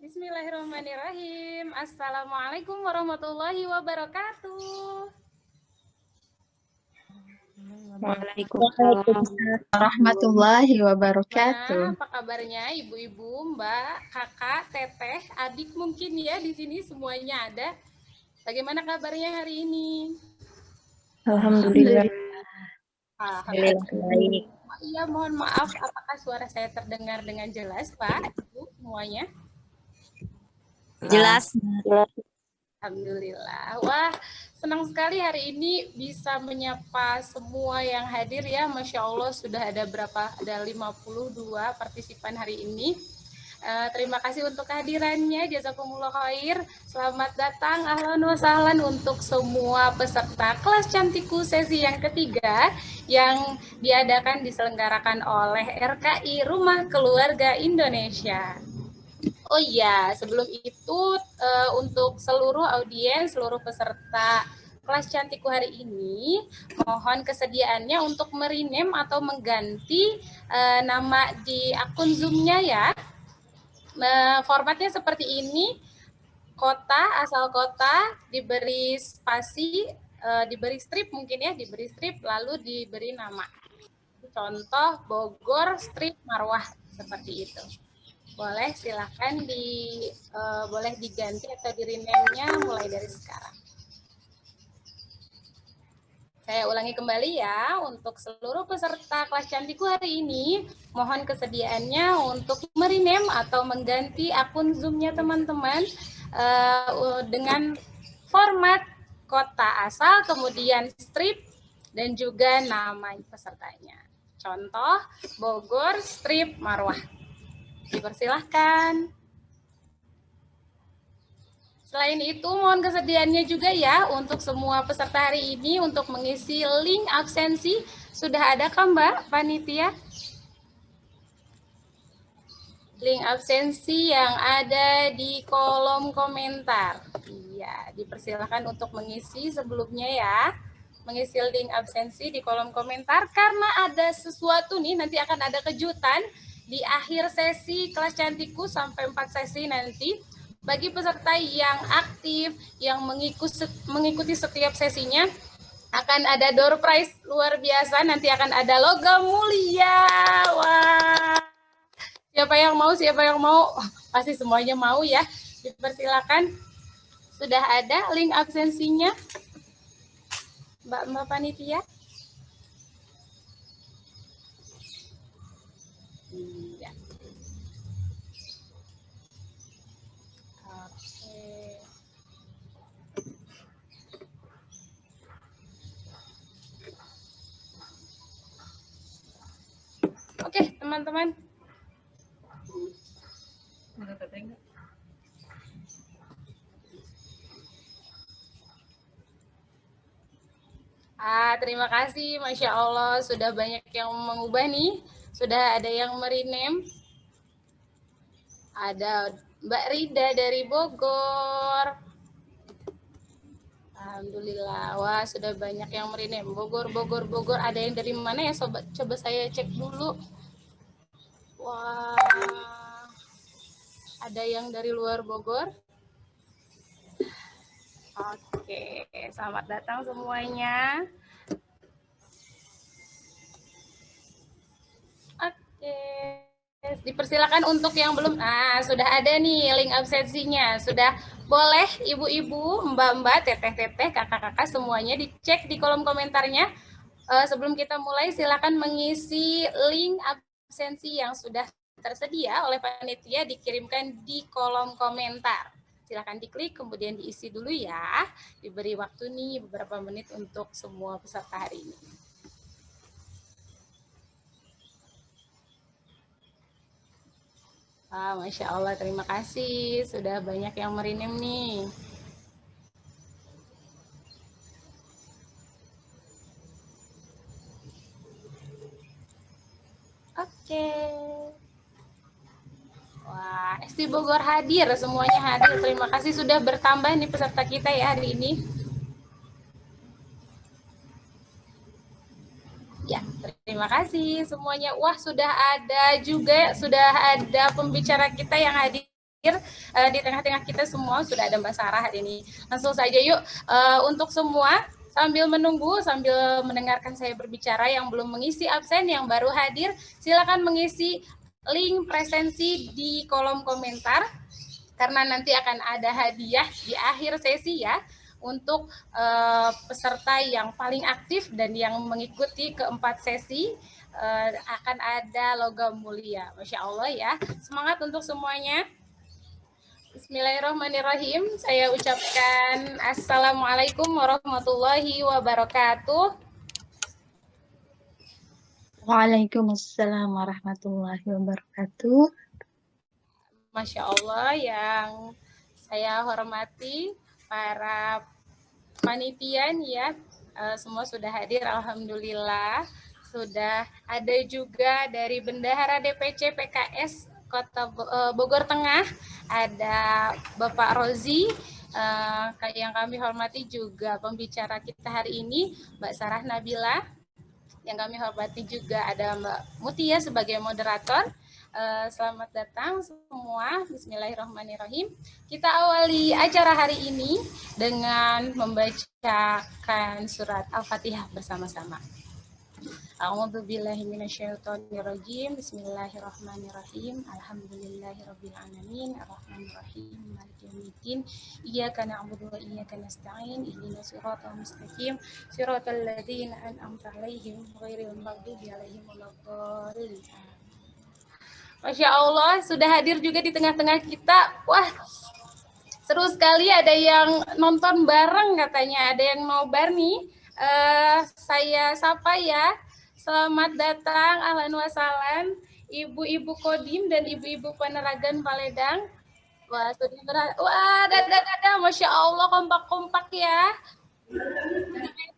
Bismillahirrahmanirrahim. Assalamualaikum warahmatullahi wabarakatuh. Waalaikumsalam warahmatullahi wabarakatuh. Apa kabarnya ibu-ibu, mbak, kakak, teteh, adik mungkin ya di sini semuanya ada. Bagaimana kabarnya hari ini? Alhamdulillah. Alhamdulillah. Iya, mohon maaf, apakah suara saya terdengar dengan jelas, Pak, Ibu, semuanya? Jelas. Alhamdulillah. Wah, senang sekali hari ini bisa menyapa semua yang hadir ya. Masya Allah sudah ada berapa? Ada 52 partisipan hari ini. Terima kasih untuk kehadirannya. Jazakumullah khair. Selamat datang, ahlan wa sahlan untuk semua peserta kelas cantikku sesi yang ketiga yang diselenggarakan oleh RKI Rumah Keluarga Indonesia. Oh iya, sebelum itu untuk seluruh audiens, seluruh peserta kelas cantikku hari ini, mohon kesediaannya untuk merename atau mengganti nama di akun Zoom-nya ya. Formatnya seperti ini, kota, asal kota, diberi spasi, diberi strip mungkin ya, diberi strip, lalu diberi nama. Contoh Bogor, strip Marwah, seperti itu. Boleh silakan boleh diganti atau di-rename-nya mulai dari sekarang. Saya ulangi kembali ya, untuk seluruh peserta kelas cantikku hari ini, mohon kesediaannya untuk merename atau mengganti akun Zoom-nya teman-teman dengan format kota asal, kemudian strip, dan juga nama pesertanya. Contoh, Bogor, strip, Marwah. Dipersilahkan. Selain itu, mohon kesediaannya juga ya untuk semua peserta hari ini untuk mengisi link absensi. Sudah adakah Mbak Panitia? Link absensi yang ada di kolom komentar. Iya, dipersilakan untuk mengisi sebelumnya ya. Mengisi link absensi di kolom komentar karena ada sesuatu nih, nanti akan ada kejutan di akhir sesi kelas cantikku sampai 4 sesi nanti. Bagi peserta yang aktif, yang mengikuti setiap sesinya, akan ada door prize luar biasa. Nanti akan ada logam mulia. Wah, siapa yang mau? Siapa yang mau? Pasti semuanya mau ya. Dipersilakan. Sudah ada link absensinya, Mbak Panitia? Iya. Oke, teman-teman. Terima kasih, Masya Allah, sudah banyak yang mengubah nih, sudah ada yang merename. Ada Mbak Rida dari Bogor. Alhamdulillah, wah sudah banyak yang merename. Bogor. Ada yang dari mana ya, sobat? Coba saya cek dulu. Wah, ada yang dari luar Bogor. Oke, selamat datang semuanya. Oke, dipersilakan untuk yang belum. Sudah ada nih link absensinya. Sudah boleh ibu-ibu, mbak-mbak, teteh-teteh, kakak-kakak semuanya dicek di kolom komentarnya. Sebelum kita mulai, silakan mengisi link absensi yang sudah tersedia oleh panitia, dikirimkan di kolom komentar. Silakan diklik, kemudian diisi dulu ya. Diberi waktu nih beberapa menit untuk semua peserta hari ini. Masya Allah, terima kasih. Sudah banyak yang merename nih. Oke. Wah, SD Bogor hadir, semuanya hadir. Terima kasih sudah bertambah nih peserta kita ya hari ini. Ya, terima kasih semuanya. Wah, sudah ada pembicara kita yang hadir di tengah-tengah kita semua. Sudah ada Mbak Sarah hari ini. Langsung saja yuk, untuk semua sambil menunggu, sambil mendengarkan saya berbicara, yang belum mengisi absen, yang baru hadir, silakan mengisi link presensi di kolom komentar, karena nanti akan ada hadiah di akhir sesi ya, untuk peserta yang paling aktif dan yang mengikuti keempat sesi. Akan ada logam mulia. Masya Allah ya, semangat untuk semuanya. Bismillahirrahmanirrahim. Saya ucapkan Assalamualaikum warahmatullahi wabarakatuh. Waalaikumsalam warahmatullahi wabarakatuh. Masya Allah, yang saya hormati para panitian ya, semua sudah hadir, alhamdulillah. Sudah ada juga dari Bendahara DPC PKS Kota Bogor Tengah, ada Bapak Rozi, yang kami hormati juga pembicara kita hari ini, Mbak Sarah Nabila. Yang kami hormati juga ada Mbak Mutia sebagai moderator. Selamat datang semua. Bismillahirrahmanirrahim. Kita awali acara hari ini dengan membacakan surat Al-Fatihah bersama-sama. A'udzubillahi minasyaitonirrajim. Bismillahirrahmanirrahim. Alhamdulillahirabbil alamin, arrahmanirrahim, maliki yaumiddin. Iyyaka na'budu wa iyyaka nasta'in. Ihdinas siratal mustaqim, siratal ladzina an'amta 'alaihim ghairil maghdubi 'alaihim waladdallin. Masya Allah, sudah hadir juga di tengah-tengah kita. Wah, seru sekali, ada yang nonton bareng katanya, ada yang nobar nih. Saya sapa ya. Selamat datang, ahlan wa sahlan, ibu-ibu Kodim dan ibu-ibu Paneragan Paledang. Wah, dadah, Masya Allah, kompak-kompak ya.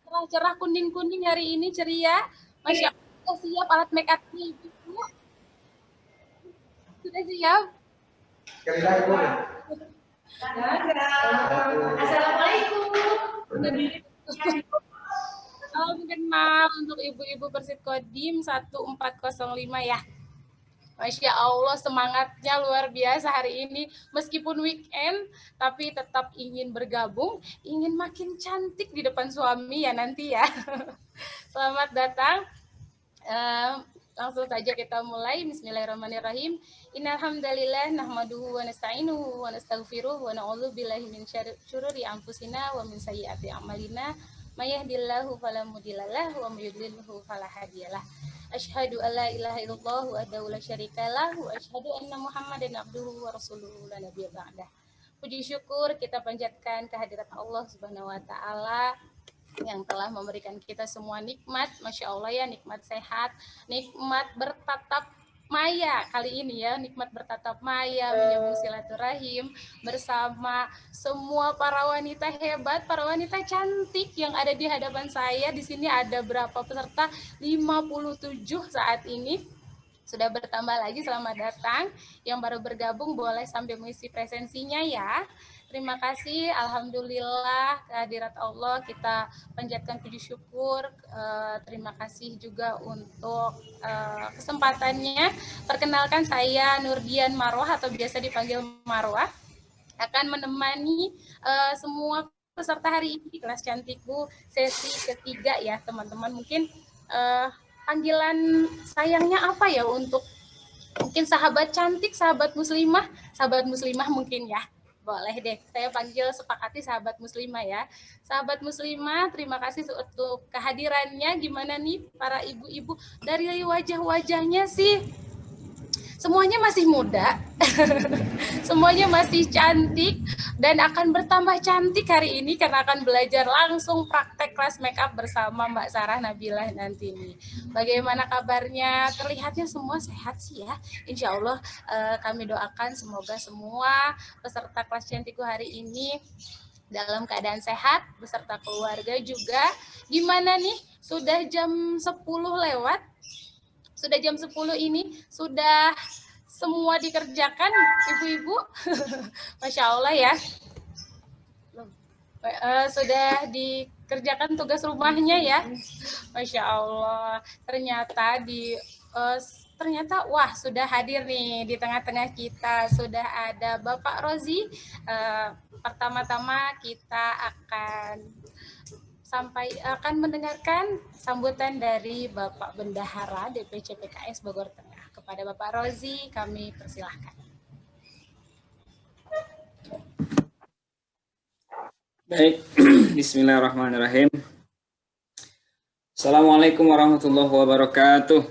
Cerah-cerah, kuning-kuning hari ini, ceria. Masya Allah, siap alat make up ibu. Sudah siap? Assalamualaikum. Salam kenal untuk ibu-ibu Persib Kodim 1405 ya. Masya Allah, semangatnya luar biasa hari ini. Meskipun weekend, tapi tetap ingin bergabung, ingin makin cantik di depan suami ya nanti ya. Selamat datang. Langsung saja kita mulai. Bismillahirrahmanirrahim. Innal hamdalillah nahmaduhu wa nasta'inuhu wa nastaghfiruh wa na'udzu billahi min syururi anfusina wa min sayyiati a'malina. May yahdihillahu fala mudhillalah wa may yudlilhu fala hadiyalah. Asyhadu an la ilaha illallah wahdahu la syarikalah wa asyhadu anna Muhammadan abduhu wa rasuluhu la nabiyya ba'dah. Puji syukur kita panjatkan kehadirat Allah Subhanahu wa taala yang telah memberikan kita semua nikmat, Masya Allah ya, nikmat sehat, nikmat bertatap maya kali ini ya, nikmat bertatap maya, menyambung silaturahim bersama semua para wanita hebat, para wanita cantik yang ada di hadapan saya. Di sini ada berapa peserta? 57 saat ini. Sudah bertambah lagi, selamat datang. Yang baru bergabung boleh sambil mengisi presensinya ya. Terima kasih, alhamdulillah kehadirat Allah kita panjatkan puji syukur. Terima kasih juga untuk kesempatannya. Perkenalkan, saya Nurdian Marwah atau biasa dipanggil Marwah, akan menemani semua peserta hari ini di kelas cantikku sesi ketiga ya teman-teman. Mungkin panggilan sayangnya apa ya untuk mungkin sahabat cantik, sahabat muslimah mungkin ya. Boleh deh, saya panggil sepakati sahabat muslimah ya. Sahabat muslimah, terima kasih untuk kehadirannya. Gimana nih para ibu-ibu? Dari wajah-wajahnya sih semuanya masih muda, semuanya masih cantik, dan akan bertambah cantik hari ini karena akan belajar langsung praktek kelas makeup bersama Mbak Sarah Nabila nanti nih. Bagaimana kabarnya? Terlihatnya semua sehat sih ya. Insya Allah kami doakan semoga semua peserta kelas cantikku hari ini dalam keadaan sehat, beserta keluarga juga. Gimana nih? Sudah jam 10 lewat. Sudah jam 10 ini, sudah semua dikerjakan ibu-ibu. Masya Allah ya. Sudah dikerjakan tugas rumahnya ya. Masya Allah. Ternyata di ternyata wah sudah hadir nih di tengah-tengah kita, sudah ada Bapak Rozi. Pertama-tama kita akan mendengarkan sambutan dari Bapak Bendahara DPC PKS Bogor Tengah. Kepada Bapak Rozi kami persilahkan. Baik, bismillahirrahmanirrahim. Assalamualaikum warahmatullahi wabarakatuh.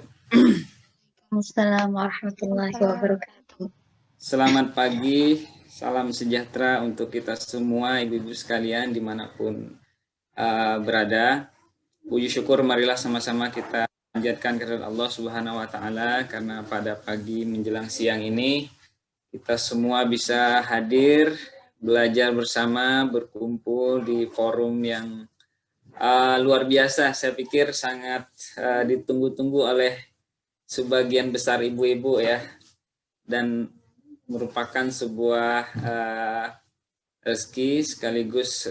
Waalaikumsalam warahmatullahi wabarakatuh. Selamat pagi, salam sejahtera untuk kita semua, ibu-ibu sekalian dimanapun berada. Puji syukur marilah sama-sama kita panjatkan kehadirat Allah Subhanahu wa Ta'ala, karena pada pagi menjelang siang ini kita semua bisa hadir, belajar bersama, berkumpul di forum yang luar biasa. Saya pikir sangat ditunggu-tunggu oleh sebagian besar ibu-ibu ya, dan merupakan sebuah rezeki sekaligus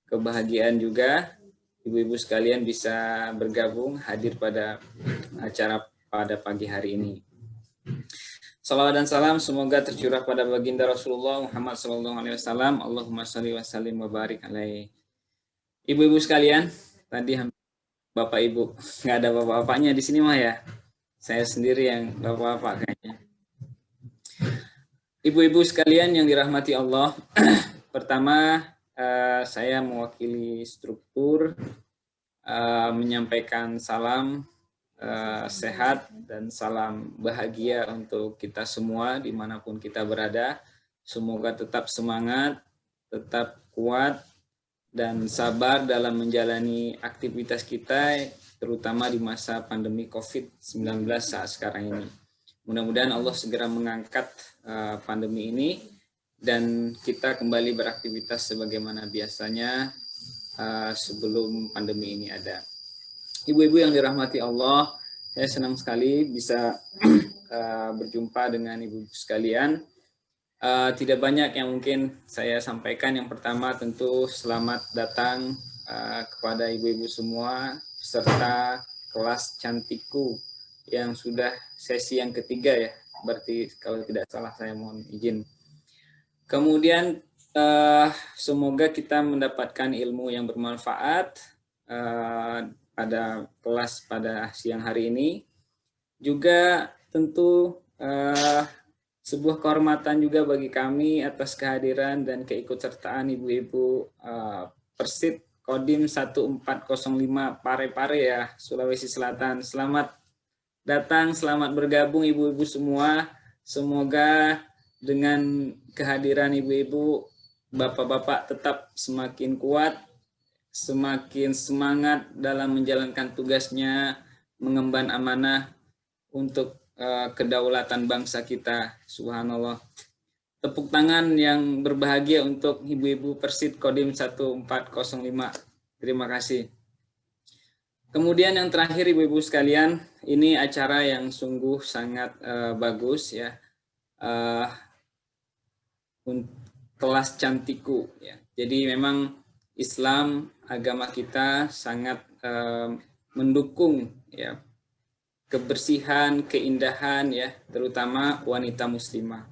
kebahagiaan juga ibu-ibu sekalian bisa bergabung hadir pada acara pada pagi hari ini. Salawat dan salam semoga tercurah pada baginda Rasulullah Muhammad SAW. Allahumma sholli wa sallim wa barik alaihi. Ibu-ibu sekalian, tadi Bapak Ibu, nggak ada bapak-bapaknya di sini mah ya. Saya sendiri yang bapak-bapak kayaknya. Ibu-ibu sekalian yang dirahmati Allah, pertama saya mewakili struktur menyampaikan salam sehat dan salam bahagia untuk kita semua dimanapun kita berada. Semoga tetap semangat, tetap kuat, dan sabar dalam menjalani aktivitas kita, terutama di masa pandemi COVID-19 saat sekarang ini. Mudah-mudahan Allah segera mengangkat pandemi ini dan kita kembali beraktivitas sebagaimana biasanya sebelum pandemi ini ada. Ibu-ibu yang dirahmati Allah, saya senang sekali bisa berjumpa dengan ibu-ibu sekalian. Tidak banyak yang mungkin saya sampaikan. Yang pertama tentu selamat datang kepada ibu-ibu semua serta kelas cantikku yang sudah sesi yang ketiga ya, berarti kalau tidak salah, saya mohon izin. Kemudian semoga kita mendapatkan ilmu yang bermanfaat pada kelas pada siang hari ini. Juga tentu sebuah kehormatan juga bagi kami atas kehadiran dan keikutsertaan ibu-ibu Persit Kodim 1405 Parepare ya, Sulawesi Selatan. Selamat datang, selamat bergabung ibu-ibu semua. Semoga dengan kehadiran ibu-ibu, bapak-bapak tetap semakin kuat, semakin semangat dalam menjalankan tugasnya, mengemban amanah untuk kedaulatan bangsa kita. Subhanallah. Tepuk tangan yang berbahagia untuk ibu-ibu Persit Kodim 1405. Terima kasih. Kemudian yang terakhir ibu-ibu sekalian, ini acara yang sungguh sangat bagus ya. Kelas cantiku ya. Jadi memang Islam, agama kita sangat mendukung ya kebersihan, keindahan ya, terutama wanita muslimah.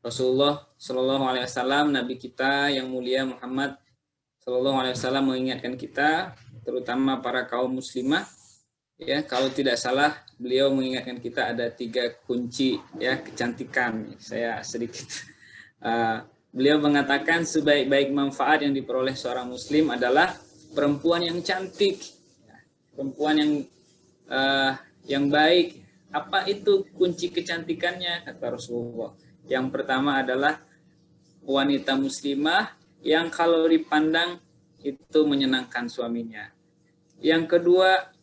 Rasulullah Shallallahu Alaihi Wasallam, Nabi kita yang mulia Muhammad Shallallahu Alaihi Wasallam mengingatkan kita, terutama para kaum muslimah, ya kalau tidak salah beliau mengingatkan kita ada 3 kunci ya kecantikan. Saya sedikit beliau mengatakan sebaik-baik manfaat yang diperoleh seorang muslim adalah perempuan yang cantik, perempuan yang baik. Apa itu kunci kecantikannya? Kata Rasulullah. Yang pertama adalah wanita muslimah yang kalau dipandang itu menyenangkan suaminya. Yang kedua,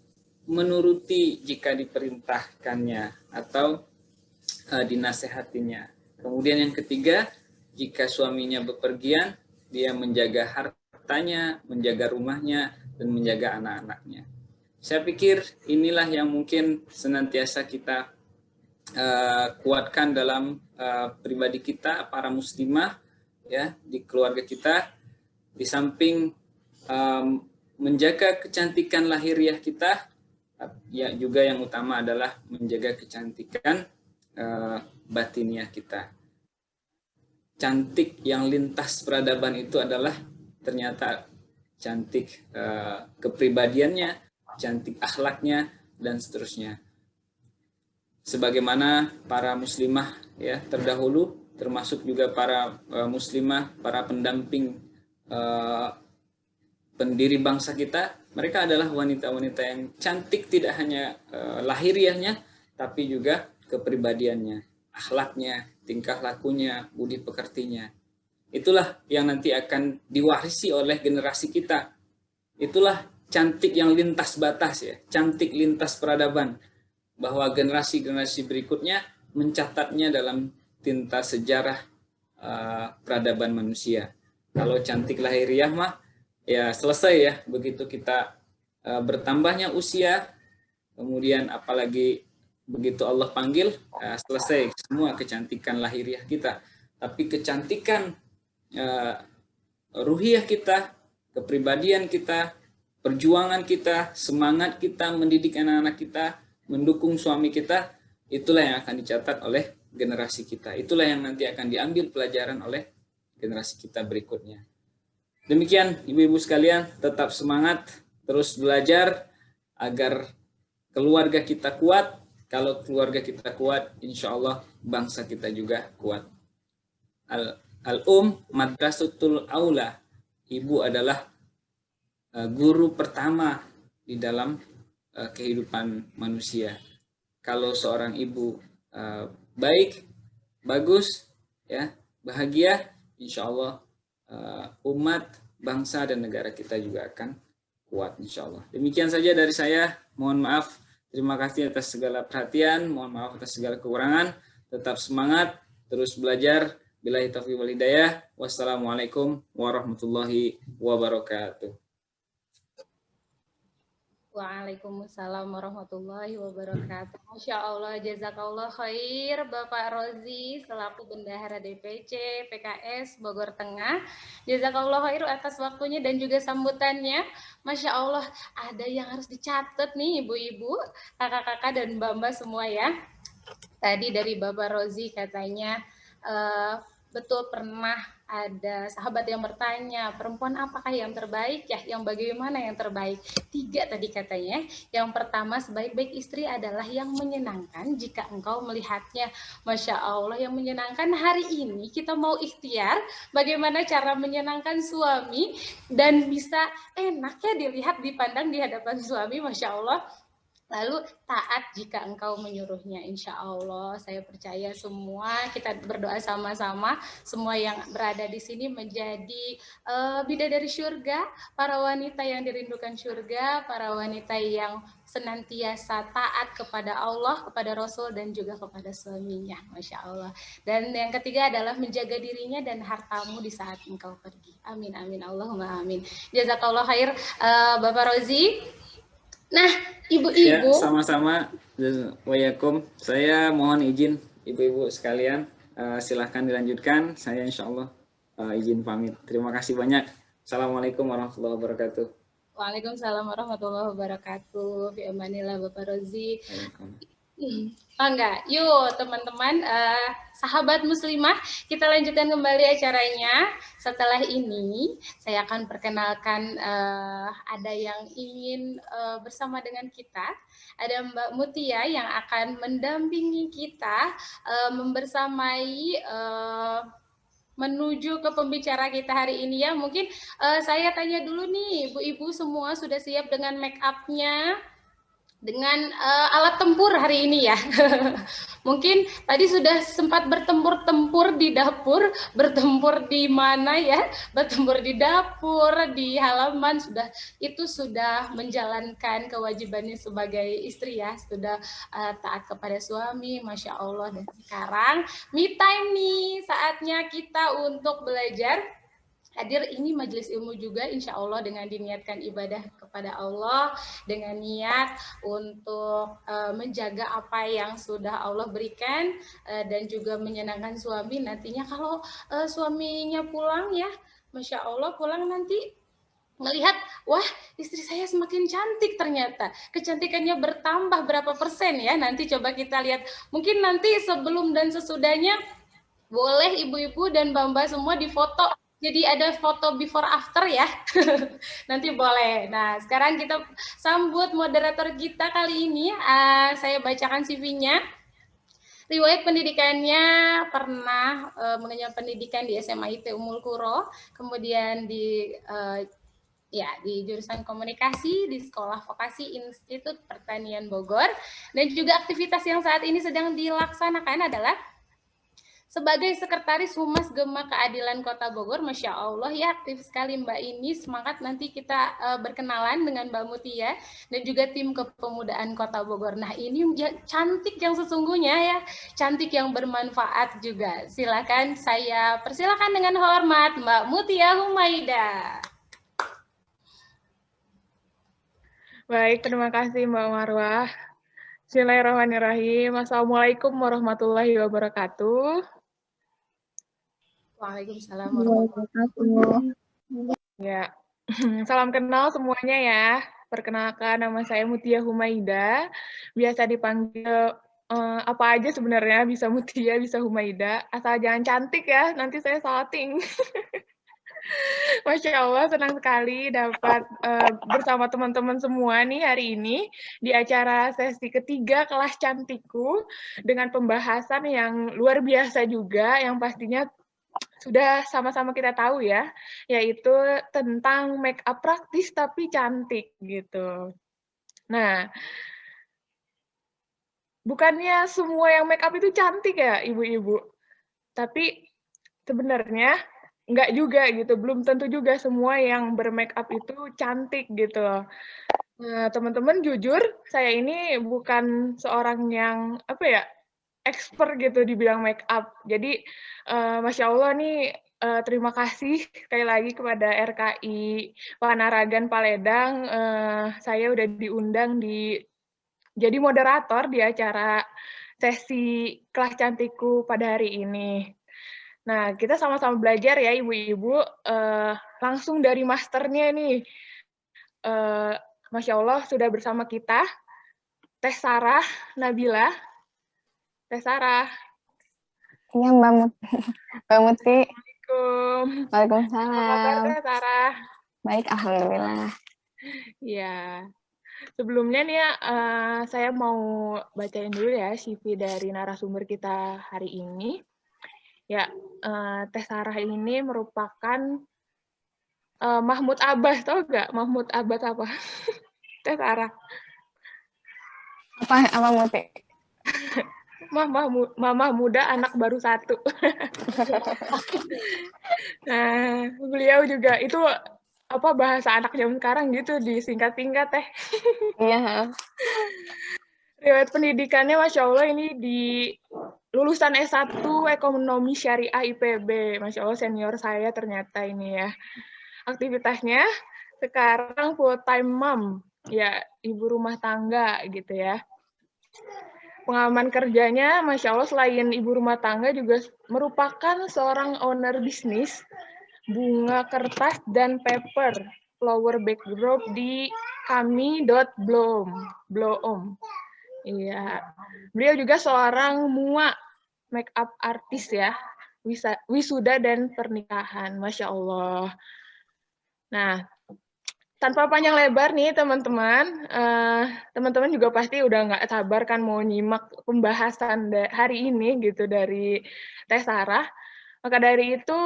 menuruti jika diperintahkannya atau dinasehatinya. Kemudian yang ketiga, jika suaminya bepergian, dia menjaga hartanya, menjaga rumahnya, dan menjaga anak-anaknya. Saya pikir inilah yang mungkin senantiasa kita kuatkan dalam pribadi kita, para muslimah, ya, di keluarga kita, di samping menjaga kecantikan lahiriah kita, Ya, juga yang utama adalah menjaga kecantikan batiniah kita. Cantik yang lintas peradaban itu adalah ternyata cantik kepribadiannya, cantik akhlaknya, dan seterusnya. Sebagaimana para muslimah ya terdahulu, termasuk juga para muslimah, para pendamping pendiri bangsa kita, mereka adalah wanita-wanita yang cantik tidak hanya lahiriahnya, tapi juga kepribadiannya, akhlaknya, tingkah lakunya, budi pekertinya. Itulah yang nanti akan diwarisi oleh generasi kita. Itulah cantik yang lintas batas ya, cantik lintas peradaban. Bahwa generasi-generasi berikutnya mencatatnya dalam tinta sejarah peradaban manusia. Kalau cantik lahiriah mah ya selesai ya, begitu kita bertambahnya usia, kemudian apalagi begitu Allah panggil, selesai semua kecantikan lahiriah kita. Tapi kecantikan ruhiyah kita, kepribadian kita, perjuangan kita, semangat kita mendidik anak-anak kita, mendukung suami kita, itulah yang akan dicatat oleh generasi kita. Itulah yang nanti akan diambil pelajaran oleh generasi kita berikutnya. Demikian ibu-ibu sekalian, tetap semangat, terus belajar agar keluarga kita kuat. Kalau keluarga kita kuat, insya Allah bangsa kita juga kuat. Al-Um madrasatul aula. Ibu adalah guru pertama di dalam kehidupan manusia. Kalau seorang ibu baik, bagus, ya, bahagia, insya Allah umat, bangsa, dan negara kita juga akan kuat, insya Allah. Demikian saja dari saya. Mohon maaf. Terima kasih atas segala perhatian. Mohon maaf atas segala kekurangan. Tetap semangat, terus belajar. Billahi taufiq wal hidayah. Wassalamualaikum warahmatullahi wabarakatuh. Waalaikumsalam warahmatullahi wabarakatuh. Masya Allah, jazakallah khair Bapak Rozi selaku Bendahara DPC PKS Bogor Tengah. Jazakallah khair atas waktunya dan juga sambutannya. Masya Allah, ada yang harus dicatat nih ibu-ibu, kakak-kakak dan mbak-mbak semua ya. Tadi dari Bapak Rozi katanya betul pernah ada sahabat yang bertanya, perempuan apakah yang terbaik? Ya, yang bagaimana yang terbaik? 3 tadi katanya. Yang pertama, sebaik-baik istri adalah yang menyenangkan jika engkau melihatnya. Masya Allah, yang menyenangkan. Hari ini kita mau ikhtiar bagaimana cara menyenangkan suami dan bisa enak ya dilihat, dipandang di hadapan suami. Masya Allah. Lalu taat jika engkau menyuruhnya, insya Allah. Saya percaya semua kita berdoa sama-sama, semua yang berada di sini menjadi bidadari surga, para wanita yang dirindukan surga, para wanita yang senantiasa taat kepada Allah, kepada Rasul, dan juga kepada suaminya, Masya Allah. Dan yang ketiga adalah menjaga dirinya dan hartamu di saat engkau pergi. Amin, amin, Allahumma amin. Jazakallah khair, Bapak Rozi. Nah, ibu-ibu. Ya, sama-sama. Wayakum. Saya mohon izin ibu-ibu sekalian. Silahkan dilanjutkan. Saya insya Allah izin pamit. Terima kasih banyak. Assalamualaikum warahmatullahi wabarakatuh. Waalaikumsalam warahmatullahi wabarakatuh. Fi amanillah Bapak Rozi. Enggak, yuk teman-teman, sahabat muslimah, kita lanjutkan kembali acaranya. Setelah ini saya akan perkenalkan ada yang ingin bersama dengan kita. Ada Mbak Mutia yang akan mendampingi kita membersamai menuju ke pembicara kita hari ini ya. Mungkin saya tanya dulu nih, ibu-ibu semua sudah siap dengan make up-nya? Dengan alat tempur hari ini ya. Mungkin tadi sudah sempat bertempur-tempur di dapur, bertempur di mana ya? Bertempur di dapur, di halaman, itu sudah menjalankan kewajibannya sebagai istri ya, sudah taat kepada suami, Masya Allah. Dan sekarang me time nih, saatnya kita untuk belajar. Hadir ini majelis ilmu juga insya Allah dengan diniatkan ibadah kepada Allah, dengan niat untuk menjaga apa yang sudah Allah berikan dan juga menyenangkan suami. Nantinya kalau suaminya pulang ya, Masya Allah pulang nanti melihat, wah istri saya semakin cantik ternyata. Kecantikannya bertambah berapa persen ya, nanti coba kita lihat. Mungkin nanti sebelum dan sesudahnya boleh ibu-ibu dan mbak-mbak semua difoto. Jadi ada foto before after ya. Nanti boleh. Nah, sekarang kita sambut moderator kita kali ini. Saya bacakan CV-nya. Riwayat pendidikannya pernah mengenyam pendidikan di SMA IT Ummul Qura, kemudian di jurusan komunikasi di Sekolah Vokasi Institut Pertanian Bogor, dan juga aktivitas yang saat ini sedang dilaksanakan adalah sebagai Sekretaris Humas Gema Keadilan Kota Bogor. Masya Allah ya, aktif sekali Mbak ini. Semangat, nanti kita berkenalan dengan Mbak Mutia dan juga tim kepemudaan Kota Bogor. Nah ini ya, cantik yang sesungguhnya ya, cantik yang bermanfaat juga. Silakan, saya persilakan dengan hormat Mbak Mutia Humaida. Baik, terima kasih Mbak Marwah. Bismillahirrahmanirrahim. Assalamualaikum warahmatullahi wabarakatuh. Waalaikumsalam warahmatullahi wabarakatuh. Ya, salam kenal semuanya ya. Perkenalkan, nama saya Mutia Humaida. Biasa dipanggil apa aja sebenarnya, bisa Mutia, bisa Humaida. Asal jangan cantik ya, nanti saya salting. Masya Allah, senang sekali dapat bersama teman-teman semua nih hari ini di acara sesi ketiga kelas cantikku dengan pembahasan yang luar biasa juga, yang pastinya sudah sama-sama kita tahu ya, yaitu tentang make up praktis tapi cantik gitu. Nah, bukannya semua yang make up itu cantik ya ibu-ibu, tapi sebenarnya enggak juga gitu, belum tentu juga semua yang bermake up itu cantik gitu. Nah, teman-teman jujur, saya ini bukan seorang yang expert gitu di bidang make up. Jadi Masya Allah nih, terima kasih sekali lagi kepada RKI Panaragan Paledang. Saya udah diundang jadi moderator di acara sesi kelas cantikku pada hari ini. Nah, kita sama-sama belajar ya ibu-ibu, langsung dari masternya nih. Masya Allah sudah bersama kita, Teh Sarah Nabila. Teh Sarah. Iya Mbak Muti. Assalamualaikum. Waalaikumsalam. Apa kabar Teh Sarah? Baik, alhamdulillah. Ya. Sebelumnya nih saya mau bacain dulu ya CV dari narasumber kita hari ini. Ya, Teh Sarah ini merupakan Mahmud Abbas, tau nggak Mahmud Abbas apa? Teh Sarah. Apa Muti? Mamah muda anak baru satu. Nah, beliau juga itu bahasa anak zaman sekarang gitu, disingkat-singkat Teh. Iya. Riwayat pendidikannya Masya Allah ini di lulusan S1 Ekonomi Syariah IPB. Masya Allah senior saya ternyata ini ya. Aktivitasnya sekarang full time mom, ya ibu rumah tangga gitu ya. Pengalaman kerjanya, Masya Allah, selain ibu rumah tangga juga merupakan seorang owner bisnis bunga kertas dan paper flower backdrop di kami.bloom. Iya, beliau juga seorang mua make up artis ya, wisuda dan pernikahan, Masya Allah. Nah, tanpa panjang lebar nih teman-teman, teman-teman juga pasti udah nggak sabar kan mau nyimak pembahasan hari ini gitu dari Teh Sarah. Maka dari itu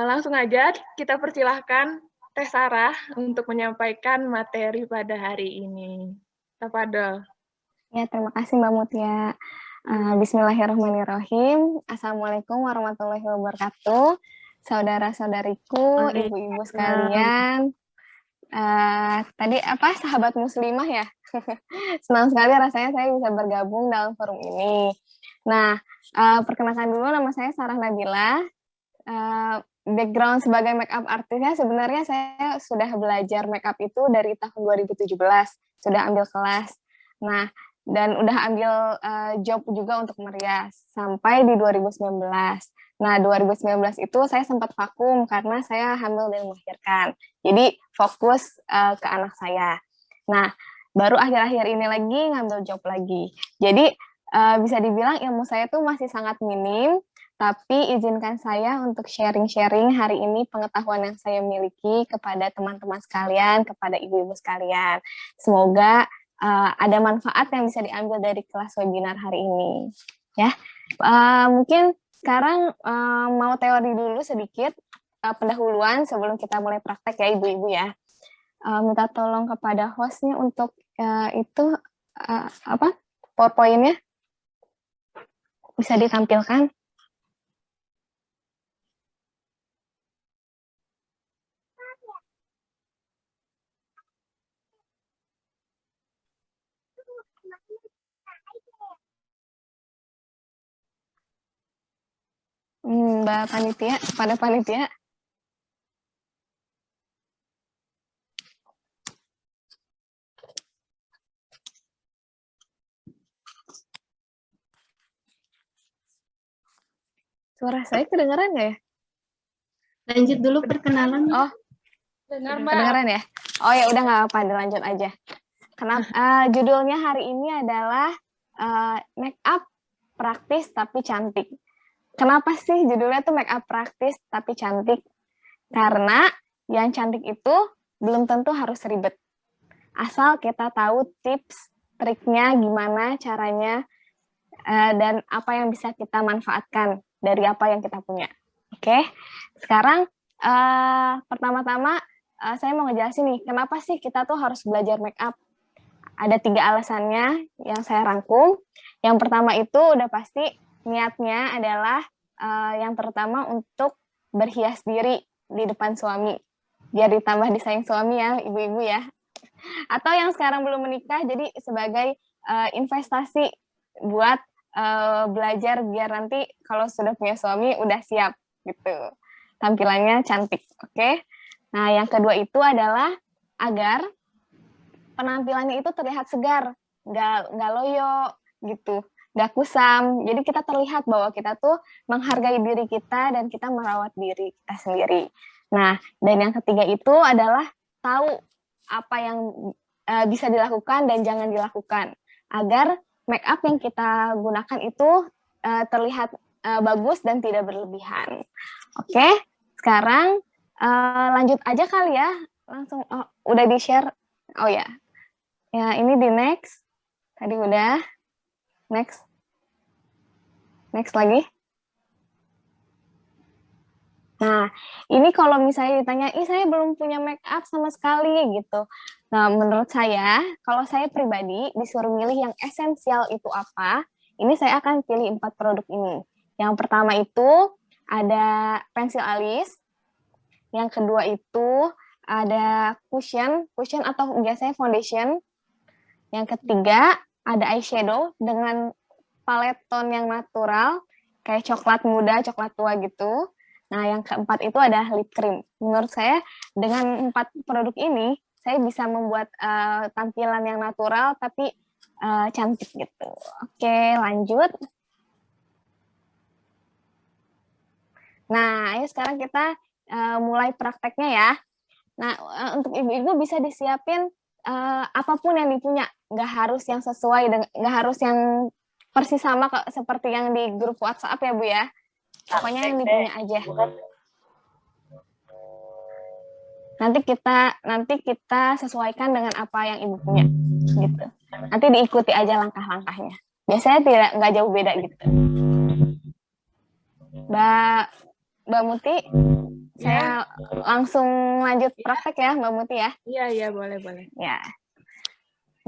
langsung aja kita persilahkan Teh Sarah untuk menyampaikan materi pada hari ini. Tafadhol. Ya, terima kasih Mbak Mutia. Bismillahirrahmanirrahim. Assalamualaikum warahmatullahi wabarakatuh. Saudara-saudariku, ibu-ibu sekalian. Tadi sahabat muslimah ya. Senang sekali rasanya saya bisa bergabung dalam forum ini. Nah, perkenalkan dulu, nama saya Sarah Nabila. Background sebagai makeup artisnya sebenarnya saya sudah belajar makeup itu dari tahun 2017, sudah ambil kelas. Nah, dan udah ambil job juga untuk merias sampai di 2019. Nah, 2019 itu saya sempat vakum karena saya hamil dan melahirkan. Jadi fokus ke anak saya. Nah, baru akhir-akhir ini lagi ngambil job lagi. Jadi bisa dibilang ilmu saya tuh masih sangat minim, tapi izinkan saya untuk sharing-sharing hari ini pengetahuan yang saya miliki kepada teman-teman sekalian, kepada ibu-ibu sekalian. Semoga ada manfaat yang bisa diambil dari kelas webinar hari ini. Ya, mungkin sekarang mau teori dulu sedikit pendahuluan sebelum kita mulai praktek ya ibu-ibu ya. Minta tolong kepada hostnya untuk itu PowerPoint-nya bisa ditampilkan. Mbak Panitia, pada Panitia. Suara saya kedengaran nggak ya? Lanjut dulu perkenalan. Oh, Dengar, Mbak. kedengaran ya? Oh ya udah nggak apa-apa, dilanjut aja. Kenapa judulnya hari ini adalah make up praktis tapi cantik. Kenapa sih judulnya tuh make up praktis tapi cantik? Karena yang cantik itu belum tentu harus ribet. Asal kita tahu tips, triknya gimana caranya, dan apa yang bisa kita manfaatkan dari apa yang kita punya. Oke, sekarang pertama-tama saya mau ngejelasin nih, kenapa sih kita tuh harus belajar make up? Ada 3 alasannya yang saya rangkum. Yang pertama itu udah pasti niatnya adalah yang pertama untuk berhias diri di depan suami, biar ditambah disayang suami ya ibu-ibu ya. Atau yang sekarang belum menikah, jadi sebagai investasi buat belajar biar nanti kalau sudah punya suami udah siap gitu, tampilannya cantik. Oke. Nah yang kedua itu adalah agar penampilannya itu terlihat segar, nggak loyo gitu, nggak kusam. Jadi kita terlihat bahwa kita tuh menghargai diri kita dan kita merawat diri kita sendiri. Nah, dan yang ketiga itu adalah tahu apa yang bisa dilakukan dan jangan dilakukan agar make up yang kita gunakan itu terlihat bagus dan tidak berlebihan. Oke, sekarang lanjut aja kali ya, langsung udah di-share. Oh ya. Ya, ini di next. Tadi udah. Next. Next lagi. Nah, ini kalau misalnya ditanya, saya belum punya make up sama sekali gitu. Nah, menurut saya, kalau saya pribadi disuruh milih yang esensial itu apa, ini saya akan pilih 4 produk ini. Yang pertama itu ada pensil alis. Yang kedua itu ada cushion atau biasanya foundation. Yang ketiga, ada eyeshadow dengan palet tone yang natural, kayak coklat muda, coklat tua gitu. Nah, yang keempat itu ada lip cream. Menurut saya, dengan 4 produk ini, saya bisa membuat tampilan yang natural, tapi cantik gitu. Oke, lanjut. Nah, ayo sekarang kita mulai prakteknya ya. Nah, untuk ibu-ibu bisa disiapin apapun yang dipunya, nggak harus yang sesuai, nggak harus yang persis sama seperti yang di grup WhatsApp ya Bu ya. Pokoknya yang dipunya aja. Nanti kita sesuaikan dengan apa yang ibu punya, gitu. Nanti diikuti aja langkah-langkahnya. Biasanya nggak jauh beda gitu. Mbak Muti, saya langsung lanjut praktek ya, Mbak Muti ya. Iya, boleh. Ya.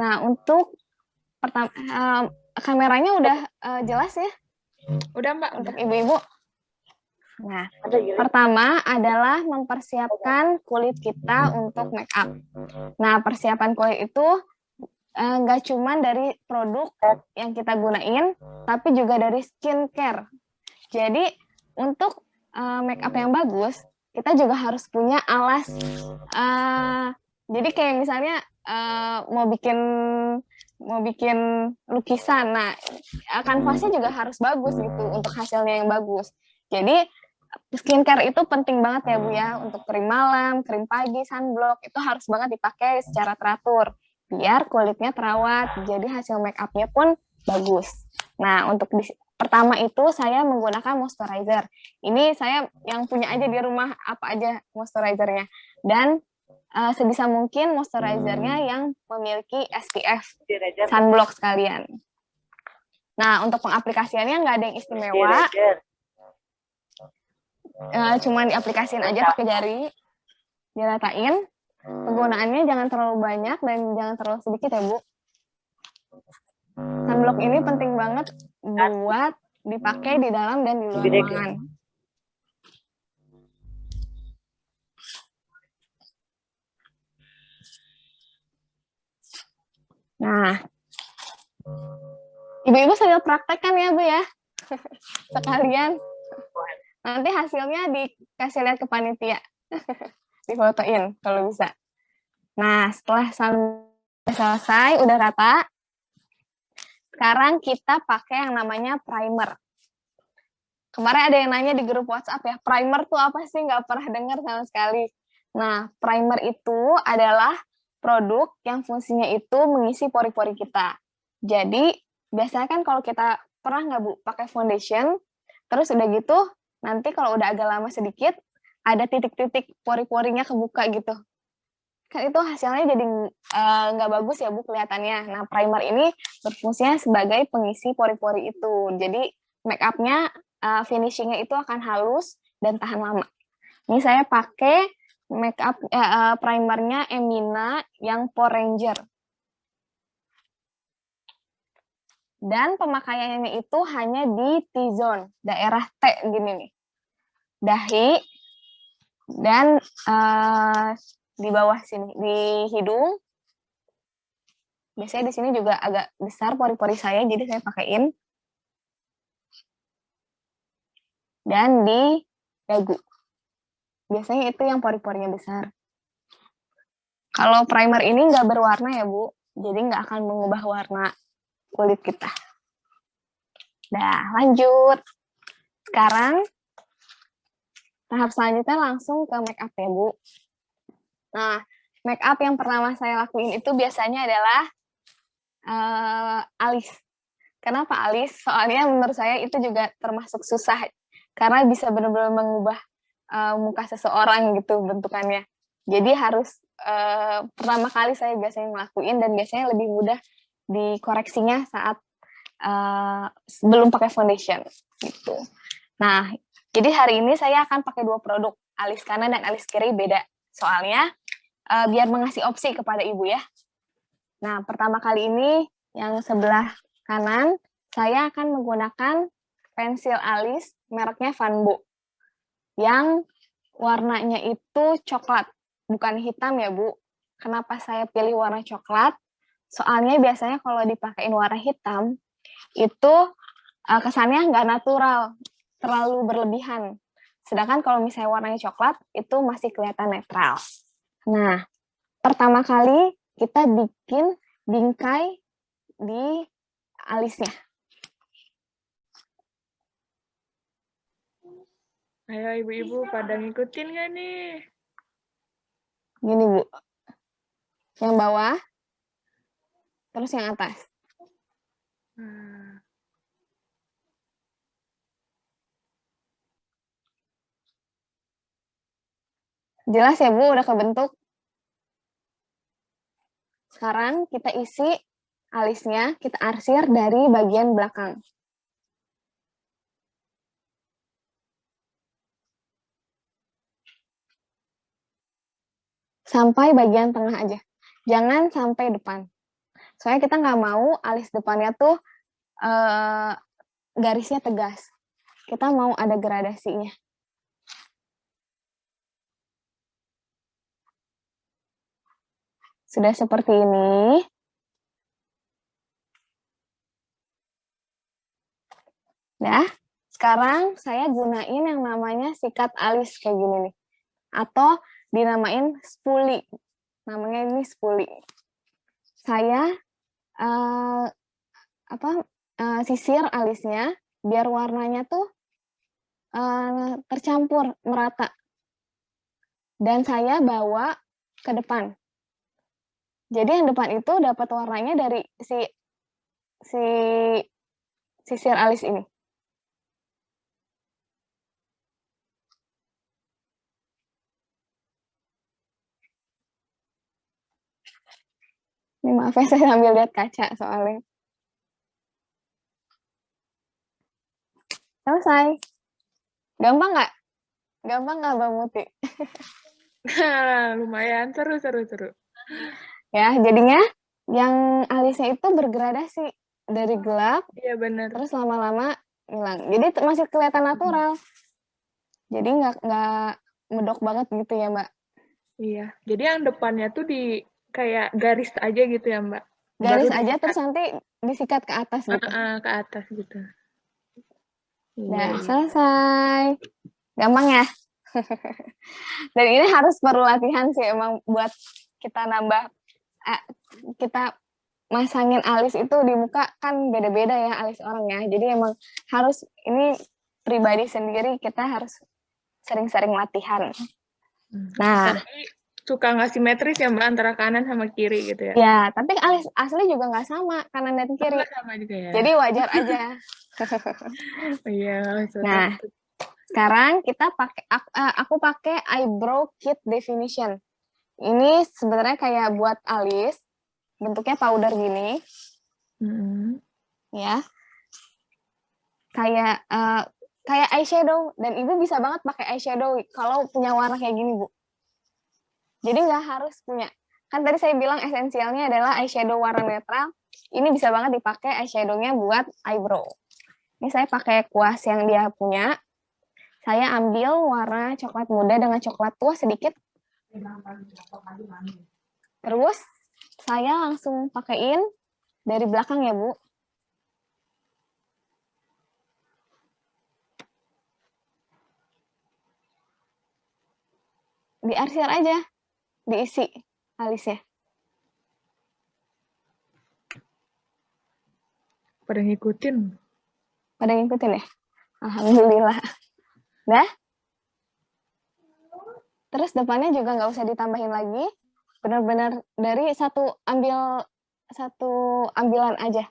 Nah, untuk pertama, kameranya udah jelas ya? Udah, Mbak. Untuk ibu-ibu. Nah, pertama adalah mempersiapkan kulit kita untuk make up. Nah, persiapan kulit itu nggak cuma dari produk yang kita gunain, tapi juga dari skincare. Jadi, untuk make up yang bagus, kita juga harus punya alas. Jadi kayak misalnya mau bikin lukisan, nah kanvasnya juga harus bagus gitu untuk hasilnya yang bagus. Jadi skincare itu penting banget ya Bu ya, untuk krim malam, krim pagi, sunblock itu harus banget dipakai secara teratur biar kulitnya terawat, jadi hasil make up-nya pun bagus. Nah, untuk pertama itu saya menggunakan moisturizer. Ini saya yang punya aja di rumah apa aja moisturizernya. Dan sebisa mungkin moisturizernya yang memiliki SPF sunblock sekalian. Nah, untuk pengaplikasiannya nggak ada yang istimewa. Cuman diaplikasiin aja pakai jari, diratain. Penggunaannya jangan terlalu banyak dan jangan terlalu sedikit ya Bu. Sunblock ini penting banget buat dipakai di dalam dan di luar ruangan. Nah, ibu-ibu sudah praktekkan ya Bu ya, sekalian. Nanti hasilnya dikasih lihat ke panitia, difotoin kalau bisa. Nah, setelah selesai, udah rata, sekarang kita pakai yang namanya primer. Kemarin ada yang nanya di grup WhatsApp ya, primer tuh apa sih? Nggak pernah dengar sama sekali. Nah, primer itu adalah produk yang fungsinya itu mengisi pori-pori kita. Jadi, biasanya kan kalau kita pernah nggak Bu, pakai foundation, terus udah gitu, nanti kalau udah agak lama sedikit, ada titik-titik pori-porinya kebuka gitu. Kan itu hasilnya jadi nggak bagus ya Bu kelihatannya. Nah, primer ini berfungsinya sebagai pengisi pori-pori itu. Jadi, make up-nya, finishing-nya itu akan halus dan tahan lama. Ini saya pakai make up primernya Emina yang Pore Ranger. Dan pemakaiannya itu hanya di T-zone, daerah T gini nih. Dahi, dan di bawah sini, di hidung. Biasanya di sini juga agak besar pori-pori saya, jadi saya pakaiin. Dan di dagu. Biasanya itu yang pori-porinya besar. Kalau primer ini nggak berwarna ya Bu, jadi nggak akan mengubah warna kulit kita. Nah, lanjut. Sekarang tahap selanjutnya langsung ke make up ya Bu. Nah, make up yang pertama saya lakuin itu biasanya adalah alis. Kenapa alis? Soalnya menurut saya itu juga termasuk susah, karena bisa benar-benar mengubah muka seseorang gitu bentukannya. Jadi harus pertama kali saya biasanya ngelakuin, dan biasanya lebih mudah dikoreksinya saat sebelum pakai foundation gitu. Nah, jadi hari ini saya akan pakai dua produk, alis kanan dan alis kiri beda. Soalnya biar mengasih opsi kepada ibu ya. Nah, pertama kali ini yang sebelah kanan saya akan menggunakan pensil alis mereknya Vanbo yang warnanya itu coklat, bukan hitam ya Bu. Kenapa saya pilih warna coklat? Soalnya biasanya kalau dipakein warna hitam itu kesannya nggak natural, terlalu berlebihan. Sedangkan kalau misalnya warnanya coklat, itu masih kelihatan netral. Nah, pertama kali kita bikin bingkai di alisnya. Ayo ibu-ibu pada ngikutin nggak nih? Gini Bu, yang bawah, terus yang atas. Jelas ya Bu, udah kebentuk. Sekarang kita isi alisnya, kita arsir dari bagian belakang. Sampai bagian tengah aja. Jangan sampai depan. Soalnya kita nggak mau alis depannya tuh garisnya tegas. Kita mau ada gradasinya. Sudah seperti ini. Nah, sekarang saya gunain yang namanya sikat alis kayak gini nih. Atau dinamain spoolie. Namanya ini spoolie. Saya sisir alisnya biar warnanya tuh tercampur merata. Dan saya bawa ke depan. Jadi yang depan itu dapat warnanya dari si sisir alis ini. Ini maaf ya, saya sambil lihat kaca soalnya. Selesai. Gampang nggak? Gampang nggak, Mbak Muti? Lumayan, seru. Ya, jadinya yang alisnya itu bergradasi dari gelap, Iya benar. terus lama-lama hilang. Jadi masih kelihatan natural. Jadi nggak medok banget gitu ya, Mbak? Iya. Jadi yang depannya tuh di kayak garis aja gitu ya, Mbak. Garis Baru aja disikat. terus nanti disikat ke atas gitu. Ke atas gitu. Nah, Iya. selesai. Gampang ya? Dan ini harus perlu latihan sih emang buat kita nambah, kita masangin alis itu di muka kan beda-beda ya alis orang ya. Jadi emang harus, ini pribadi sendiri kita harus sering-sering latihan. Nah, Tapi suka nggak simetris ya, Mbak, antara kanan sama kiri gitu ya? ya, tapi alis asli juga nggak sama kanan dan kiri. Nggak sama juga ya? Jadi wajar aja. Iya. Nah, sekarang kita aku pakai eyebrow kit definition. Ini sebenarnya kayak buat alis, bentuknya powder gini, ya. Kayak eyeshadow, dan ibu bisa banget pakai eyeshadow kalau punya warna kayak gini, Bu. Jadi nggak harus punya. Kan tadi saya bilang esensialnya adalah eyeshadow warna netral. Ini bisa banget dipakai eyeshadow-nya buat eyebrow. Ini saya pakai kuas yang dia punya. Saya ambil warna coklat muda dengan coklat tua sedikit. Terus saya langsung pakaiin dari belakang ya, Bu. Diarsir aja, diisi alisnya. Pada ngikutin. Pada ngikutin ya? Alhamdulillah. Dah? Terus depannya juga nggak usah ditambahin lagi. Benar-benar dari satu ambilan aja.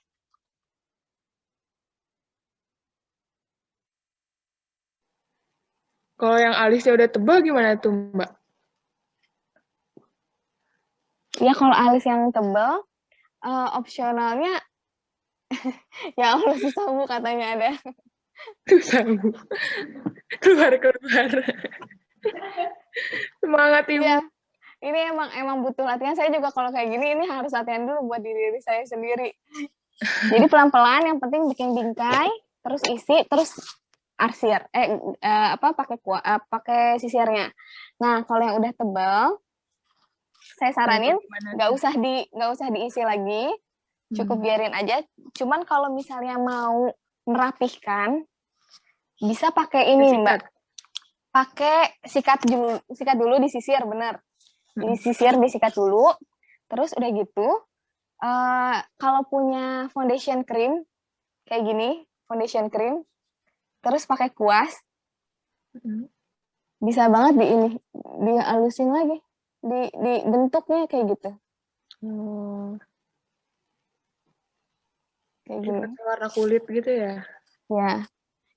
Kalau yang alisnya udah tebal gimana tuh, Mbak? Ya kalau alis yang tebal, opsionalnya, ya Allah susah Bu katanya ada. Susah, Bu. Keluar. Semangat, Ibu. Ya, ini emang butuh latihan. Saya juga kalau kayak gini, ini harus latihan dulu buat diri saya sendiri. Jadi pelan-pelan, yang penting bikin bingkai, terus isi, terus arsir. Pakai sisirnya. Nah, kalau yang udah tebal, saya saranin nggak usah diisi lagi, cukup biarin aja. Cuman kalau misalnya mau merapihkan, bisa pakai ini, Mbak. Pakai sikat dulu disisir, bener. Disikat dulu. Terus udah gitu, kalau punya foundation cream kayak gini, foundation cream, terus pakai kuas, bisa banget dihalusin lagi, di bentuknya kayak gitu. Kayak gini. Warna kulit gitu ya? Ya.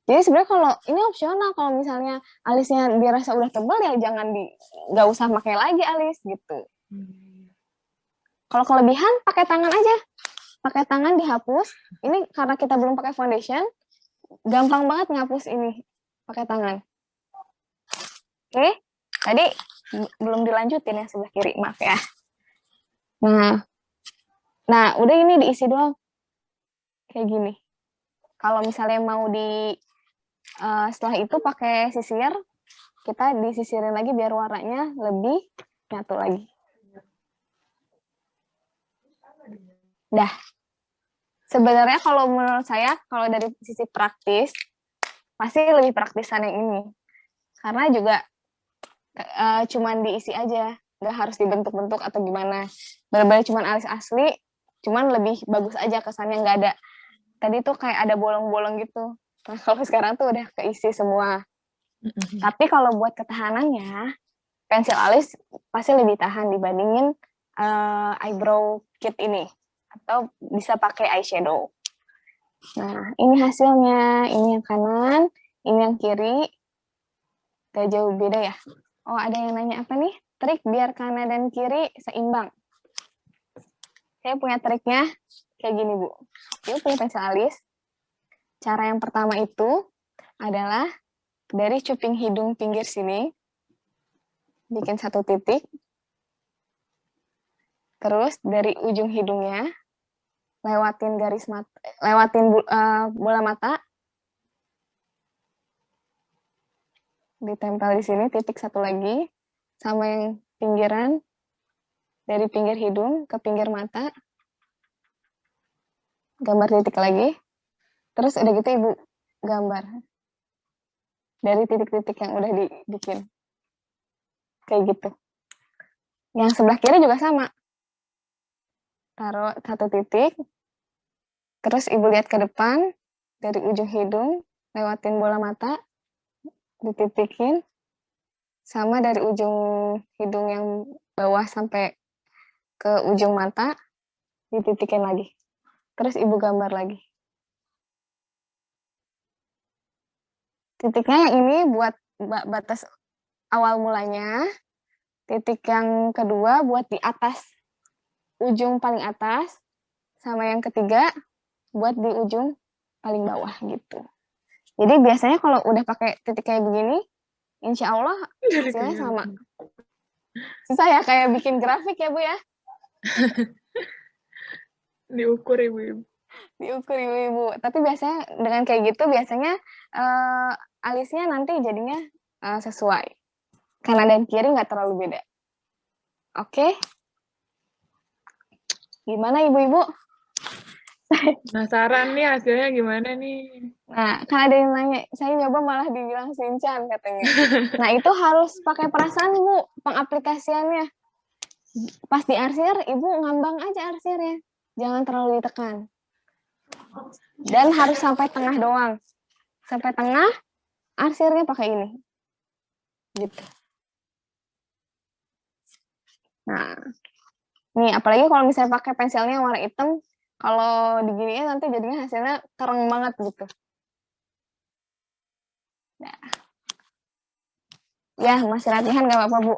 Jadi sebenarnya kalau ini opsional, kalau misalnya alisnya dirasa udah tebal ya nggak usah pakai lagi alis gitu. Kalau kelebihan pakai tangan aja, pakai tangan dihapus. Ini karena kita belum pakai foundation, gampang banget ngapus ini pakai tangan. Oke, tadi belum dilanjutin ya sebelah kiri, maaf ya. Nah udah ini diisi doang, kayak gini. Kalau misalnya mau setelah itu pakai sisir, kita disisirin lagi biar warnanya lebih nyatu lagi. Dah. Sebenarnya kalau menurut saya, kalau dari sisi praktis, pasti lebih praktisan yang ini. Karena juga cuman diisi aja, nggak harus dibentuk-bentuk atau gimana. Benar-benar cuman alis asli, cuman lebih bagus aja kesannya, nggak ada. Tadi tuh kayak ada bolong-bolong gitu. Nah, kalau sekarang tuh udah keisi semua. Tapi kalau buat ketahanannya, pensil alis pasti lebih tahan dibandingin eyebrow kit ini. Atau bisa pakai eyeshadow. Nah, ini hasilnya. Ini yang kanan, ini yang kiri. Gak jauh beda ya. Oh, ada yang nanya apa nih? Trik biar kanan dan kiri seimbang. Saya punya triknya kayak gini, Bu. Ibu punya pensil alis. Cara yang pertama itu adalah dari cuping hidung pinggir sini, bikin 1 titik. Terus dari ujung hidungnya, lewatin garis mata, lewatin bola mata, ditempel di sini, titik 1 lagi, sama yang pinggiran, dari pinggir hidung ke pinggir mata, gambar titik lagi, terus udah gitu Ibu gambar dari titik-titik yang udah dibikin, kayak gitu. Yang sebelah kiri juga sama, taruh 1 titik, terus Ibu lihat ke depan, dari ujung hidung, lewatin bola mata, dititikin, sama dari ujung hidung yang bawah sampai ke ujung mata, dititikin lagi. Terus Ibu gambar lagi. Titiknya yang ini buat batas awal mulanya, titik yang kedua buat di atas, ujung paling atas, sama yang ketiga buat di ujung paling bawah gitu. Jadi biasanya kalau udah pakai titik kayak begini, insya Allah hasilnya sama. Susah ya, kayak bikin grafik ya Bu ya? Diukur ibu-ibu. Diukur ibu-ibu. Tapi biasanya dengan kayak gitu, biasanya alisnya nanti jadinya sesuai. Kanan dan kiri nggak terlalu beda. Oke? Gimana ibu-ibu? Penasaran nih hasilnya gimana nih? Nah, kan ada yang nanya, saya nyoba malah dibilang Shinchan katanya. Nah, itu harus pakai perasaan, Bu, pengaplikasiannya. Pas diarsir, Ibu ngambang aja arsirnya. Jangan terlalu ditekan. Dan harus sampai tengah doang. Sampai tengah, arsirnya pakai ini. Gitu. Nah, nih, apalagi kalau misalnya pakai pensilnya warna hitam, kalau diginiin nanti jadinya hasilnya terang banget gitu. Nah. Ya, masih latihan gak apa-apa, Bu.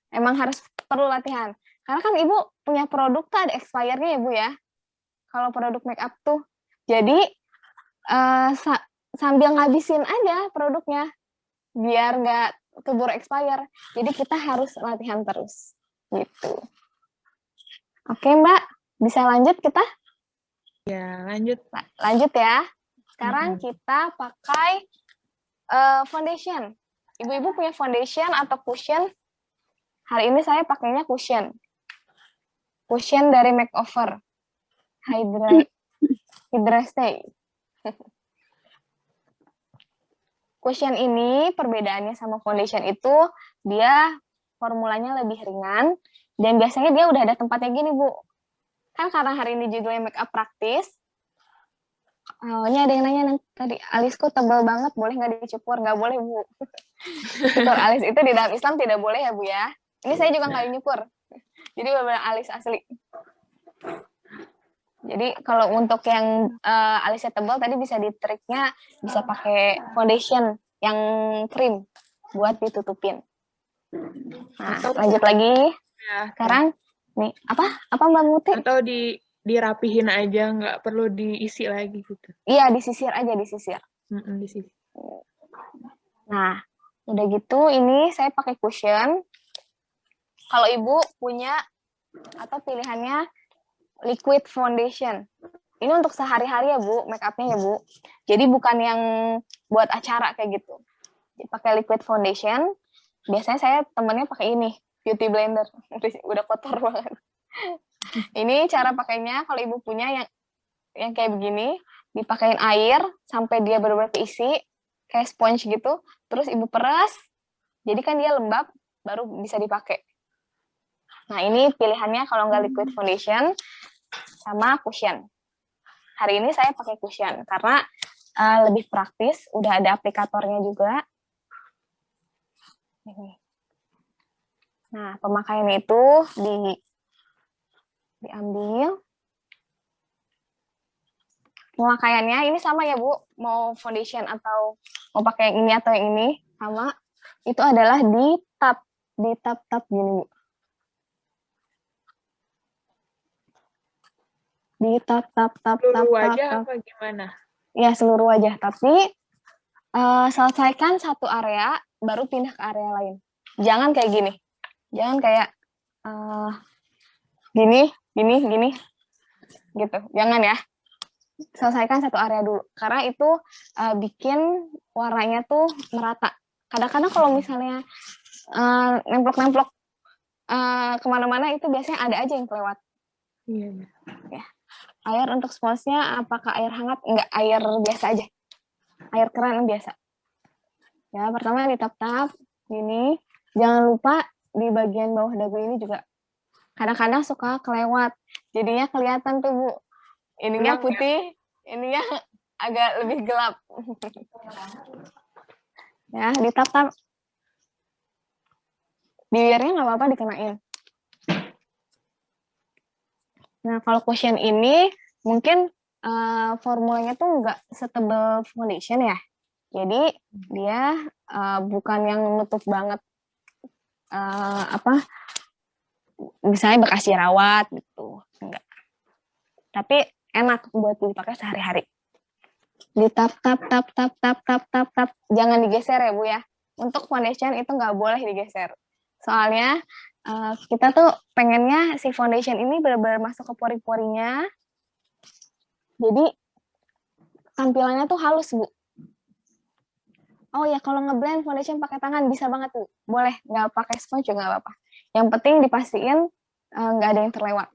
Emang harus perlu latihan. Karena kan Ibu punya produk tuh ada expirednya ya, Bu ya. Kalau produk make up tuh. Jadi, sambil ngabisin aja produknya. Biar nggak keburu expire. Jadi kita harus latihan terus. Gitu. Oke, Mbak. Bisa lanjut kita? Ya, lanjut. Lanjut ya. Sekarang kita pakai foundation. Ibu-ibu punya foundation atau cushion? Hari ini saya pakainya cushion. Cushion dari Makeover. Hydra Stay. Cushion ini perbedaannya sama foundation itu, dia formulanya lebih ringan, dan biasanya dia udah ada tempatnya gini, Bu. Kan karena hari ini judulnya make up praktis, ini ada yang nanya tadi, alisku tebal banget, boleh nggak dicukur? Nggak boleh, Bu. Cukur alis itu di dalam Islam tidak boleh ya, Bu ya. Ini saya juga nggak nyukur. Jadi benar-benar alis asli. Jadi kalau untuk yang alisnya tebal tadi bisa triknya bisa pakai foundation yang krim buat ditutupin. Nah, lanjut lagi. Ya, sekarang nih apa Mbak Muti? Atau dirapihin aja, nggak perlu diisi lagi gitu. Iya, disisir aja, disisir. Disisir. Nah, udah gitu ini saya pakai cushion. Kalau Ibu punya atau pilihannya liquid foundation. Ini untuk sehari-hari ya, Bu, make up-nya ya, Bu. Jadi bukan yang buat acara kayak gitu. Pakai liquid foundation. Biasanya saya temennya pakai ini, beauty blender. Udah kotor banget. Ini cara pakainya, kalau Ibu punya yang kayak begini, dipakein air sampai dia benar-benar keisi, kayak sponge gitu. Terus Ibu peras, jadi kan dia lembab, baru bisa dipakai. Nah, ini pilihannya kalau nggak liquid foundation sama cushion. Hari ini saya pakai cushion karena lebih praktis, udah ada aplikatornya juga. Ini. Nah, pemakaiannya itu diambil. Pemakaiannya ini sama ya, Bu. Mau foundation atau mau pakai yang ini atau yang ini, sama. Itu adalah di tap gini, Bu. Di tap. Seluruh wajah apa gimana? Ya, seluruh wajah. Tapi selesaikan satu area, baru pindah ke area lain. Jangan kayak gini. Jangan kayak gini, gitu. Jangan ya. Selesaikan satu area dulu. Karena itu bikin warnanya tuh merata. Kadang-kadang kalau misalnya nemplok-nemplok kemana-mana itu biasanya ada aja yang kelewat. Iya. Ya. Air untuk sponsnya apakah air hangat? Enggak, air biasa aja. Air keran biasa. Ya, pertama ditap-tap gini. Jangan lupa di bagian bawah dagu ini juga kadang-kadang suka kelewat. Jadinya kelihatan tuh, Bu. Ininya putih, ininya agak lebih gelap. Ya, ditap-tap. Bibirnya nggak apa-apa dikenain. Nah, kalau cushion ini mungkin formulanya tuh nggak setebal foundation ya. Jadi dia bukan yang nutup banget misalnya bekas jerawat gitu, enggak. Tapi enak buat dipakai sehari-hari. Ditap. Jangan digeser ya, Bu ya. Untuk foundation itu nggak boleh digeser. Soalnya kita tuh pengennya si foundation ini benar-benar masuk ke pori-porinya. Jadi tampilannya tuh halus, Bu. Oh ya, kalau ngeblend foundation pakai tangan bisa banget, Bu. Boleh, nggak pakai sponge juga nggak apa-apa. Yang penting dipastiin nggak ada yang terlewat.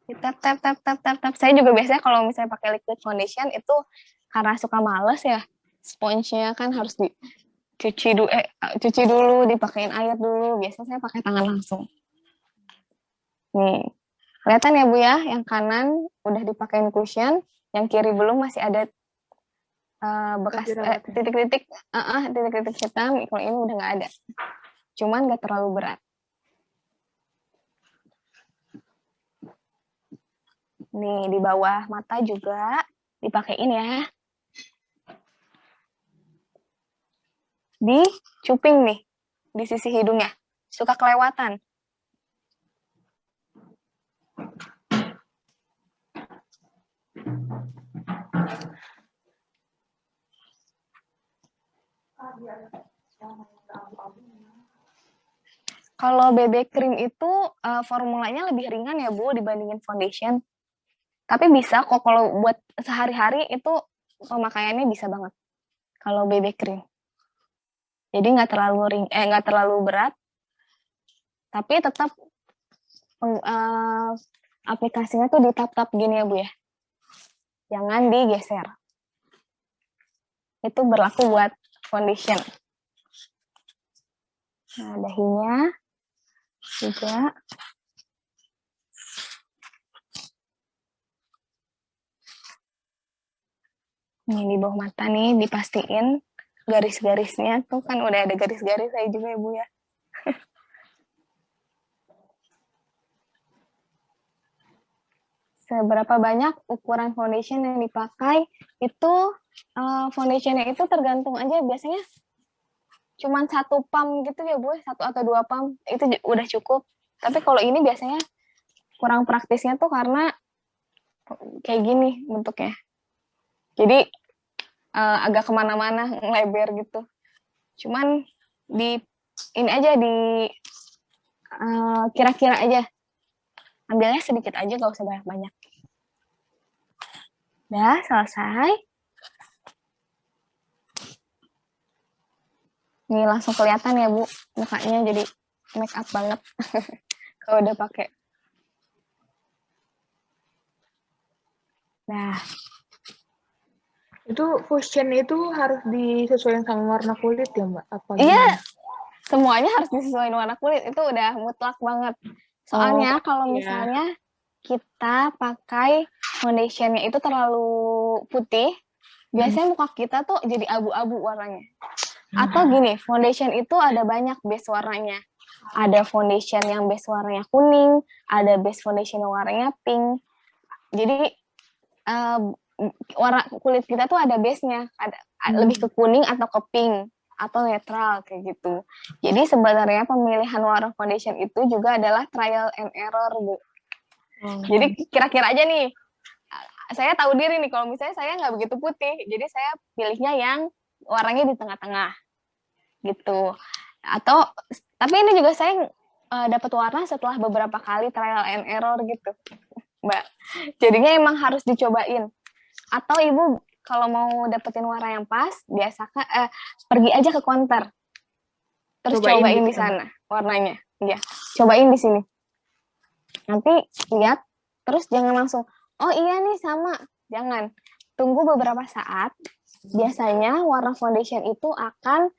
Tap. Saya juga biasanya kalau misalnya pakai liquid foundation itu karena suka males ya, sponge-nya kan harus cuci dulu, dipakein air dulu. Biasanya saya pakai tangan langsung. Nih, kelihatan ya, Bu ya, yang kanan udah dipakein cushion, yang kiri belum, masih ada bekas titik-titik hitam. Kalau ini udah nggak ada. Cuman nggak terlalu berat. Nih, di bawah mata juga dipakein ya. Di cuping nih, di sisi hidungnya. Suka kelewatan. Kalau BB cream itu formulanya lebih ringan ya, Bu, dibandingin foundation. Tapi bisa kok kalau buat sehari-hari itu pemakaiannya bisa banget. Kalau BB cream. Jadi nggak terlalu berat. Tapi tetap aplikasinya tuh ditap-tap gini ya, Bu ya. Jangan digeser. Itu berlaku buat foundation. Nah, dahinya juga. Ini di bawah mata nih, dipastiin garis-garisnya. Tuh kan udah ada garis-garis saya juga ya, Bu ya. Seberapa banyak ukuran foundation yang dipakai, itu foundationnya itu tergantung aja. Biasanya cuma 1 pump gitu ya, Bu. 1 atau 2 pump, itu udah cukup. Tapi kalau ini biasanya kurang praktisnya tuh karena kayak gini bentuknya. Jadi agak kemana-mana, ngelebar gitu. Cuman ini aja kira-kira aja. Ambilnya sedikit aja, gak usah banyak-banyak. Udah, selesai. Ini langsung kelihatan ya, Bu. Mukanya jadi make up banget. Kalau udah pakai. Nah. Itu cushion itu harus disesuaikan sama warna kulit ya, Mbak? Iya, semuanya harus disesuaikan warna kulit. Itu udah mutlak banget. Soalnya kalau misalnya kita pakai foundationnya itu terlalu putih, biasanya muka kita tuh jadi abu-abu warnanya. Atau gini, foundation itu ada banyak base warnanya. Ada foundation yang base warnanya kuning, ada base foundation yang warnanya pink. Jadi warna kulit kita tuh ada base-nya, ada lebih ke kuning atau ke pink atau netral kayak gitu. Jadi sebenarnya pemilihan warna foundation itu juga adalah trial and error, Bu. Jadi kira-kira aja nih, saya tahu diri nih kalau misalnya saya nggak begitu putih, jadi saya pilihnya yang warnanya di tengah-tengah gitu. Atau tapi ini juga saya dapat warna setelah beberapa kali trial and error gitu, Mbak. Jadinya emang harus dicobain. Atau Ibu kalau mau dapetin warna yang pas, biasakan pergi aja ke counter. Terus cobain di sana warnanya. Ya, cobain di sini. Nanti lihat, terus jangan langsung, oh iya nih sama. Jangan. Tunggu beberapa saat. Biasanya warna foundation itu akan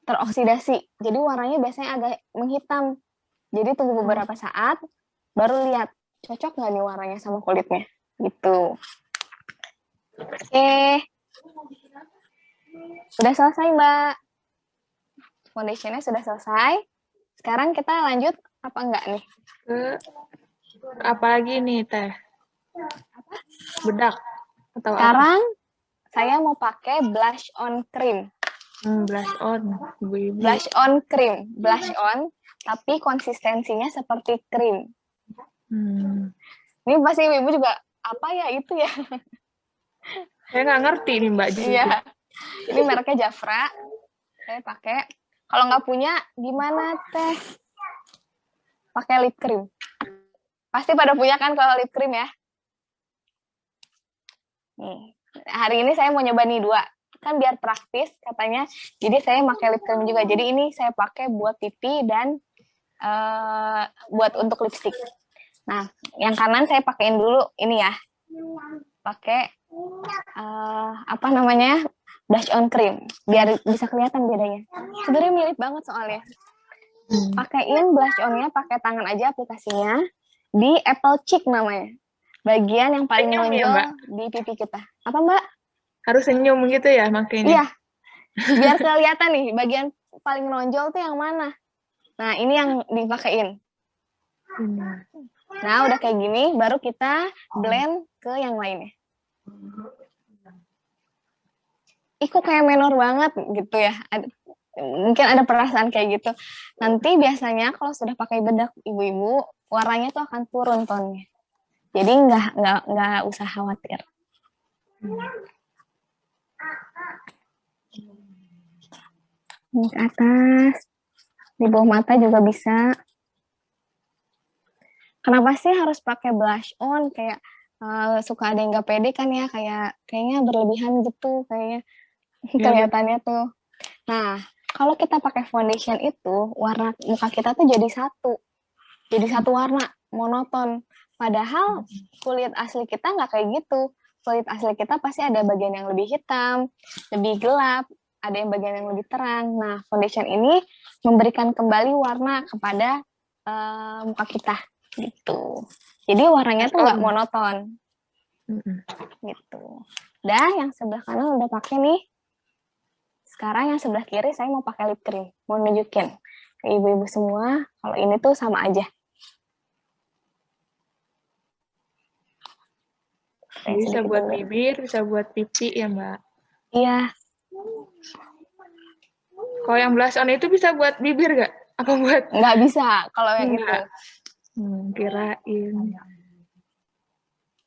teroksidasi. Jadi warnanya biasanya agak menghitam. Jadi tunggu beberapa saat, baru lihat cocok nggak nih warnanya sama kulitnya. Gitu. Oke. Sudah selesai, Mbak. Foundationnya sudah selesai. Sekarang kita lanjut apa enggak nih? Apa lagi nih, Teh? Bedak? Atau sekarang saya mau pakai blush on cream. Blush on. Blush on cream. Blush on, tapi konsistensinya seperti krim. Ini pasti Ibu juga, apa ya itu ya? Saya nggak ngerti nih, Mbak. Iya. Ini mereknya Jafra. Saya pakai. Kalau nggak punya, gimana, Teh? Pakai lip cream. Pasti pada punya kan kalau lip cream ya? Nih. Hari ini saya mau nyoba nih 2. Kan biar praktis katanya. Jadi saya pakai lip cream juga. Jadi ini saya pakai buat pipi dan buat untuk lipstick. Nah, yang kanan saya pakein dulu ini ya. Pakai apa namanya? Blush on cream. Biar bisa kelihatan bedanya. Sebenarnya mirip banget soalnya. Pakaiin blush on-nya pakai tangan aja aplikasinya. Di apple cheek namanya. Bagian yang paling menonjol ya, di pipi kita. Apa, Mbak? Harus senyum gitu ya makanya? Iya. Biar kelihatan nih, bagian paling menonjol tuh yang mana. Nah, ini yang dipakein. Nah, udah kayak gini, baru kita blend ke yang lainnya. Kok kayak menor banget gitu ya. Mungkin ada perasaan kayak gitu. Nanti biasanya kalau sudah pakai bedak ibu-ibu, warnanya tuh akan turun tonnya. Jadi nggak usah khawatir. Ini ke atas, di bawah mata juga bisa. Kenapa sih harus pakai blush on? Kayak suka ada yang nggak pede kan ya, kayaknya berlebihan gitu, kayaknya kelihatannya tuh. Nah, kalau kita pakai foundation itu, warna muka kita tuh jadi satu warna, monoton. Padahal kulit asli kita nggak kayak gitu. Kulit asli kita pasti ada bagian yang lebih hitam, lebih gelap, ada yang bagian yang lebih terang. Nah, foundation ini memberikan kembali warna kepada muka kita, gitu. Jadi warnanya tuh nggak monoton, gitu. Dan yang sebelah kanan udah pakai nih. Sekarang yang sebelah kiri saya mau pakai lip cream, mau nunjukin ke ibu-ibu semua kalau ini tuh sama aja. Bisa buat bibir, bisa buat pipi ya, Mbak? Iya. Kalau yang blush on itu bisa buat bibir nggak? Apa buat? Nggak bisa kalau yang itu. Kirain.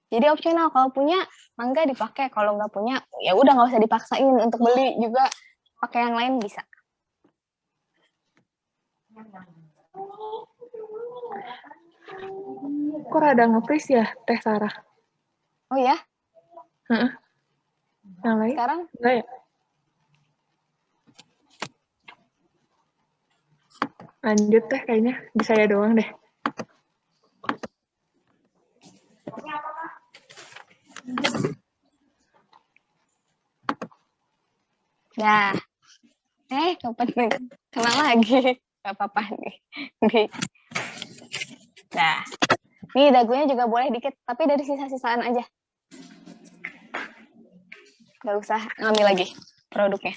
Jadi opsional, kalau punya mangga dipakai, kalau nggak punya ya udah nggak usah dipaksain untuk beli, juga pakai yang lain bisa. Kok rada nge-freeze ya, Teh Sarah? Oh ya? Yang lain? Sekarang? Enggak ya? Lanjut Teh, kayaknya di saya doang deh. Dah. Kena lagi. Gak apa-apa nih. Dah. Nih dagunya juga boleh dikit, tapi dari sisa-sisaan aja. Nggak usah ngambil lagi produknya.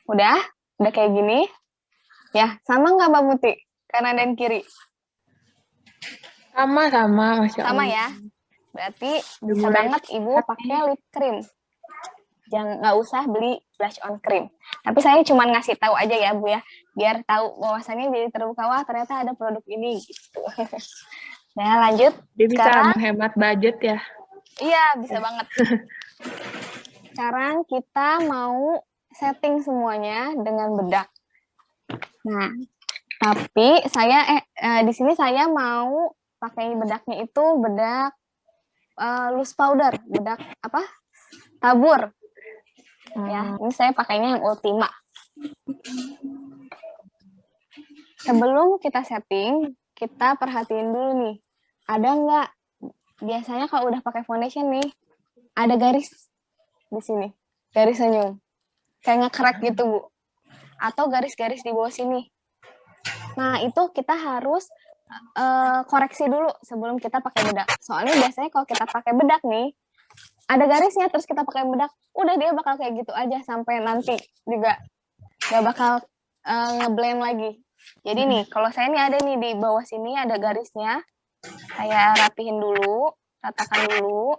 Udah kayak gini. Ya, sama nggak Mbak Muti? Kanan dan kiri? Sama-sama, Masya Allah. Sama ya. Berarti bisa Dimulai banget Ibu hati. pakai lip cream. Jangan, nggak usah beli blush on cream. Tapi saya cuma ngasih tahu aja ya Bu ya, biar tahu bahwasannya jadi terbuka, wah ternyata ada produk ini gitu. Nah lanjut. Dia bisa Sekarang, menghemat budget ya. iya bisa banget. Sekarang kita mau setting semuanya dengan bedak. Nah, tapi saya di sini saya mau pakai bedaknya itu bedak loose powder, bedak apa? Tabur. Ya, ini saya pakainya yang Ultima. Sebelum kita setting, kita perhatiin dulu nih, ada nggak, biasanya kalau udah pakai foundation nih, ada garis di sini, garis senyum, kayak nge-crack gitu Bu, atau garis-garis di bawah sini. Nah itu kita harus koreksi dulu sebelum kita pakai bedak. Soalnya biasanya kalau kita pakai bedak nih, ada garisnya terus kita pakai bedak, udah dia bakal kayak gitu aja sampai nanti juga nggak bakal ngeblend lagi. Jadi nih, kalau saya nih ada nih di bawah sini ada garisnya, saya rapihin dulu, ratakan dulu,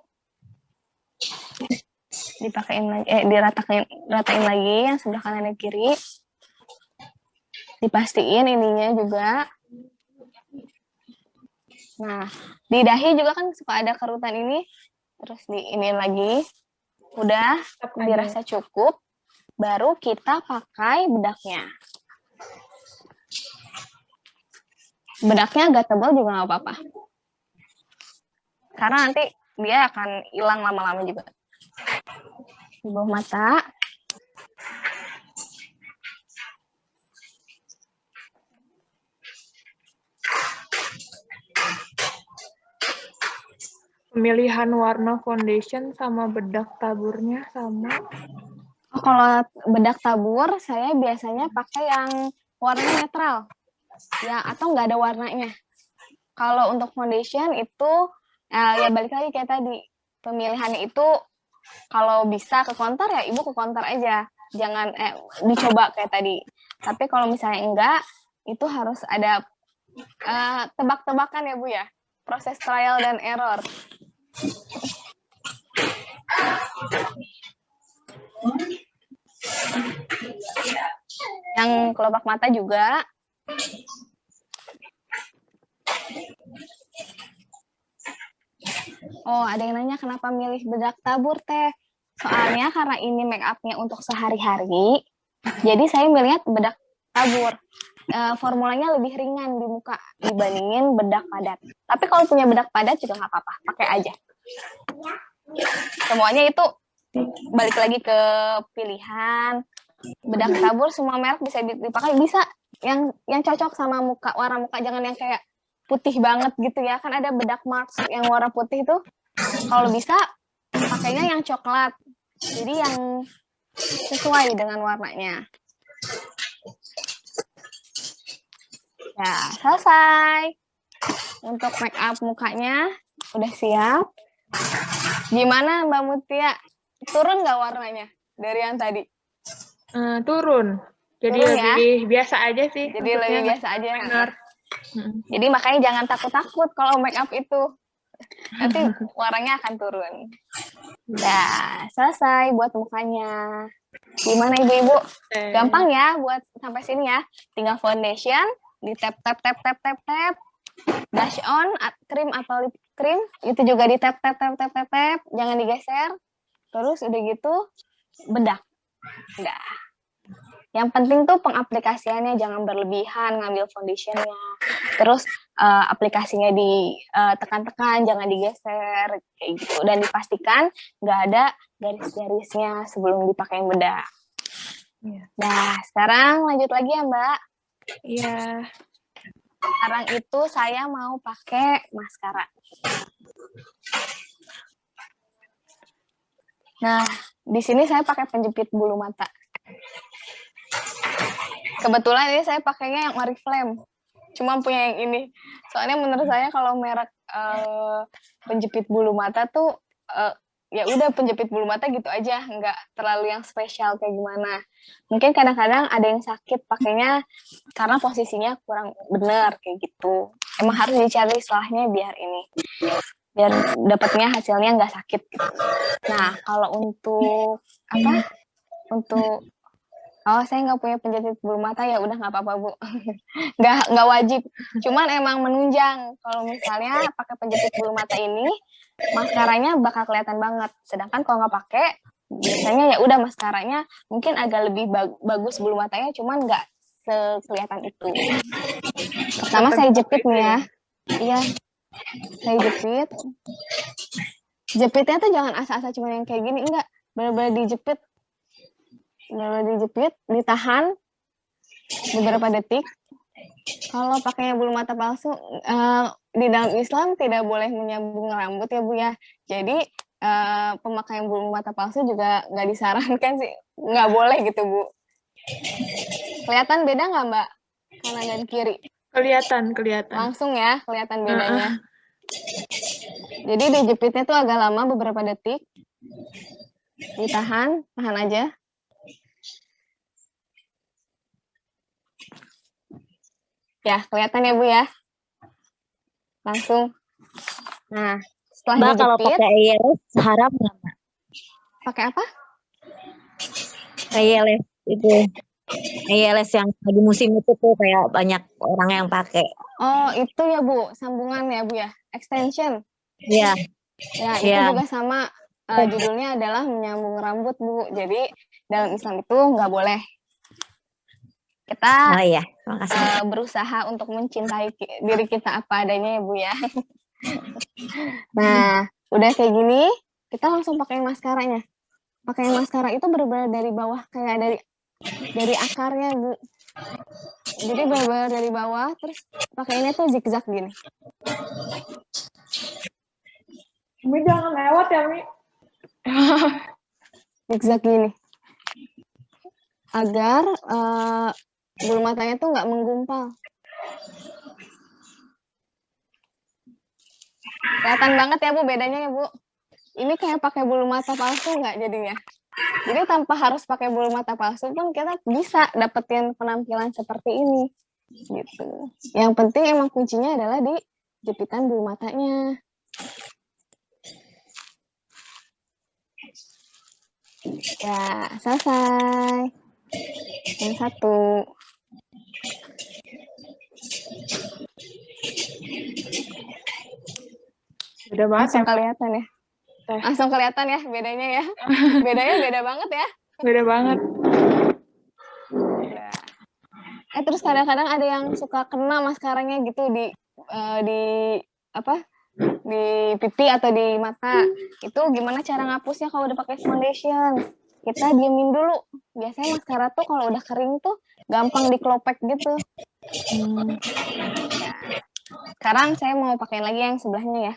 ratain lagi yang sebelah kanan dan kiri, dipastiin ininya juga. Nah, di dahi juga kan suka ada kerutan ini, terus ini lagi, udah dirasa cukup, baru kita pakai bedaknya. Bedaknya agak tebal juga nggak apa-apa, karena nanti dia akan hilang lama-lama juga. Di bawah mata. Pemilihan warna foundation sama bedak taburnya sama. Oh, kalau bedak tabur, saya biasanya pakai yang warna netral. Ya, atau nggak ada warnanya. Kalau untuk foundation itu, ya balik lagi kayak tadi. Pemilihannya itu, kalau bisa ke counter ya Ibu ke counter aja. Jangan dicoba kayak tadi. Tapi kalau misalnya enggak, itu harus ada tebak-tebakan ya Bu ya. Proses trial dan error. Yang kelopak mata juga. Oh, ada yang nanya kenapa milih bedak tabur Teh? Soalnya karena ini make up-nya untuk sehari-hari, jadi saya melihat bedak tabur. Formulanya lebih ringan di muka dibandingin bedak padat. Tapi kalau punya bedak padat juga nggak apa-apa, pakai aja. Semuanya itu balik lagi ke pilihan. Bedak tabur semua merek bisa dipakai, bisa yang cocok sama muka, warna muka, jangan yang kayak putih banget gitu ya. Kan ada bedak Mars yang warna putih tuh, kalau bisa pakainya yang coklat. Jadi yang sesuai dengan warnanya. Ya, selesai. Untuk make up mukanya udah siap. Gimana Mbak Mutia? Turun nggak warnanya dari yang tadi? Turun. Jadi Turun, lebih biasa aja sih. Jadi lebih biasa aja. Benar. Jadi makanya jangan takut-takut kalau make up itu. Nanti warnanya akan turun. Nah, selesai buat mukanya. Gimana Ibu-ibu? Gampang ya buat sampai sini ya. Tinggal foundation, di tap. Blush on, cream atau lip cream, itu juga di tap. Jangan digeser. Terus udah gitu, bedak. Udah. Yang penting tuh pengaplikasiannya jangan berlebihan, ngambil foundationnya. Terus aplikasinya ditekan-tekan, jangan digeser, kayak gitu. Dan dipastikan nggak ada garis-garisnya sebelum dipakai bedak. Iya. Nah, sekarang lanjut lagi ya Mbak. Iya. Sekarang itu saya mau pakai maskara. Nah, di sini saya pakai penjepit bulu mata. Kebetulan ini saya pakainya yang Oriflame. Cuma punya yang ini. Soalnya menurut saya kalau merek penjepit bulu mata tuh ya udah penjepit bulu mata gitu aja, nggak terlalu yang spesial kayak gimana. Mungkin kadang-kadang ada yang sakit pakainya karena posisinya kurang benar kayak gitu. Emang harus dicari salahnya biar dapatnya hasilnya nggak sakit gitu. Nah, kalau untuk saya nggak punya penjepit bulu mata, ya udah nggak apa-apa Bu. nggak wajib, cuman emang menunjang. Kalau misalnya pakai penjepit bulu mata ini, maskaranya bakal kelihatan banget. Sedangkan kalau nggak pakai, biasanya ya udah maskaranya mungkin agak lebih bagus bulu matanya, cuman nggak sekelihatan itu. Pertama saya jepit nih ya. Iya, saya jepit. Jepitnya tuh jangan asa-asa cuma yang kayak gini, enggak. Benar-benar dijepit. Ditahan beberapa detik. Kalau pakainya bulu mata palsu, di dalam Islam tidak boleh menyambung rambut ya Bu ya. Jadi pemakaian bulu mata palsu juga nggak disarankan sih, nggak boleh gitu Bu. Kelihatan beda nggak Mbak, kanan dan kiri? Kelihatan. Langsung ya, kelihatan bedanya. Jadi dijepitnya tuh agak lama, beberapa detik. Tahan aja. Ya, kelihatan ya Bu ya. Langsung. Nah, setelah Mbak, dijepit. kalau pakai ILS haram nggak, Mbak? Pakai apa? ILS itu. ILS yang lagi musim itu tuh kayak banyak orang yang pakai. Oh, itu ya Bu, sambungan ya Bu ya, extension. Iya. Ya, itu juga sama. Judulnya adalah menyambung rambut Bu. Jadi dalam Islam itu nggak boleh. Kita Terima kasih. berusaha untuk mencintai diri kita apa adanya ya Bu ya. Nah, udah kayak gini, kita langsung pakai maskaranya. Pakai maskara itu benar-benar dari bawah, kayak dari akarnya Bu. Jadi benar-benar dari bawah, terus pakainya tuh zigzag gini. Mi jangan lewat ya, Mi. Zigzag gini. Agar bulu matanya tuh nggak menggumpal. Kelihatan banget ya Bu bedanya ya Bu. Ini kayak pakai bulu mata palsu nggak jadinya. Jadi tanpa harus pakai bulu mata palsu pun kita bisa dapetin penampilan seperti ini. Gitu. Yang penting emang kuncinya adalah di jepitan bulu matanya. Ya, selesai. Yang satu. Udah banget Langsung ya. kelihatan ya. Langsung kelihatan ya bedanya ya. Bedanya beda banget ya. Beda banget. Terus kadang-kadang ada yang suka kena maskaranya gitu di pipi atau di mata. Itu gimana cara ngapusnya kalau udah pakai foundation? Kita diemin dulu. Biasanya maskara tuh kalau udah kering tuh gampang dikelopek gitu. Sekarang saya mau pakai lagi yang sebelahnya ya.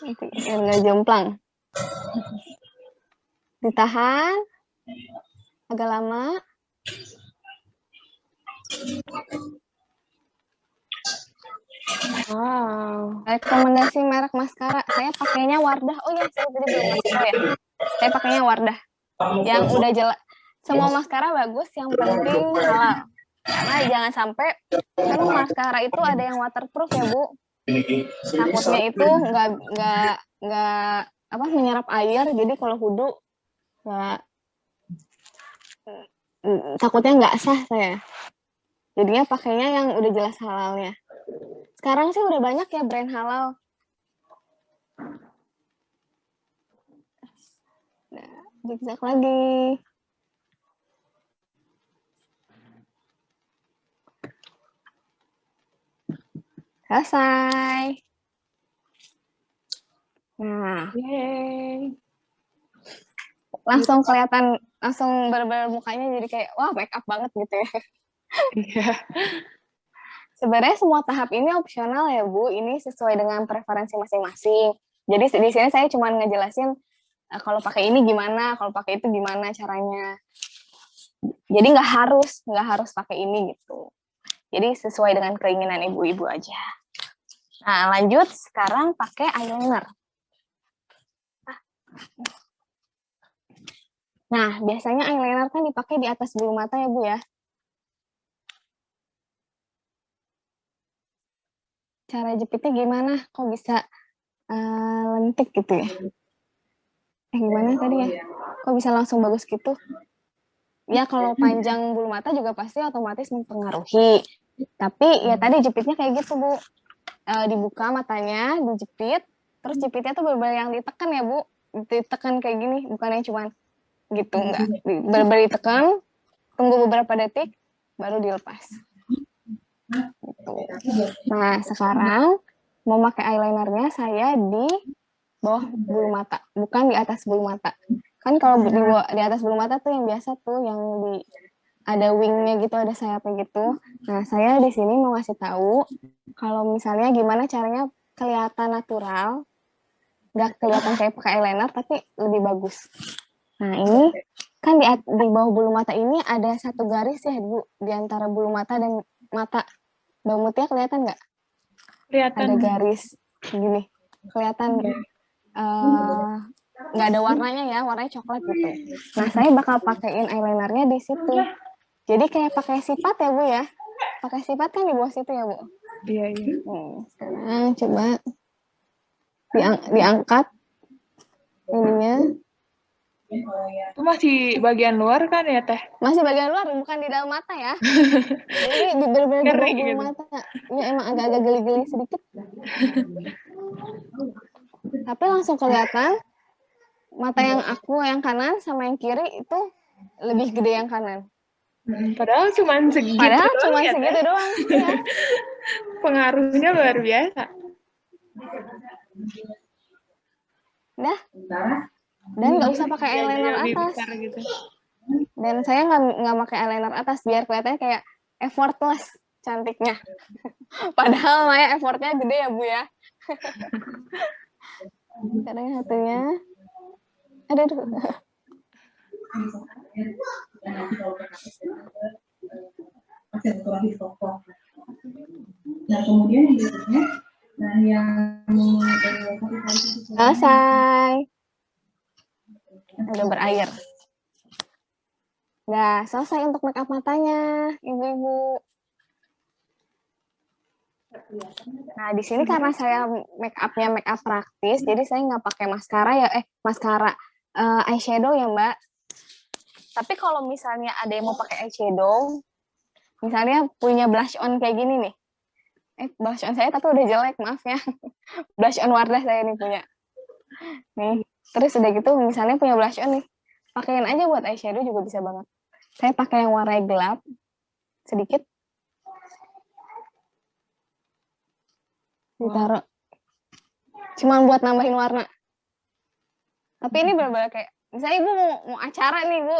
Biar nggak jomplang. Ditahan agak lama. Wow. Rekomendasi merek maskara, saya pakainya Wardah. Oh ya, saya tadi belum ngasih tahu ya. Saya pakainya Wardah. Yang udah jelas. Semua maskara bagus, yang penting halal. Karena jangan sampai kan maskara itu ada yang waterproof ya Bu. Takutnya itu nggak menyerap air, jadi kalau wudhu takutnya nggak sah saya. Jadinya pakainya yang udah jelas halalnya. Sekarang sih udah banyak ya brand halal. Nah, zigzag lagi. Selesai. Nah, Yeay. langsung kelihatan, langsung bener-bener mukanya jadi kayak, wah make up banget gitu ya. Iya. Sebenarnya semua tahap ini opsional ya Bu, ini sesuai dengan preferensi masing-masing. Jadi di sini saya cuma ngejelasin kalau pakai ini gimana, kalau pakai itu gimana caranya. Jadi nggak harus pakai ini gitu. Jadi sesuai dengan keinginan ibu-ibu aja. Nah lanjut sekarang pakai eyeliner. Nah, biasanya eyeliner kan dipakai di atas bulu mata ya, Bu ya. Cara jepitnya gimana? Kok bisa lentik gitu ya? Gimana tadi ya? Kok bisa langsung bagus gitu? Ya, kalau panjang bulu mata juga pasti otomatis mempengaruhi. Tapi ya tadi jepitnya kayak gitu, Bu. Dibuka matanya, dijepit, terus jepitnya tuh bener-bener yang ditekan ya, Bu. Ditekan kayak gini, bukan yang cuman gitu, enggak. Bener-bener ditekan, tunggu beberapa detik, baru dilepas. Gitu. Nah, sekarang mau pakai eyelinernya saya di bawah bulu mata, bukan di atas bulu mata. Kan kalau di atas bulu mata tuh yang biasa tuh, yang ada wingnya gitu, ada sayapnya gitu. Nah, saya di sini mau ngasih tahu kalau misalnya gimana caranya kelihatan natural, nggak kelihatan kayak pakai eyeliner, tapi lebih bagus. Nah, ini kan di bawah bulu mata ini ada satu garis ya, Bu, di antara bulu mata dan mata. Mbak Mutia kelihatan nggak? Kelihatan. Ada garis gini, kelihatan nggak ada warnanya ya, warnanya coklat gitu. Nah, saya bakal pakein eyelinernya di situ. Jadi kayak pakai sipat ya, Bu ya. Pakai sipat kan di bawah situ ya, Bu. Iya, iya. Sekarang coba diangkat ininya. Itu masih bagian luar kan ya, Teh? Masih bagian luar, bukan di dalam mata ya. Jadi bener-bener di bawah bulu mata. Ya emang agak-agak geli-geli sedikit. Tapi langsung kelihatan mata yang kanan sama yang kiri itu lebih gede yang kanan. Padahal cuma segitu doang ya, segitu doang. Ya. Pengaruhnya luar biasa. Dah. Dan nggak usah pakai eyeliner atas. Gitu. Dan saya nggak pakai eyeliner atas biar kelihatannya kayak effortless cantiknya. Padahal Maya effortnya gede ya, Bu ya. Sekarang satunya. Aduh. Nah, kemudian yang berikutnya, selesai. Udah berair. Nah, selesai untuk make up matanya, ibu-ibu. Nah, di sini karena saya make up praktis, jadi saya nggak pakai maskara ya, eyeshadow ya, Mbak. Tapi kalau misalnya ada yang mau pakai eyeshadow, misalnya punya blush on kayak gini nih. Blush on saya tapi udah jelek, maaf ya. Blush on Wardah saya nih punya. Nih, terus udah gitu misalnya punya blush on nih, pakein aja buat eyeshadow juga bisa banget. Saya pakai yang warna gelap sedikit. Ditaruh. Cuman buat nambahin warna. Tapi ini bener-bener kayak, misalnya Ibu mau acara nih, Bu.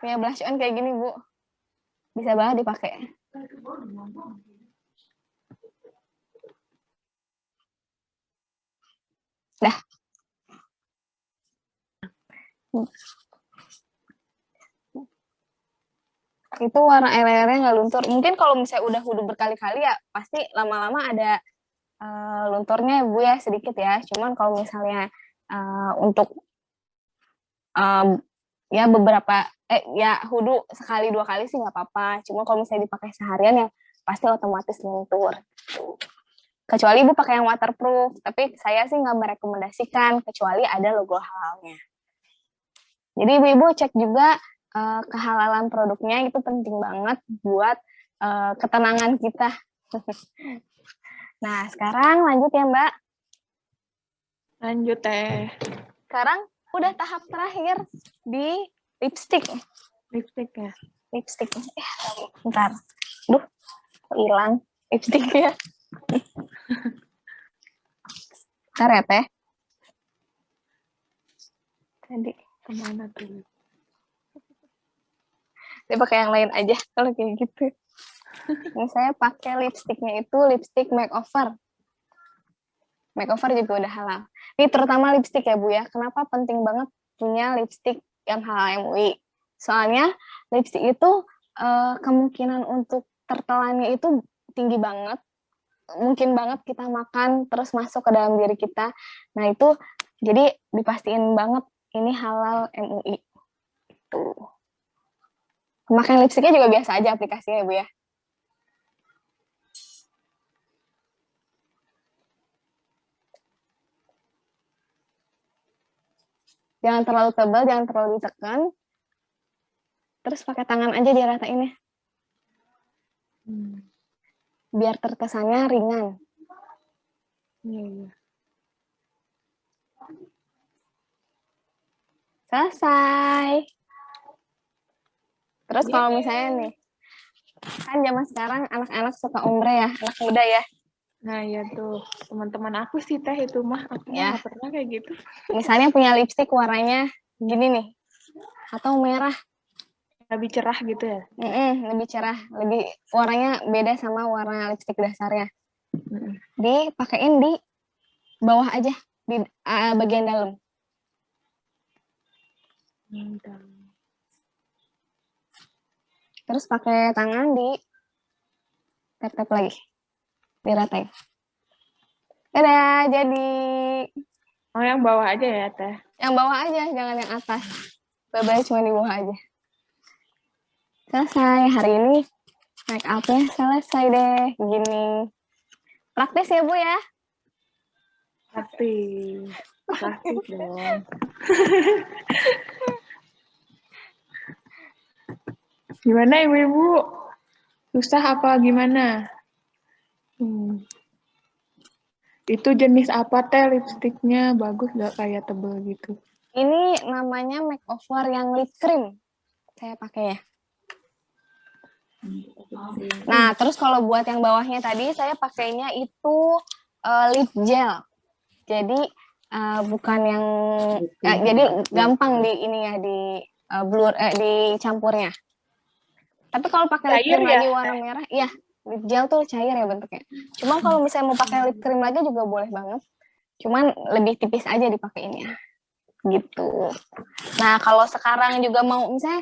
Punya blush on kayak gini, Bu. Bisa banget dipakai. Dah. Itu warna eyelinernya nggak luntur. Mungkin kalau misalnya udah wudhu berkali-kali ya, pasti lama-lama ada lunturnya, Bu ya, sedikit ya. Cuman kalau misalnya untuk ya beberapa wudhu sekali 2 kali sih nggak apa-apa. Cuma kalau misalnya dipakai seharian ya pasti otomatis luntur. Kecuali Ibu pakai yang waterproof, tapi saya sih nggak merekomendasikan kecuali ada logo halalnya. Jadi Ibu cek juga kehalalan produknya, itu penting banget buat ketenangan kita. Nah, sekarang lanjut ya, Mbak. Lanjut, Teh. Sekarang udah tahap terakhir di lipstick. Lipstick ya? Lipstick. Bentar. Duh, hilang lipsticknya. Bentar ya, Teh. Tadi kemana tuh? Saya pakai yang lain aja kalau kayak gitu. Ini saya pakai lipstiknya itu lipstik makeover. Makeover juga udah halal. Ini terutama lipstik ya, Bu ya. Kenapa penting banget punya lipstik yang halal MUI? Soalnya lipstik itu kemungkinan untuk tertelannya itu tinggi banget. Mungkin banget kita makan terus masuk ke dalam diri kita. Nah, itu Jadi dipastiin banget ini halal MUI. Tuh. Pemakaian lipstiknya juga biasa aja aplikasinya ya Bu ya. Jangan terlalu tebal, jangan terlalu ditekan. Terus pakai tangan aja diratain ya. Biar terkesannya ringan. Iya. Selesai. Terus kalau misalnya nih, kan zaman sekarang anak-anak suka ombre ya, anak muda ya. Nah ya tuh, teman-teman aku sih Teh itu mah, aku Ya. nggak pernah kayak gitu. Misalnya punya lipstik warnanya gini nih, atau merah, Lebih cerah gitu ya. lebih cerah, lebih warnanya beda sama warna lipstik dasarnya. Dipakein di bawah aja, di bagian dalam. Terus pakai tangan di tap-tap lagi, diratain. Dadah, jadi. Oh, yang bawah aja ya Teh. Yang bawah aja, jangan yang atas. Babanya cuma di bawah aja. Selesai, hari ini make up-nya selesai deh, gini. Praktis ya Bu ya? Praktis dong. Gimana ibu-ibu? Susah apa gimana? Itu jenis apa Teh lipstiknya? Bagus nggak kayak tebel gitu? Ini namanya makeover yang lip cream. Saya pakai ya. Nah, terus kalau buat yang bawahnya tadi, saya pakainya itu lip gel. Jadi bukan yang, jadi gampang di ini ya, di blur, dicampurnya. Tapi kalau pakai lip cream lagi warna merah, iya, lip gel tuh cair ya bentuknya. Cuma kalau misalnya mau pakai lip cream lagi juga boleh banget. Cuman lebih tipis aja dipakainya. Gitu. Nah, kalau sekarang juga mau misalnya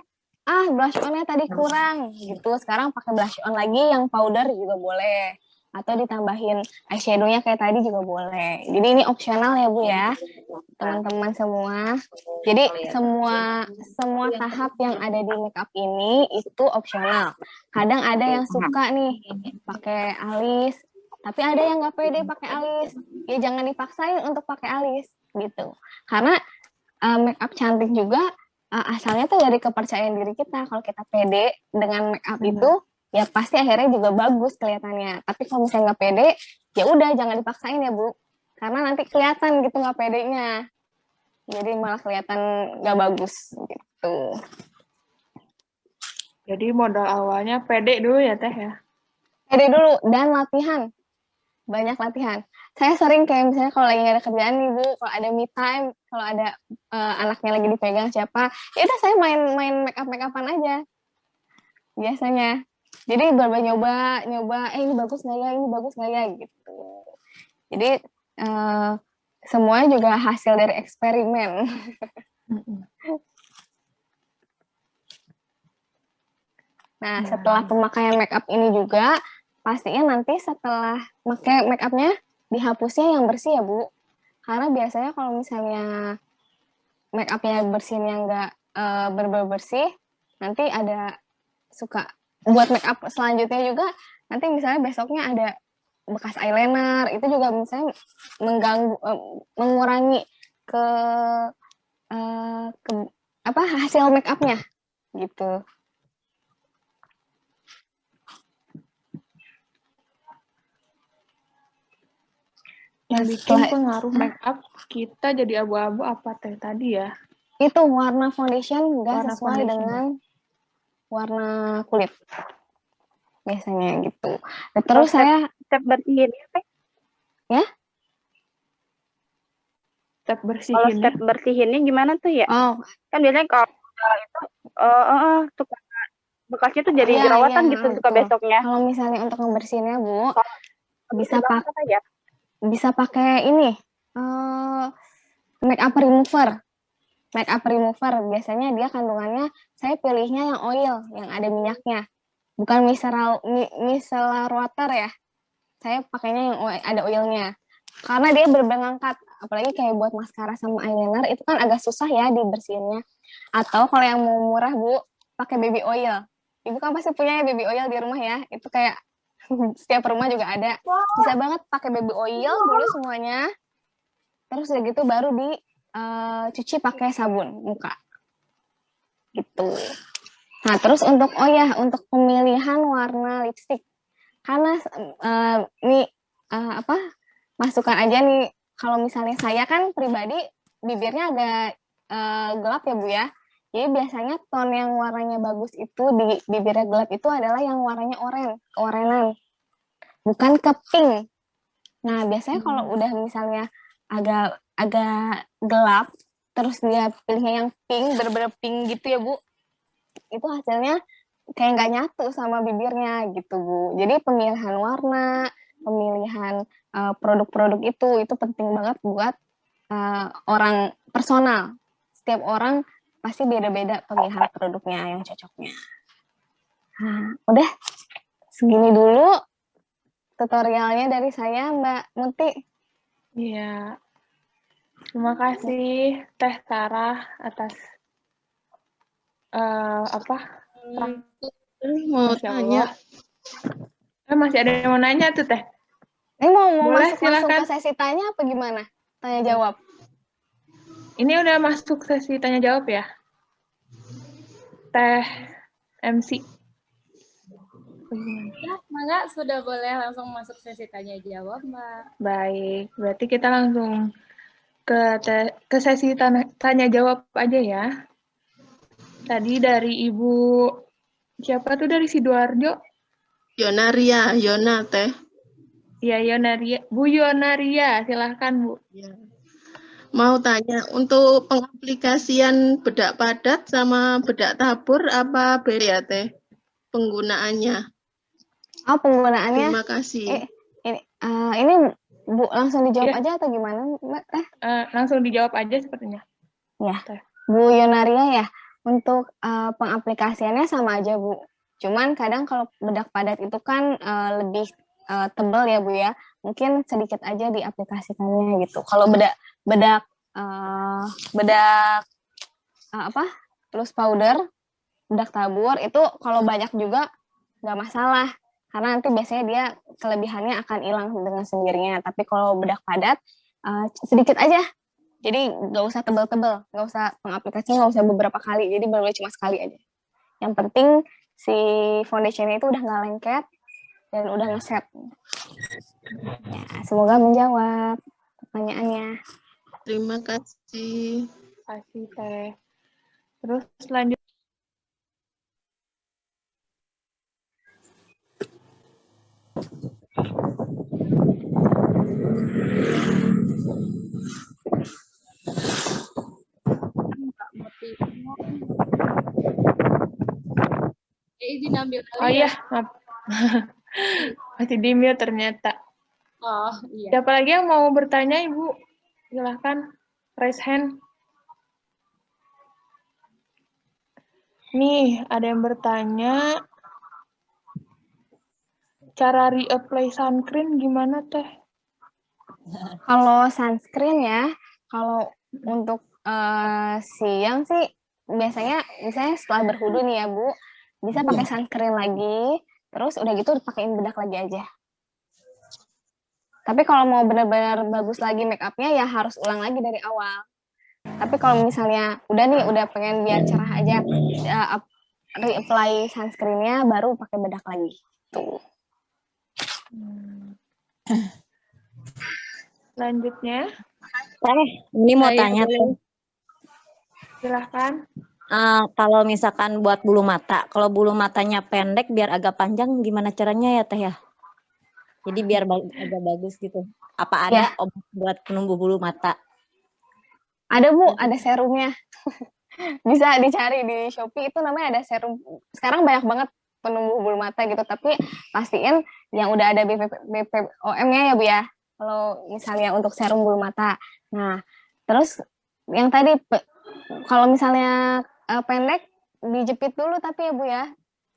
blush on-nya tadi kurang gitu, sekarang pakai blush on lagi yang powder juga boleh, atau ditambahin eyeshadow-nya kayak tadi juga boleh. Jadi ini opsional ya Bu ya, teman-teman semua. Jadi semua tahap yang ada di makeup ini itu opsional. Kadang ada yang suka nih pakai alis, tapi ada yang nggak pede pakai alis. Ya jangan dipaksain untuk pakai alis gitu. Karena makeup cantik juga asalnya tuh dari kepercayaan diri kita. Kalau kita pede dengan makeup itu, ya pasti akhirnya juga bagus kelihatannya. Tapi kalau misalnya nggak pede, ya udah jangan dipaksain ya Bu. Karena nanti kelihatan gitu nggak pedenya. Jadi malah kelihatan nggak bagus gitu. Jadi modal awalnya pede dulu ya Teh ya? Pede dulu dan latihan. Banyak latihan. Saya sering kayak misalnya kalau lagi nggak ada kerjaan nih Bu, kalau ada me time, kalau ada anaknya lagi dipegang siapa, ya udah saya main make-upan aja biasanya. Jadi nyoba, ini bagus nggak ya, ini bagus nggak ya gitu. Jadi semuanya juga hasil dari eksperimen. Nah, setelah pemakaian makeup ini juga, pastinya nanti setelah pakai makeupnya dihapusnya yang bersih ya Bu. Karena biasanya kalau misalnya makeupnya bersihnya nggak bener-bener bersih, nanti ada suka buat makeup selanjutnya juga, nanti misalnya besoknya ada bekas eyeliner, itu juga misalnya mengganggu, mengurangi ke hasil makeupnya gitu. Yang bikin pengaruh makeup kita jadi abu-abu apa Teh tadi ya? Itu warna foundation nggak sesuai dengan warna kulit biasanya gitu. Dan terus saya step bersihinnya Teh? Ya? Step bersihinnya gimana tuh ya? Oh, kan biasanya kalau itu bekasnya tuh jadi jerawatan gitu suka besoknya. Kalau misalnya untuk membersihinnya Bu, bisa pakai ini makeup remover. Makeup remover biasanya dia kandungannya, saya pilihnya yang oil, yang ada minyaknya, bukan micellar water ya. Saya pakainya yang ada oilnya. karena dia benar-benar ngangkat. Apalagi kayak buat maskara sama eyeliner itu kan agak susah ya dibersihinnya. Atau kalau yang mau murah Bu, pakai baby oil. Ibu kan pasti punya baby oil di rumah ya. Itu kayak setiap rumah juga ada. Bisa banget pakai baby oil dulu semuanya. Terus udah gitu baru dicuci pakai sabun muka. Gitu. Nah, terus untuk untuk pemilihan warna lipstik. Karena masukan aja nih, kalau misalnya saya kan pribadi bibirnya agak gelap ya Bu ya. Jadi biasanya tone yang warnanya bagus itu di bibirnya gelap itu adalah yang warnanya keorenan. Bukan ke pink. Nah, biasanya kalau udah misalnya agak gelap, terus dia pilihnya yang pink, bener-bener pink gitu ya Bu, itu hasilnya kayak nggak nyatu sama bibirnya gitu Bu. Jadi pemilihan warna, pemilihan produk-produk itu penting banget buat orang personal. Setiap orang pasti beda-beda pemilihan produknya yang cocoknya. Nah, udah segini dulu tutorialnya dari saya, Mbak Muti. Iya. Terima kasih Teh Sarah atas Mau Masya tanya. Allah. Masih ada yang mau nanya tuh Teh. Ini mau Boleh, masuk langsung silakan. ke sesi tanya apa gimana? Tanya jawab. Ini udah masuk sesi tanya jawab ya? Teh MC. Ya, Mbak, sudah boleh langsung masuk sesi tanya jawab, Mbak. Baik, berarti kita langsung ke sesi tanya jawab aja ya. Tadi dari Ibu siapa tuh dari Sidoarjo? Yonaria, Yona Teh. Ya, Yonaria. Bu Yonaria, silahkan Bu. Ya. Mau tanya, untuk pengaplikasian bedak padat sama bedak tabur apa beda ya Teh penggunaannya? Oh, penggunaannya. Terima kasih. Ini Bu langsung dijawab Ya. aja atau gimana, Mbak Teh? Langsung dijawab aja sepertinya. Ya, Teh. Bu Yonaria ya. Untuk pengaplikasiannya sama aja Bu. Cuman kadang kalau bedak padat itu kan lebih tebal ya Bu ya. Mungkin sedikit aja diaplikasikannya gitu. Kalau bedak loose powder, bedak tabur itu kalau banyak juga nggak masalah. Karena nanti biasanya dia kelebihannya akan hilang dengan sendirinya. Tapi kalau bedak padat sedikit aja. Jadi nggak usah tebal-tebal, nggak usah pengaplikasinya nggak usah beberapa kali. Jadi baru cuma sekali aja. Yang penting si foundationnya itu udah nggak lengket dan udah ngeset. Ya, semoga menjawab pertanyaannya. Terima kasih. Kasih Teh. Terus lanjut. Izin ambil kali Oh ya. iya, maaf. Masih di mute ternyata. Oh, iya. Siapa lagi yang mau bertanya, Ibu? Silahkan, raise hand. Nih, ada yang bertanya, cara reapply sunscreen gimana, Teh? Kalau sunscreen ya, kalau untuk siang sih biasanya misalnya setelah berwudu nih ya Bu, bisa pakai sunscreen lagi, terus udah gitu pakein bedak lagi aja. Tapi kalau mau benar-benar bagus lagi make up-nya ya harus ulang lagi dari awal. Tapi kalau misalnya udah pengen biar cerah aja, reapply sunscreen-nya baru pakai bedak lagi. Tuh. Selanjutnya, Ini mau tanya tuh. silahkan. Kalau misalkan buat bulu mata, kalau bulu matanya pendek biar agak panjang, gimana caranya ya Teh ya? Jadi biar agak bagus gitu. Apa ada obat buat penumbuh bulu mata? Ada Bu, ada serumnya. Bisa dicari di Shopee, itu namanya ada serum. Sekarang banyak banget penumbuh bulu mata gitu, tapi pastiin yang udah ada BPOM-nya ya Bu ya. Kalau misalnya untuk serum bulu mata. Nah, terus yang tadi kalau misalnya pendek dijepit dulu tapi ya Bu ya.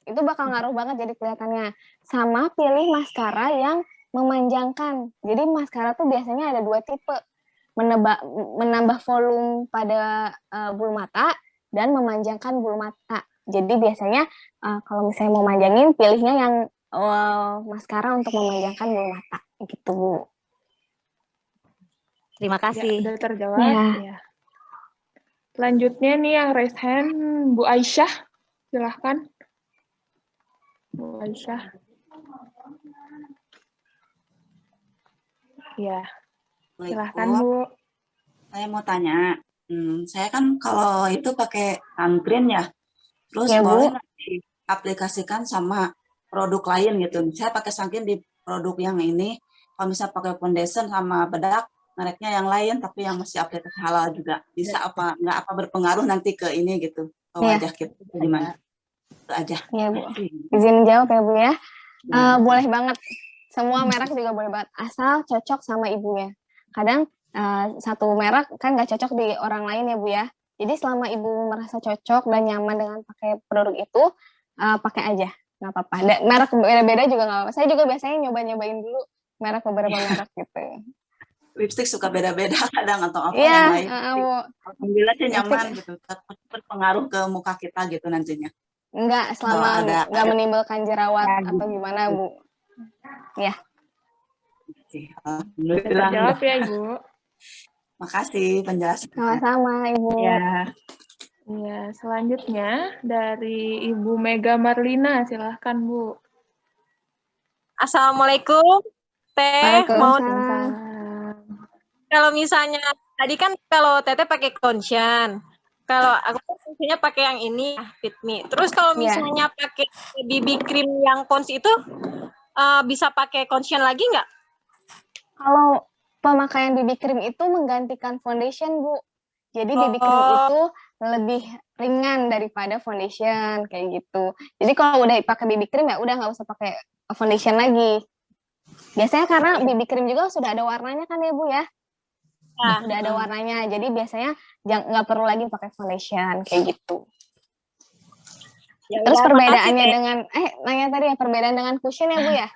Itu bakal ngaruh banget jadi kelihatannya. Sama pilih maskara yang memanjangkan. Jadi maskara tuh biasanya ada 2 tipe, menambah volume pada bulu mata dan memanjangkan bulu mata. Jadi biasanya kalau misalnya mau manjangin, pilihnya yang maskara untuk memanjangkan bulu mata, gitu Bu. Terima Ya, kasih. udah terjawab. Ya. Ya. Selanjutnya nih yang raise hand, Bu Aisyah. Silahkan. Bu Aisyah. Ya, silahkan Bu. Saya mau tanya, saya kan kalau itu pakai sunscreen ya, terus Ya, Bu. boleh nggak diaplikasikan sama produk lain gitu? Saya pakai sunscreen di produk yang ini, kalau misalnya pakai foundation sama bedak, mereknya yang lain, tapi yang masih aplikasi halal juga. Bisa apa, nggak apa berpengaruh nanti ke ini gitu, ke Iya. wajah kita gimana? Itu aja. Ya Bu. Izin jawab ya Bu ya. Boleh banget. Semua merek juga boleh banget, asal cocok sama ibunya. Kadang satu merek kan nggak cocok di orang lain ya Bu ya. Jadi selama ibu merasa cocok dan nyaman dengan pakai produk itu, pakai aja, nggak apa-apa. Merek beda-beda juga nggak apa-apa. Saya juga biasanya nyoba-nyobain dulu merek beberapa merek gitu. Lipstick suka beda-beda kadang atau apa Iya, yang lain. Bu. Alhamdulillah sih nyaman Lipstick gitu, berpengaruh ke muka kita gitu nantinya. nggak selama ada- nggak menimbulkan jerawat Ya, atau gitu. gimana Bu. Ya. Udah Alhamdulillah. terjawab ya Ibu. Makasih penjelasannya. Sama-sama Ibu. Ya. Ya, selanjutnya dari Ibu Mega Marlina, silahkan Bu. Assalamualaikum, Teh. Mau Waalaikumsalam. kalau misalnya tadi kan kalau Teteh pakai Conscience, kalau aku fungsinya pakai yang ini Fit Me. Terus kalau Iya. misalnya pakai BB cream yang Cons itu bisa pakai Conscience lagi nggak? Kalau pemakaian BB cream itu menggantikan foundation, Bu. Jadi BB cream itu lebih ringan daripada foundation, kayak gitu. Jadi kalau udah pakai BB cream ya udah nggak usah pakai foundation lagi. Biasanya karena BB cream juga sudah ada warnanya kan ya Bu ya? Udah ada warnanya, jadi biasanya nggak perlu lagi pakai foundation, kayak gitu. Ya, Terus udah, perbedaannya makasih, dengan, nanya tadi ya, perbedaan dengan cushion ya Bu ya?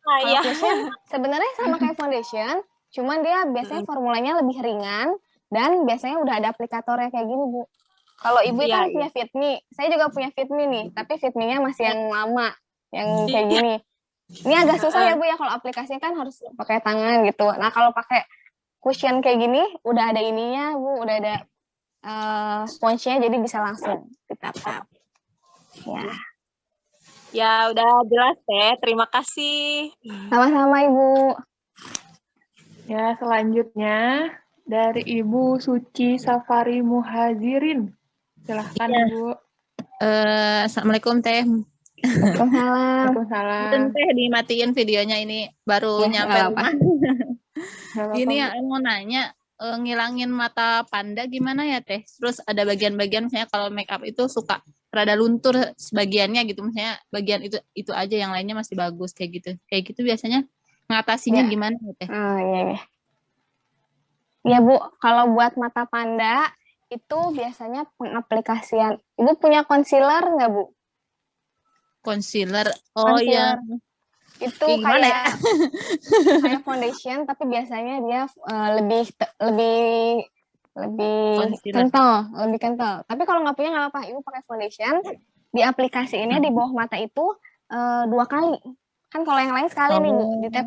Kalau iya. cushion sebenarnya sama kayak foundation, cuman dia biasanya formulanya lebih ringan dan biasanya udah ada aplikatornya kayak gini Bu. Kalau Ibu Iya, kan iya. punya Fit Me, saya juga punya Fit Me nih, tapi Fit Me-nya masih yang lama, yang kayak gini. Ini agak susah ya Bu ya, kalau aplikasinya kan harus pakai tangan gitu. Nah kalau pakai cushion kayak gini, udah ada ininya Bu, udah ada sponge-nya, jadi bisa langsung ditap-tap. Ya. Ya udah jelas Teh. Terima kasih. Sama-sama Ibu. Ya, selanjutnya dari Ibu Suci Safari Muhazirin. Silahkan Iya. Ibu. Assalamualaikum Teh. Waalaikumsalam. Waalaikumsalam. Punten Teh dimatiin videonya ini baru Ya, nyampe nggak apa-apa. rumah. Nggak apa-apa, Ini Bu. ya mau nanya ngilangin mata panda gimana ya Teh? Terus ada bagian-bagian misalnya kalau make up itu suka rada luntur sebagiannya gitu, misalnya bagian itu aja yang lainnya masih bagus kayak gitu. Kayak gitu biasanya ngatasinya Ya. gimana ya Teh? Oh iya. Ya Bu, kalau buat mata panda itu biasanya pengaplikasian. Ibu punya concealer nggak Bu? Concealer. Oh Concealer. yang Itu kayak gimana ya? kayak foundation, tapi biasanya dia lebih Concealer. kental. Tapi kalau nggak punya nggak apa-apa, Ibu pakai foundation, di aplikasi ini di bawah mata itu 2 kali. Kan kalau yang lain sekali nih Bu, di tap.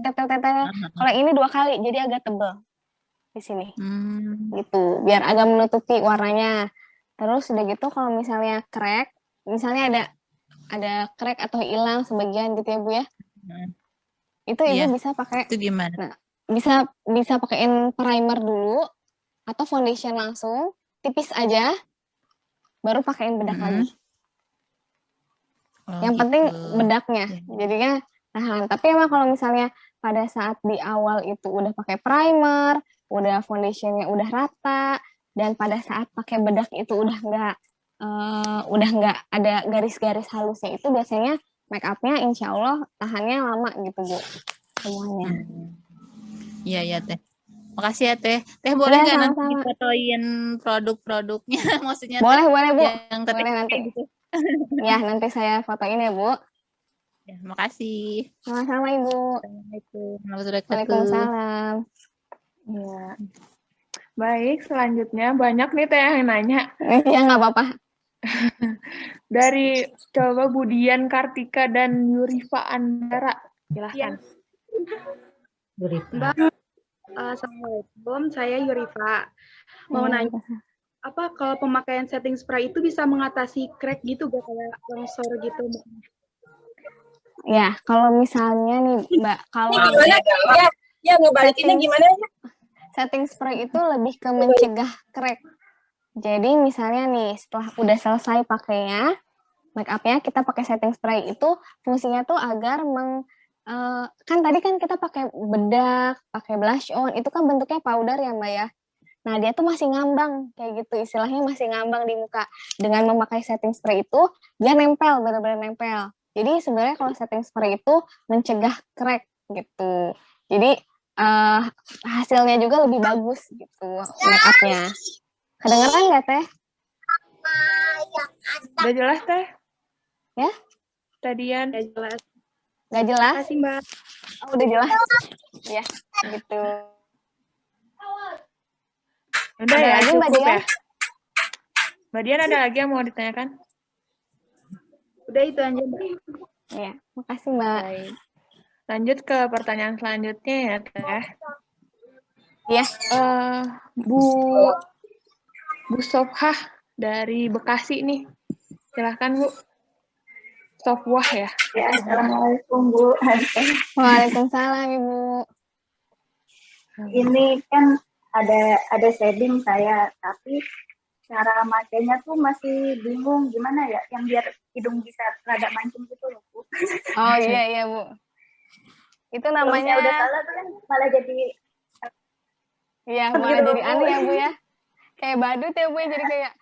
Kalau yang ini 2 kali, jadi agak tebal di sini. Gitu, biar agak menutupi warnanya. Terus udah gitu kalau misalnya crack, misalnya ada crack atau hilang sebagian gitu ya Bu ya. Itu Ibu Iya. bisa pakai, Itu gimana? bisa pakein primer dulu atau foundation langsung, tipis aja, baru pakein bedak lagi. Oh, Yang penting gitu. bedaknya, jadinya tahan. Tapi emang kalau misalnya pada saat di awal itu udah pakai primer, udah foundationnya udah rata, dan pada saat pakai bedak itu udah nggak ada garis-garis halusnya, itu biasanya make up-nya insya Allah tahannya lama gitu Bu, semuanya. Iya ya Teh. Makasih ya Teh. Teh boleh Iya, nggak nanti sama-sama. difotoin produk-produknya? Maksudnya Boleh Bu, yang Teteh boleh nanti. pakai gitu. Ya nanti saya fotoin ya Bu. Ya, makasih. Sama-sama Ibu. Assalamualaikum warahmatullahi wabarakatuh. Waalaikumsalam. Ya. Baik, selanjutnya banyak nih Teh yang nanya. Ya nggak apa-apa. Dari coba Budian Kartika dan Yurifa Andara. Silahkan. Mbak, Assalamualaikum, saya Yurifa. Mau nanya, apa kalau pemakaian setting spray itu bisa mengatasi crack gitu, gak kayak longsor gitu? Ya, kalau misalnya nih Mbak, kalau ngebalikinnya gimana ya? setting spray itu lebih ke mencegah crack. Jadi misalnya nih, setelah udah selesai pakainya, make up-nya kita pakai setting spray itu fungsinya tuh agar kan tadi kan kita pakai bedak, pakai blush on, itu kan bentuknya powder ya Mbak ya. Nah dia tuh masih ngambang kayak gitu, istilahnya masih ngambang di muka. Dengan memakai setting spray itu dia nempel, benar-benar nempel. Jadi sebenarnya kalau setting spray itu mencegah crack gitu. Jadi hasilnya juga lebih bagus gitu make up-nya. Kedengeran nggak Teh? Udah jelas Teh? Ya? Tadian. Udah jelas. Nggak jelas? Terima kasih Mbak. Oh, udah jelas. Ya, gitu. Udah Ada ya, lagi, Mbak cukup Dian? ya. Mbak Dian ada lagi yang mau ditanyakan? Udah itu aja Mbak. Ya, makasih Mbak. Baik. Lanjut ke pertanyaan selanjutnya ya Teh. Ya. Bu Sofhah dari Bekasi nih. Silahkan Bu. Sofwah ya. Ya, Assalamualaikum Bu. Waalaikumsalam Ibu. Ini kan ada shading saya, tapi cara makainya tuh masih bingung gimana ya, yang biar hidung bisa rada mancung gitu loh Bu. Oh iya Bu. Itu Kalau namanya udah salah tuh kan malah jadi malah jadi aneh ya Bu ya. Kayak badut ya Bu ya, jadi kayak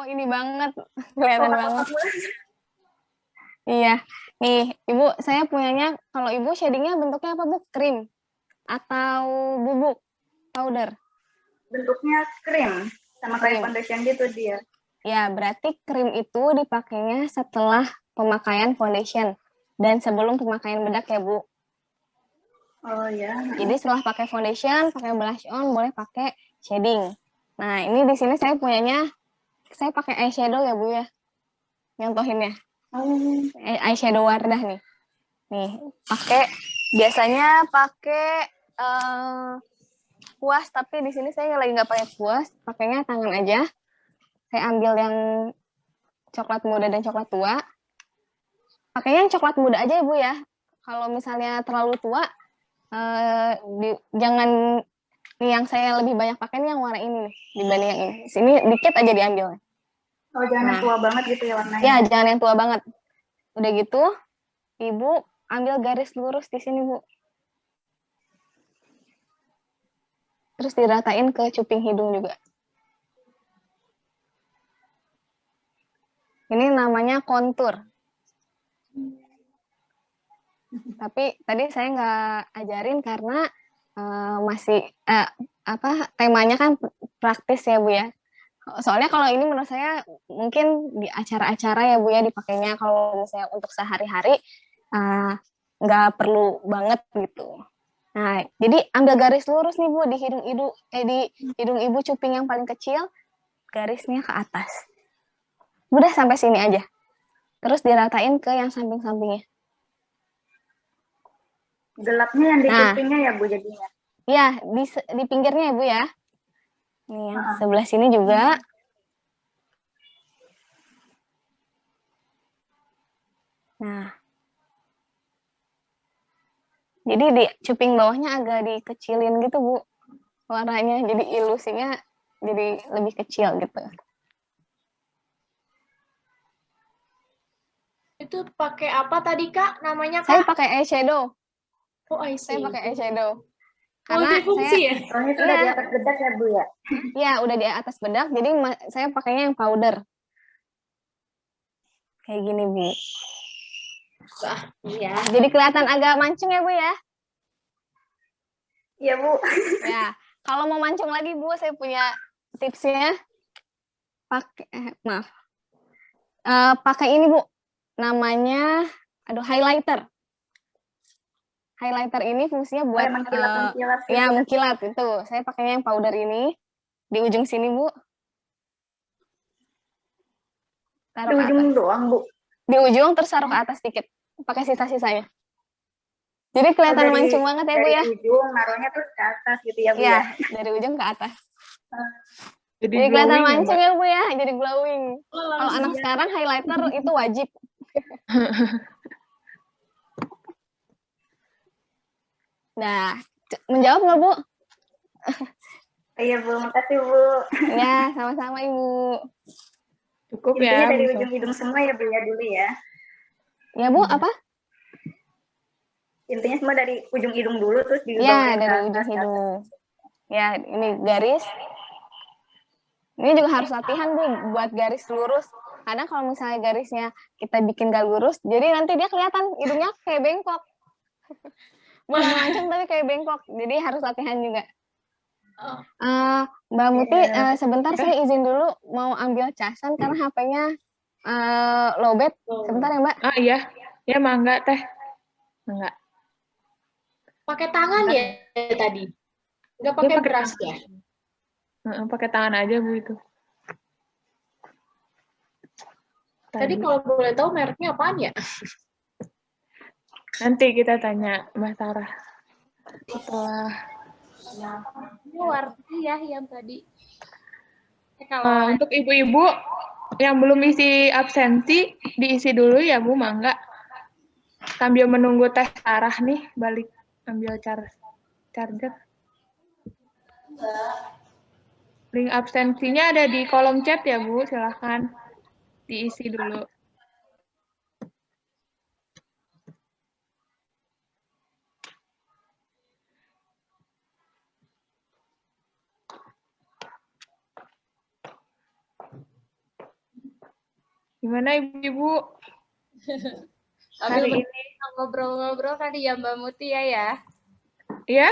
ini banget, kelihatan banget. Iya. Nih, Ibu, saya punyanya, kalau Ibu shadingnya bentuknya apa Bu? Krim atau bubuk powder? bentuknya krim sama kayak foundation gitu dia. Ya, berarti krim itu dipakainya setelah pemakaian foundation dan sebelum pemakaian bedak ya Bu. Oh ya. Jadi setelah pakai foundation, pakai blush on, boleh pakai shading. Nah, ini di sini saya punyanya, saya pakai eyeshadow ya Bu ya, nyontohinnya. Eyeshadow Wardah nih. Nih, biasanya pakai kuas, tapi di sini saya lagi nggak pakai kuas, pakainya tangan aja. Saya ambil yang coklat muda dan coklat tua. Pakainya yang coklat muda aja ya Bu ya. Kalau misalnya terlalu tua, jangan. Nih yang saya lebih banyak pakai nih yang warna ini nih, dibanding yang ini. Sini dikit aja diambil. Oh, jangan yang tua banget gitu ya warnanya. Ya, jangan yang tua banget. Udah gitu, Ibu ambil garis lurus di sini, Bu. Terus diratain ke cuping hidung juga. Ini namanya kontur. Tapi tadi saya nggak ajarin karena temanya kan praktis ya Bu ya. Soalnya kalau ini menurut saya mungkin di acara-acara ya Bu ya dipakainya, kalau misalnya untuk sehari-hari nggak perlu banget gitu. Nah, jadi ambil garis lurus nih Bu di hidung Ibu cuping yang paling kecil, garisnya ke atas. Udah sampai sini aja. Terus diratain ke yang samping-sampingnya. Gelapnya yang di cupingnya ya Bu jadinya. Iya, di pinggirnya ya Bu ya. Nih yang sebelah sini juga. Nah. Jadi di cuping bawahnya agak dikecilin gitu Bu. Warnanya jadi ilusinya jadi lebih kecil gitu. Itu pakai apa tadi Kak? Namanya Kak? Saya pakai eyeshadow. Oh, eyeshadow. Saya pakai eyeshadow. Karena fungsi ya? Oh, itu udah di atas bedak ya Bu ya? Iya, udah di atas bedak, jadi saya pakainya yang powder. Kayak gini Bu. Wah, iya. Jadi kelihatan agak mancung ya Bu ya? Iya Bu. Ya, kalau mau mancung lagi Bu, saya punya tipsnya. Pakai ini Bu. Namanya aduh, highlighter. Highlighter ini fungsinya buat mengkilat-mengkilat gitu. ya mengkilat itu. Saya pakainya yang powder ini di ujung sini, Bu. Taruh Di ke ujung atas. doang, Bu. Di ujung terus taruh ke atas dikit. Pakai sisa-sisanya. Jadi kelihatan mancung banget ya, Bu ya. Dari ujung naruhnya terus ke atas gitu ya, Bu Iya, ya. dari ujung ke atas. Jadi Jadi kelihatan glowing ya, mancung Mbak? ya, Bu ya. Jadi glowing. Kalau langsung anak ya. sekarang highlighter itu wajib. Nah, menjawab nggak, Bu? Iya, Bu. Makasih, Bu. Ya, sama-sama, Ibu. Cukup Intinya ya, dari Bu ujung hidung semua ya, Bu ya, dulu ya. Ya, Bu, apa? Intinya semua dari ujung hidung dulu, terus di Ya, bawahnya ke dari atas, ujung ke atas. hidung. Ya, ini garis. Ini juga harus latihan, Bu, buat garis lurus. Karena kalau misalnya garisnya kita bikin gak lurus, jadi nanti dia kelihatan hidungnya kayak bengkok. Bukan mancung tapi kayak bengkok. Jadi harus latihan juga. Mbak Muti, sebentar saya izin dulu mau ambil casan karena HP-nya lowbat. Sebentar ya, Mbak. Ah iya, ya mangga Teh. Mangga. Pakai tangan ya tadi? Nggak pakai pakai brush tangan. ya? Pakai tangan aja, Bu, itu. Tadi kalau boleh tahu mereknya apaan ya? Nanti kita tanya Mbak Sarah. Setelah Ini warna ya yang tadi. Kalau untuk ibu-ibu yang belum isi absensi, diisi dulu ya, Bu, mangga. Sambil menunggu Teh Sarah nih balik ambil charger. Link absensinya ada di kolom chat ya, Bu, silahkan diisi dulu. Gimana Ibu-ibu? sambil Hari ini ngobrol-ngobrol tadi ya Mbak Muti ya. ya?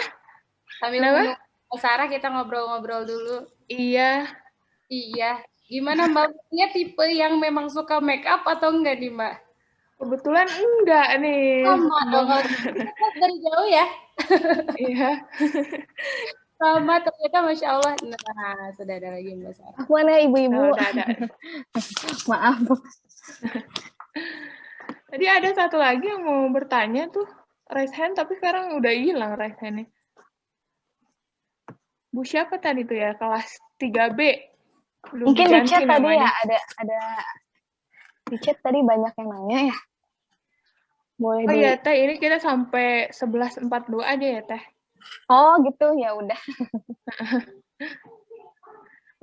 Sambil menunggu Mbak Sarah kita ngobrol-ngobrol dulu. Iya. Iya. Gimana Mbak Mutinya tipe yang memang suka make up atau enggak nih Mbak? Kebetulan enggak nih. Sama dong. Dari jauh ya? Iya. Sama ternyata Masya Allah. Nah, sudah ada lagi Mbak Sarah. Aku mana ibu-ibu? Udah ada. Maaf. Tadi ada satu lagi yang mau bertanya tuh, raise hand, tapi sekarang udah hilang raise hand-nya. Bu siapa tadi tuh ya, kelas 3B? Belum Mungkin di diganti chat tadi namanya. ya, ada di chat tadi banyak yang nanya ya. Boleh Oh iya Teh, ini kita sampai 11.42 aja ya Teh. Oh gitu, ya udah.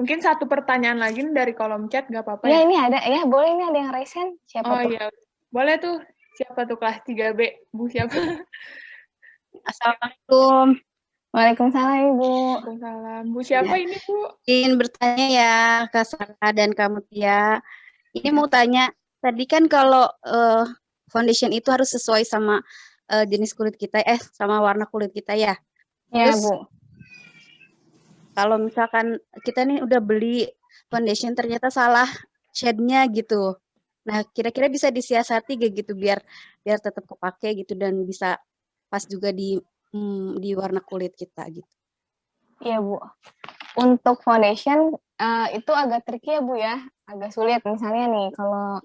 Mungkin satu pertanyaan lagi nih dari kolom chat, nggak apa-apa Ya ya? ini ada, ya boleh ini ada yang raise hand. Siapa Oh tuh? iya, boleh tuh. Siapa tuh kelas 3B? Bu siapa? Assalamualaikum. Waalaikumsalam Ibu. Waalaikumsalam. Bu siapa ini Bu? Ingin bertanya ya Kak Sarah dan Kak Mutia. Ini mau tanya, tadi kan kalau foundation itu harus sesuai sama jenis kulit kita, sama warna kulit kita ya. Ya Terus, Bu. kalau misalkan kita nih udah beli foundation ternyata salah shade-nya gitu. Nah, kira-kira bisa disiasati gak gitu biar tetap kepake gitu dan bisa pas juga di warna kulit kita gitu. Iya Bu. Untuk foundation itu agak tricky ya Bu ya, agak sulit misalnya nih kalau.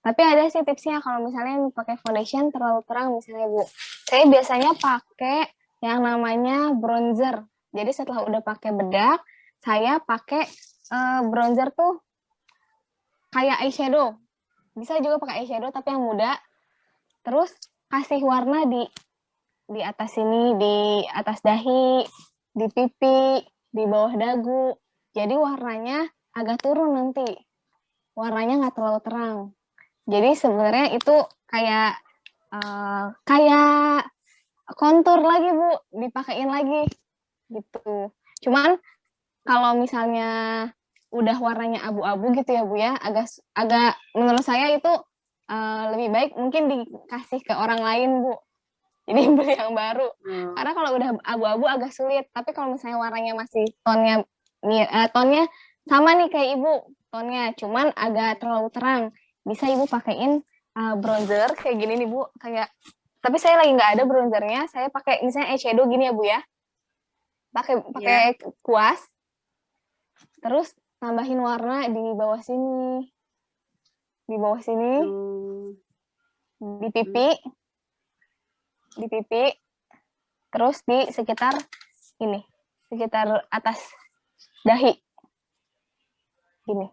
Tapi ada sih tipsnya kalau misalnya pakai foundation terlalu terang misalnya Bu. Saya biasanya pakai yang namanya bronzer. Jadi setelah udah pakai bedak, saya pakai bronzer tuh kayak eyeshadow. Bisa juga pakai eyeshadow tapi yang muda. Terus kasih warna di atas sini, di atas dahi, di pipi, di bawah dagu. Jadi warnanya agak turun nanti. Warnanya nggak terlalu terang. Jadi sebenarnya itu kayak kontur lagi Bu, dipakein lagi gitu. Cuman kalau misalnya udah warnanya abu-abu gitu ya Bu ya, agak menurut saya itu lebih baik mungkin dikasih ke orang lain Bu. Jadi beli yang baru. Karena kalau udah abu-abu agak sulit. Tapi kalau misalnya warnanya masih tonnya sama nih kayak Ibu, tonnya cuman agak terlalu terang. Bisa Ibu pakein bronzer kayak gini nih Bu, kayak tapi saya lagi nggak ada bronzernya, saya pakai misalnya eyeshadow gini ya Bu ya, pakai kuas, terus tambahin warna di bawah sini, di pipi, terus di sekitar ini, sekitar atas dahi, gini.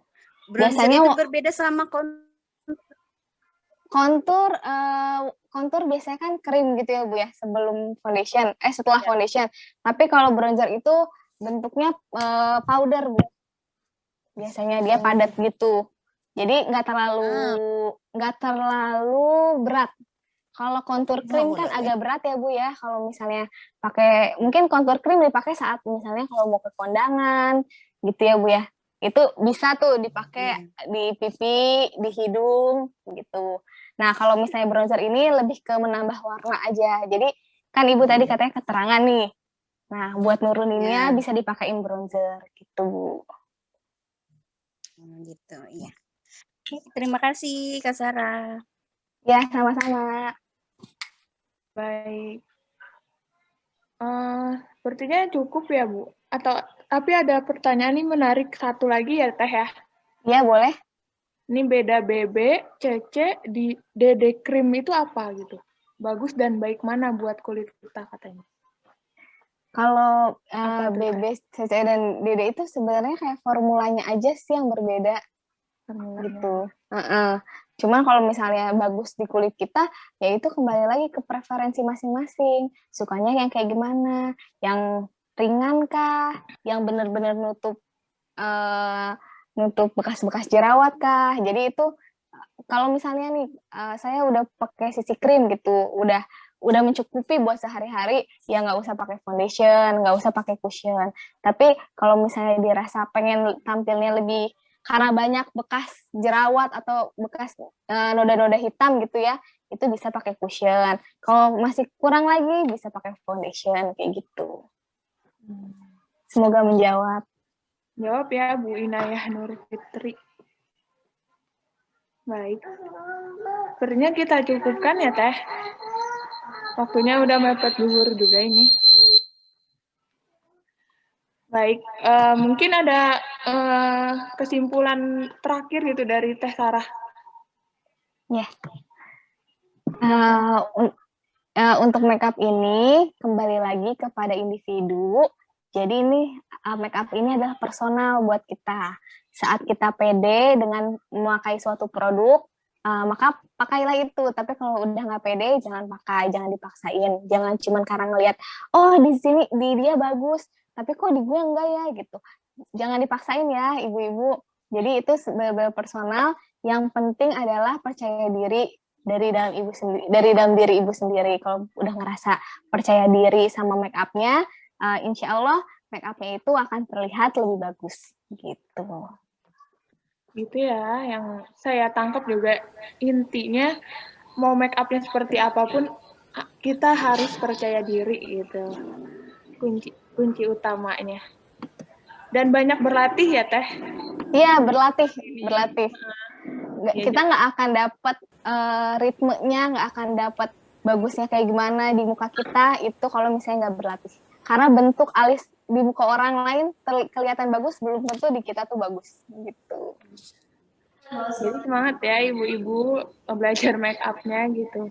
Bronzernya Biasanya itu berbeda sama kontur biasanya kan krim gitu ya Bu ya, sebelum foundation, setelah foundation. Tapi kalau bronzer itu bentuknya powder Bu. Biasanya dia padat gitu. Jadi nggak terlalu berat. Kalau kontur krim kan agak berat ya Bu ya. Kalau misalnya pakai, mungkin kontur krim dipakai saat misalnya kalau mau ke kondangan gitu ya Bu ya. Itu bisa tuh dipakai di pipi, di hidung gitu. Nah kalau misalnya bronzer ini lebih ke menambah warna aja. Jadi kan Ibu tadi katanya keterangan nih. Nah buat nuruninnya bisa dipakein bronzer gitu Bu. Gitu, iya. Terima kasih Kak Sarah. Ya, sama-sama. Baik. Sepertinya cukup ya, Bu. Tapi ada pertanyaan nih menarik satu lagi ya, Teh ya? Iya, boleh. Ini beda BB, CC, di DD Cream itu apa gitu? Bagus dan baik mana buat kulit kita katanya? Kalau BB, CC, dan DD itu sebenarnya kayak formulanya aja sih yang berbeda. Gitu. Cuman kalau misalnya bagus di kulit kita, ya itu kembali lagi ke preferensi masing-masing. Sukanya yang kayak gimana? Yang ringan kah? Yang benar-benar nutup bekas-bekas jerawat kah? Jadi itu kalau misalnya nih saya udah pakai CC cream gitu, udah mencukupi buat sehari-hari, ya nggak usah pakai foundation, nggak usah pakai cushion. Tapi kalau misalnya dirasa pengen tampilnya lebih karena banyak bekas jerawat atau bekas noda-noda hitam gitu ya, itu bisa pakai cushion. Kalau masih kurang lagi bisa pakai foundation kayak gitu. Semoga menjawab. Jawab ya Bu Inayah Nur Fitri. Baik. Sepertinya kita cukupkan ya Teh. Waktunya udah mepet zuhur juga ini. Baik, mungkin ada kesimpulan terakhir gitu dari Teh Sarah. Ya. Untuk makeup ini kembali lagi kepada individu. Jadi ini makeup ini adalah personal buat kita. Saat kita pede dengan memakai suatu produk, maka pakailah itu. Tapi kalau udah nggak pede, jangan pakai, jangan dipaksain. Jangan cuma karena ngelihat, oh di sini di dia bagus, tapi kok di gue enggak ya gitu. Jangan dipaksain ya ibu-ibu. Jadi itu benar-benar personal. Yang penting adalah percaya diri dari dalam diri ibu sendiri. Kalau udah ngerasa percaya diri sama make up-nya, insya Allah make up-nya itu akan terlihat lebih bagus gitu. Gitu ya, yang saya tangkap juga intinya mau make up-nya seperti apapun kita harus percaya diri gitu. Kunci utamanya. Dan banyak berlatih ya Teh? Iya, berlatih. Kita nggak akan dapat ritmenya, nggak akan dapat bagusnya kayak gimana di muka kita itu kalau misalnya nggak berlatih. Karena bentuk alis di muka orang lain kelihatan bagus, belum tentu di kita tuh bagus gitu. Jadi semangat ya ibu-ibu belajar make up-nya gitu.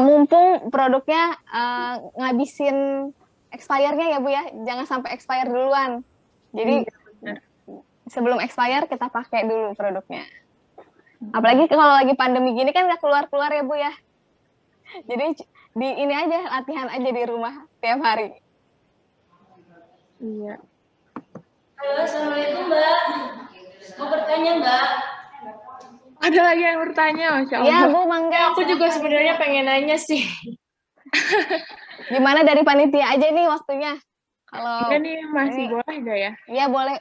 Mumpung produknya ngabisin expire-nya ya Bu ya, jangan sampai expire duluan. Jadi sebelum expire kita pakai dulu produknya. Apalagi kalau lagi pandemi gini kan nggak keluar-keluar ya Bu ya. Jadi di ini aja, latihan aja di rumah tiap hari. Iya. Halo, Assalamualaikum Mbak. Mau bertanya Mbak? Ada lagi yang bertanya, Masya Allah. Iya Bu, mangga. Ya, aku juga sebenarnya pengen nanya sih. Gimana dari panitia aja nih waktunya? Kalau ini masih boleh nggak ya? Iya boleh.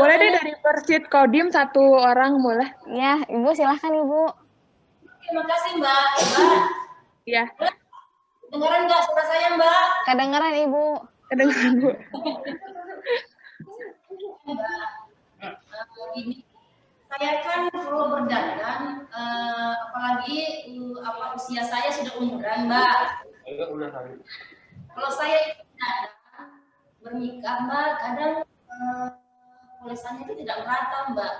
Boleh deh dari Persit Kodim 1 orang boleh? Ya, Ibu silahkan Ibu. Terima kasih Mbak. Mbak. Iya. Dengaran nggak suara saya Mbak? Kedengeran Ibu. Kedengeran Bu. Ini saya kan kalau berdandan, apalagi usia saya sudah umuran, Mbak. Kalau saya itu dandan bernikah, Mbak, kadang polesannya itu tidak merata, Mbak.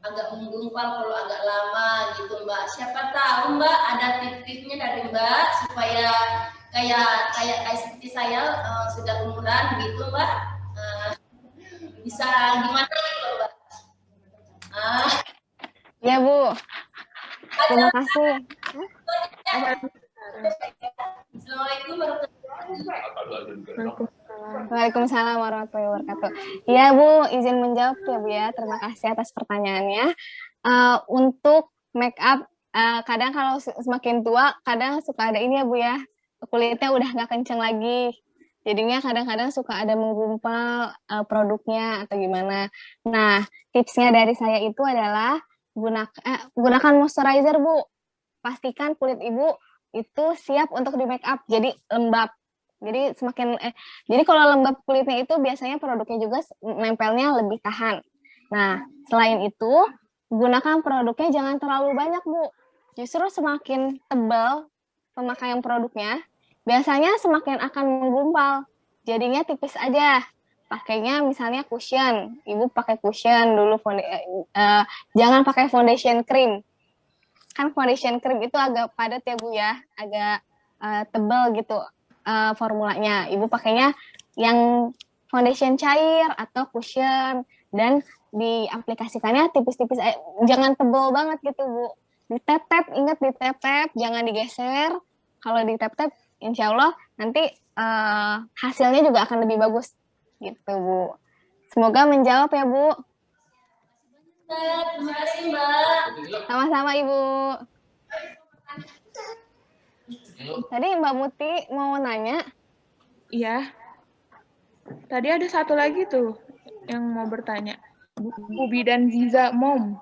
Agak menggumpal kalau agak lama gitu, Mbak. Siapa tahu, Mbak, ada tips-tipsnya dari Mbak supaya kayak seperti saya sudah umuran gitu, Mbak. Bisa gimana gitu, Mbak? Ya, Bu. Terima kasih. Assalamualaikum warahmatullahi wabarakatuh. Waalaikumsalam warahmatullahi wabarakatuh. Iya, Bu, izin menjawab ya, Bu ya. Terima kasih atas pertanyaannya. Untuk make up, kadang kalau semakin tua, kadang suka ada ini ya, Bu ya. Kulitnya udah nggak kenceng lagi. Jadinya kadang-kadang suka ada menggumpal produknya atau gimana. Nah, tipsnya dari saya itu adalah gunakan moisturizer, Bu. Pastikan kulit Ibu itu siap untuk di make up, jadi lembab. Jadi jadi kalau lembab kulitnya itu biasanya produknya juga nempelnya lebih tahan. Nah, selain itu gunakan produknya jangan terlalu banyak, Bu. Justru semakin tebal pemakaian produknya, biasanya semakin akan menggumpal. Jadinya tipis aja. Pakainya misalnya cushion. Ibu pakai cushion dulu, jangan pakai foundation cream. Kan foundation cream itu agak padat ya, Bu ya, agak tebal gitu. Formulanya, Ibu pakainya yang foundation cair atau cushion dan diaplikasikannya tipis-tipis, jangan tebal banget gitu, Bu. Ditap-tap, ingat ditap-tap, jangan digeser. Kalau ditap-tap, insya Allah nanti hasilnya juga akan lebih bagus gitu, Bu. Semoga menjawab ya, Bu. Terima kasih, Mbak. Sama-sama, Ibu. Tadi Mbak Muti mau nanya. Iya. Tadi ada satu lagi tuh yang mau bertanya. Bubi dan Ziza Mom.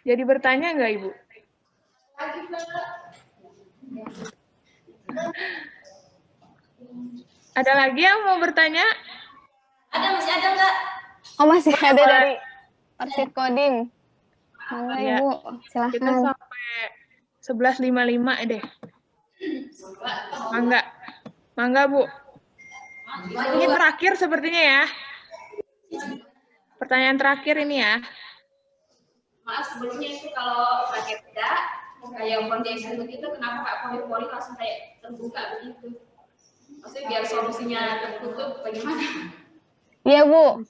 Jadi bertanya nggak, Ibu? Ada lagi yang mau bertanya? Masih ada nggak? Oh, masih ada dari Persib Kodim. Mangga, Ya. Ibu, silahkan. Kita sampai 11.55 deh. Mangga. Mangga, Bu. Ini terakhir sepertinya ya. Pertanyaan terakhir ini ya. Maaf, sebelumnya itu kalau pakai bedak, kayak foundation begitu, kenapa Kak pori-pori langsung kayak terbuka begitu? Maksudnya biar solusinya tertutup bagaimana? Iya, Bu.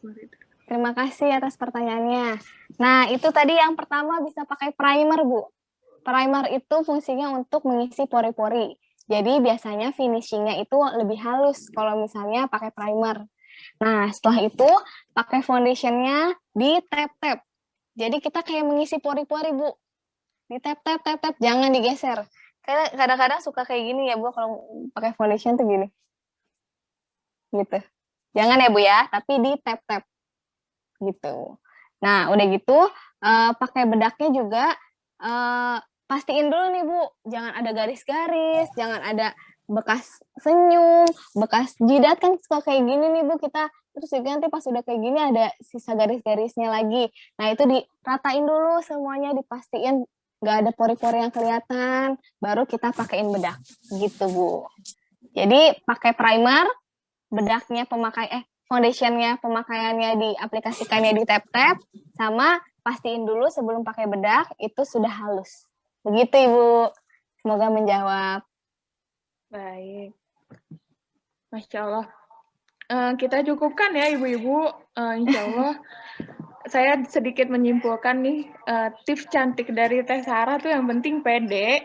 Terima kasih atas pertanyaannya. Nah, itu tadi yang pertama bisa pakai primer, Bu. Primer itu fungsinya untuk mengisi pori-pori. Jadi biasanya finishingnya itu lebih halus kalau misalnya pakai primer. Nah, setelah itu pakai foundationnya di tap-tap. Jadi kita kayak mengisi pori-pori, Bu. Di tap-tap, tap-tap, jangan digeser. Kadang-kadang suka kayak gini ya, Bu, kalau pakai foundation tuh gini. Gitu. Jangan ya, Bu ya, tapi di tap-tap. Gitu. Nah, udah gitu, pakai bedaknya juga, pastiin dulu nih, Bu, jangan ada garis-garis, jangan ada bekas senyum, bekas jidat, kan suka kayak gini nih, Bu, kita terus juga nanti pas udah kayak gini ada sisa garis-garisnya lagi. Nah, itu diratain dulu semuanya, dipastiin nggak ada pori-pori yang kelihatan, baru kita pakein bedak. Gitu, Bu. Jadi, pakai primer, bedaknya foundationnya pemakaiannya diaplikasikannya di tap-tap, sama pastiin dulu sebelum pakai bedak itu sudah halus. Begitu, Ibu. Semoga menjawab. Baik. Masya Allah. Kita cukupkan ya, Ibu-Ibu. Insya Allah. Saya sedikit menyimpulkan nih, tips cantik dari Teh Sarah tuh yang penting pede,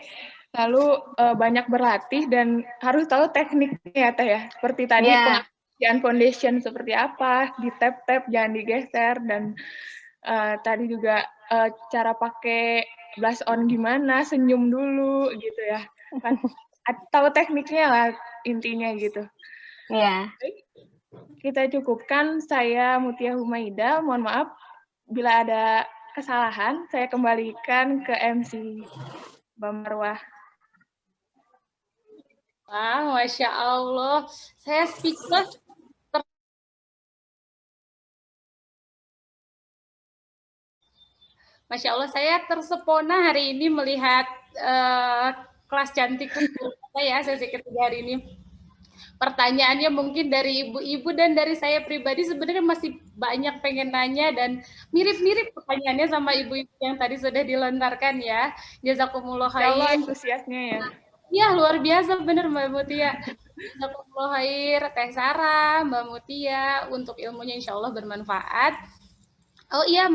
lalu banyak berlatih, dan harus tahu tekniknya ya, Teh ya. Seperti tadi pengajian foundation seperti apa, di tap-tap, jangan digeser, dan tadi juga cara pakai blush on gimana, senyum dulu gitu ya. Kan tahu tekniknya lah intinya gitu. Iya. Kita cukupkan. Saya Mutia Humaida. Mohon maaf bila ada kesalahan. Saya kembalikan ke MC Mbak Marwah. Wah, Masya Allah. Saya speechless. Masya Allah, saya tersepona hari ini melihat kelas cantik saya sesi ketiga hari ini. Pertanyaannya mungkin dari ibu-ibu dan dari saya pribadi sebenarnya masih banyak pengen nanya dan mirip-mirip pertanyaannya sama ibu-ibu yang tadi sudah dilontarkan ya. Jazakumullah khair. Allah antusiasnya ya. Iya, luar biasa bener Mbak Mutia. Jazakumullah khair, Teh Sarah, Mbak Mutia, untuk ilmunya insya Allah bermanfaat. Oh iya,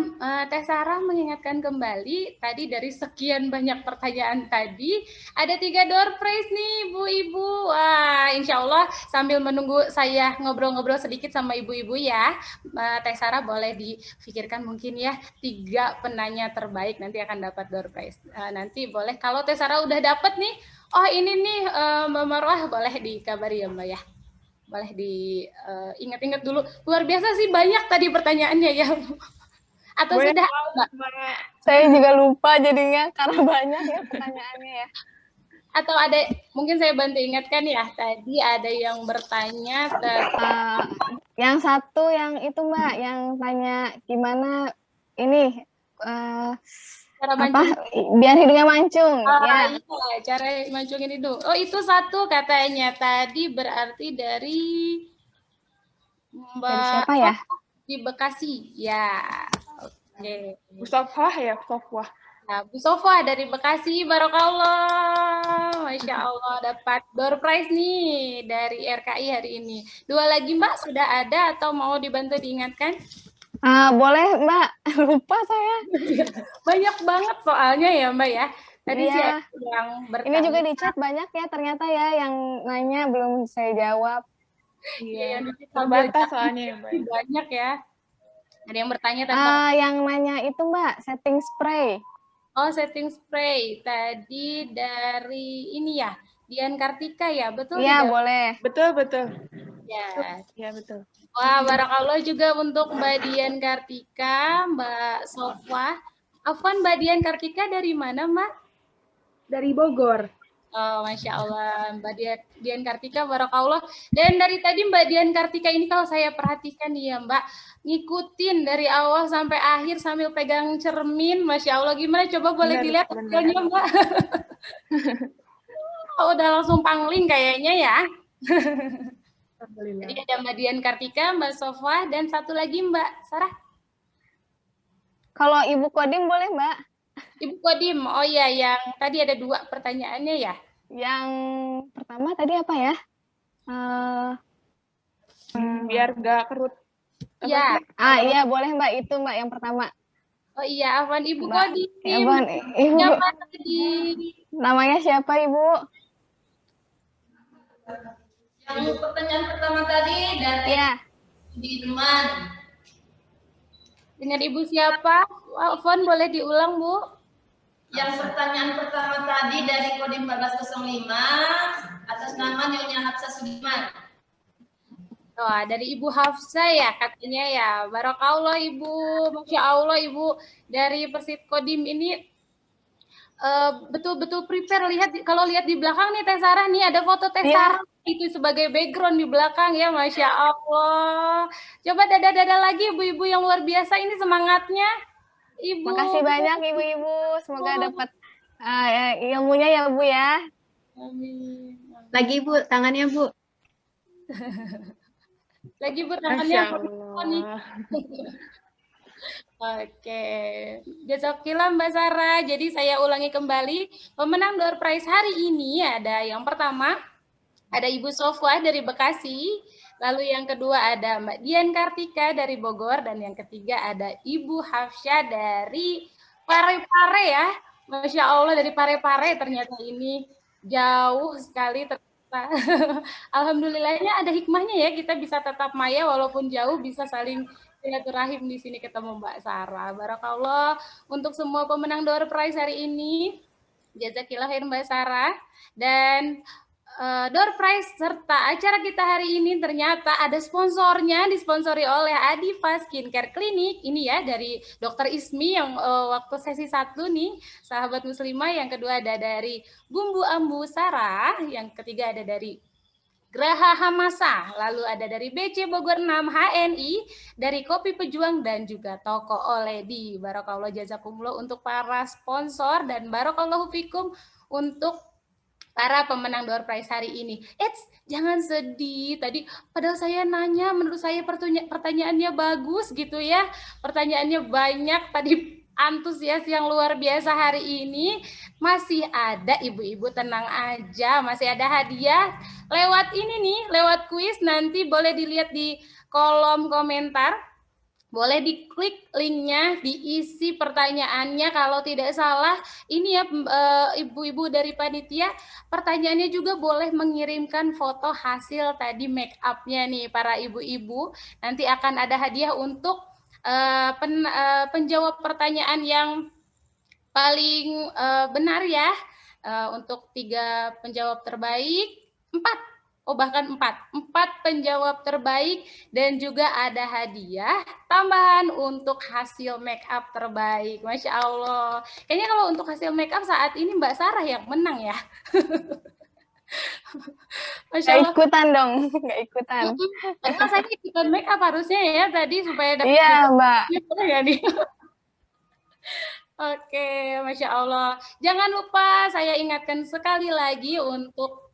Teh Sarah mengingatkan kembali tadi dari sekian banyak pertanyaan tadi ada 3 door prize nih ibu-ibu. Wah, insya Allah sambil menunggu saya ngobrol-ngobrol sedikit sama ibu-ibu ya, Teh Sarah boleh difikirkan mungkin ya 3 penanya terbaik nanti akan dapat door prize. Nanti boleh kalau Teh Sarah udah dapat nih, oh ini nih Mbak Marwah boleh dikabari ya Mbak ya. Boleh diingat-ingat dulu. Luar biasa sih banyak tadi pertanyaannya ya. Atau Gue sudah Saya juga lupa jadinya karena banyak ya pertanyaannya ya. Atau ada mungkin saya bantu ingatkan ya, tadi ada yang bertanya yang satu yang itu Mbak yang tanya gimana ini cara apa biar hidungnya mancung ya. Iya, cara mancungin hidung. Oh itu satu katanya tadi berarti dari Mbak Dari siapa ya? Di Bekasi ya. Oke. Bu Sofwah ya, Sofwah. Nah, Bu Sofwah dari Bekasi, Barokallah. Masya Allah, dapat door prize nih dari RKI hari ini. 2 lagi Mbak, sudah ada atau mau dibantu diingatkan? Boleh Mbak, lupa saya. Banyak banget soalnya ya Mbak ya. Tadi sih Iya. yang bertanya. Ini juga di chat banyak ya ternyata ya yang nanya belum saya jawab. Iya, terbatas soalnya ya Mbak. Banyak ya. Ada yang bertanya tentang yang nanya itu Mbak, setting spray. Oh, setting spray. Tadi dari ini ya, Dian Kartika ya, betul? Iya, tidak? boleh. Betul. Ya. Ya, betul. Wah, barakallah juga untuk Mbak Dian Kartika, Mbak Sofwa. Afwan, Mbak Dian Kartika dari mana, Mbak? Dari Bogor. Oh, Masya Allah, Mbak Dian Kartika, barakallah. Dan dari tadi Mbak Dian Kartika ini kalau saya perhatikan nih ya Mbak, ngikutin dari awal sampai akhir sambil pegang cermin, Masya Allah. Gimana? Coba boleh dilihat hasilnya Mbak. Oh, udah langsung pangling kayaknya ya. Jadi ada Mbak Dian Kartika, Mbak Sofwa, dan satu lagi Mbak Sarah. Kalau Ibu Kodim boleh Mbak? Ibu Kodim, oh iya yang tadi ada 2 pertanyaannya ya. Yang pertama tadi apa ya? Biar gak kerut. Ya. Iya boleh Mbak, itu Mbak yang pertama. Oh iya, Afwan Ibu Kodim. Afwan, Ibu. Siapa tadi? Namanya siapa Ibu? Yang pertanyaan pertama tadi dari Dirman. Dengan Ibu siapa? Afwan boleh diulang Bu? Yang pertanyaan pertama tadi dari kode 1405 atas nama Nyonya Hafsah Sudirman. Oh, dari Ibu Hafsah ya katanya ya. Barakallah Ibu, Masya Allah Ibu dari Persit Kodim ini betul-betul prepare. Kalau lihat di belakang nih Teh Sarah nih ada foto Teh Sarah itu sebagai background di belakang ya, Masya Allah. Coba dada-dada lagi ibu-ibu yang luar biasa ini semangatnya. Ibu. Makasih banyak ibu-ibu, semoga dapat ilmunya ya Bu ya. Amin. Lagi Bu, tangannya Bu. Lagi Bu tangannya. Oke, jazakillah Mbak Sarah. Jadi saya ulangi kembali, pemenang door prize hari ini ada yang pertama, ada Ibu Sofwa dari Bekasi, lalu yang kedua ada Mbak Dian Kartika dari Bogor, dan yang ketiga ada Ibu Hafsah dari Parepare ya. Masya Allah dari Parepare ternyata ini jauh sekali ternyata. Alhamdulillahnya ada hikmahnya ya, kita bisa tetap maya walaupun jauh, bisa saling silaturahim di sini ketemu Mbak Sarah. Barakallah untuk semua pemenang door prize hari ini. Jazakillah khair Mbak Sarah. Dan door prize serta acara kita hari ini ternyata ada sponsornya, disponsori oleh Adifa Skincare Clinic. Ini ya dari Dr. Ismi yang waktu sesi 1 nih, sahabat muslimah. Yang kedua ada dari Bumbu Ambu Sarah. Yang ketiga ada dari Graha Hamasa, lalu ada dari BC Bogor 6 HNI, dari Kopi Pejuang, dan juga Toko Oledi. Barakallah jazakumullah untuk para sponsor, dan barakallahu fikum untuk para pemenang door prize hari ini. Jangan sedih. Tadi padahal saya nanya, menurut saya pertanyaannya bagus gitu ya. Pertanyaannya banyak, tadi antusias yang luar biasa hari ini. Masih ada ibu-ibu, tenang aja, masih ada hadiah lewat ini nih, lewat kuis. Nanti boleh dilihat di kolom komentar. Boleh diklik linknya, diisi pertanyaannya. Kalau tidak salah, ini ya ibu-ibu dari panitia, pertanyaannya juga boleh mengirimkan foto hasil tadi make up-nya nih para ibu-ibu. Nanti akan ada hadiah untuk penjawab pertanyaan yang paling benar ya. Untuk 3 penjawab terbaik, 4 penjawab terbaik, dan juga ada hadiah tambahan untuk hasil make up terbaik. Masya Allah. Kayaknya kalau untuk hasil make up saat ini Mbak Sarah yang menang ya. Masya Allah. Gak ikutan dong, gak ikutan. Karena saya ikutan make up harusnya ya tadi supaya dapat. Iya Mbak. Oke, Masya Allah. Jangan lupa saya ingatkan sekali lagi untuk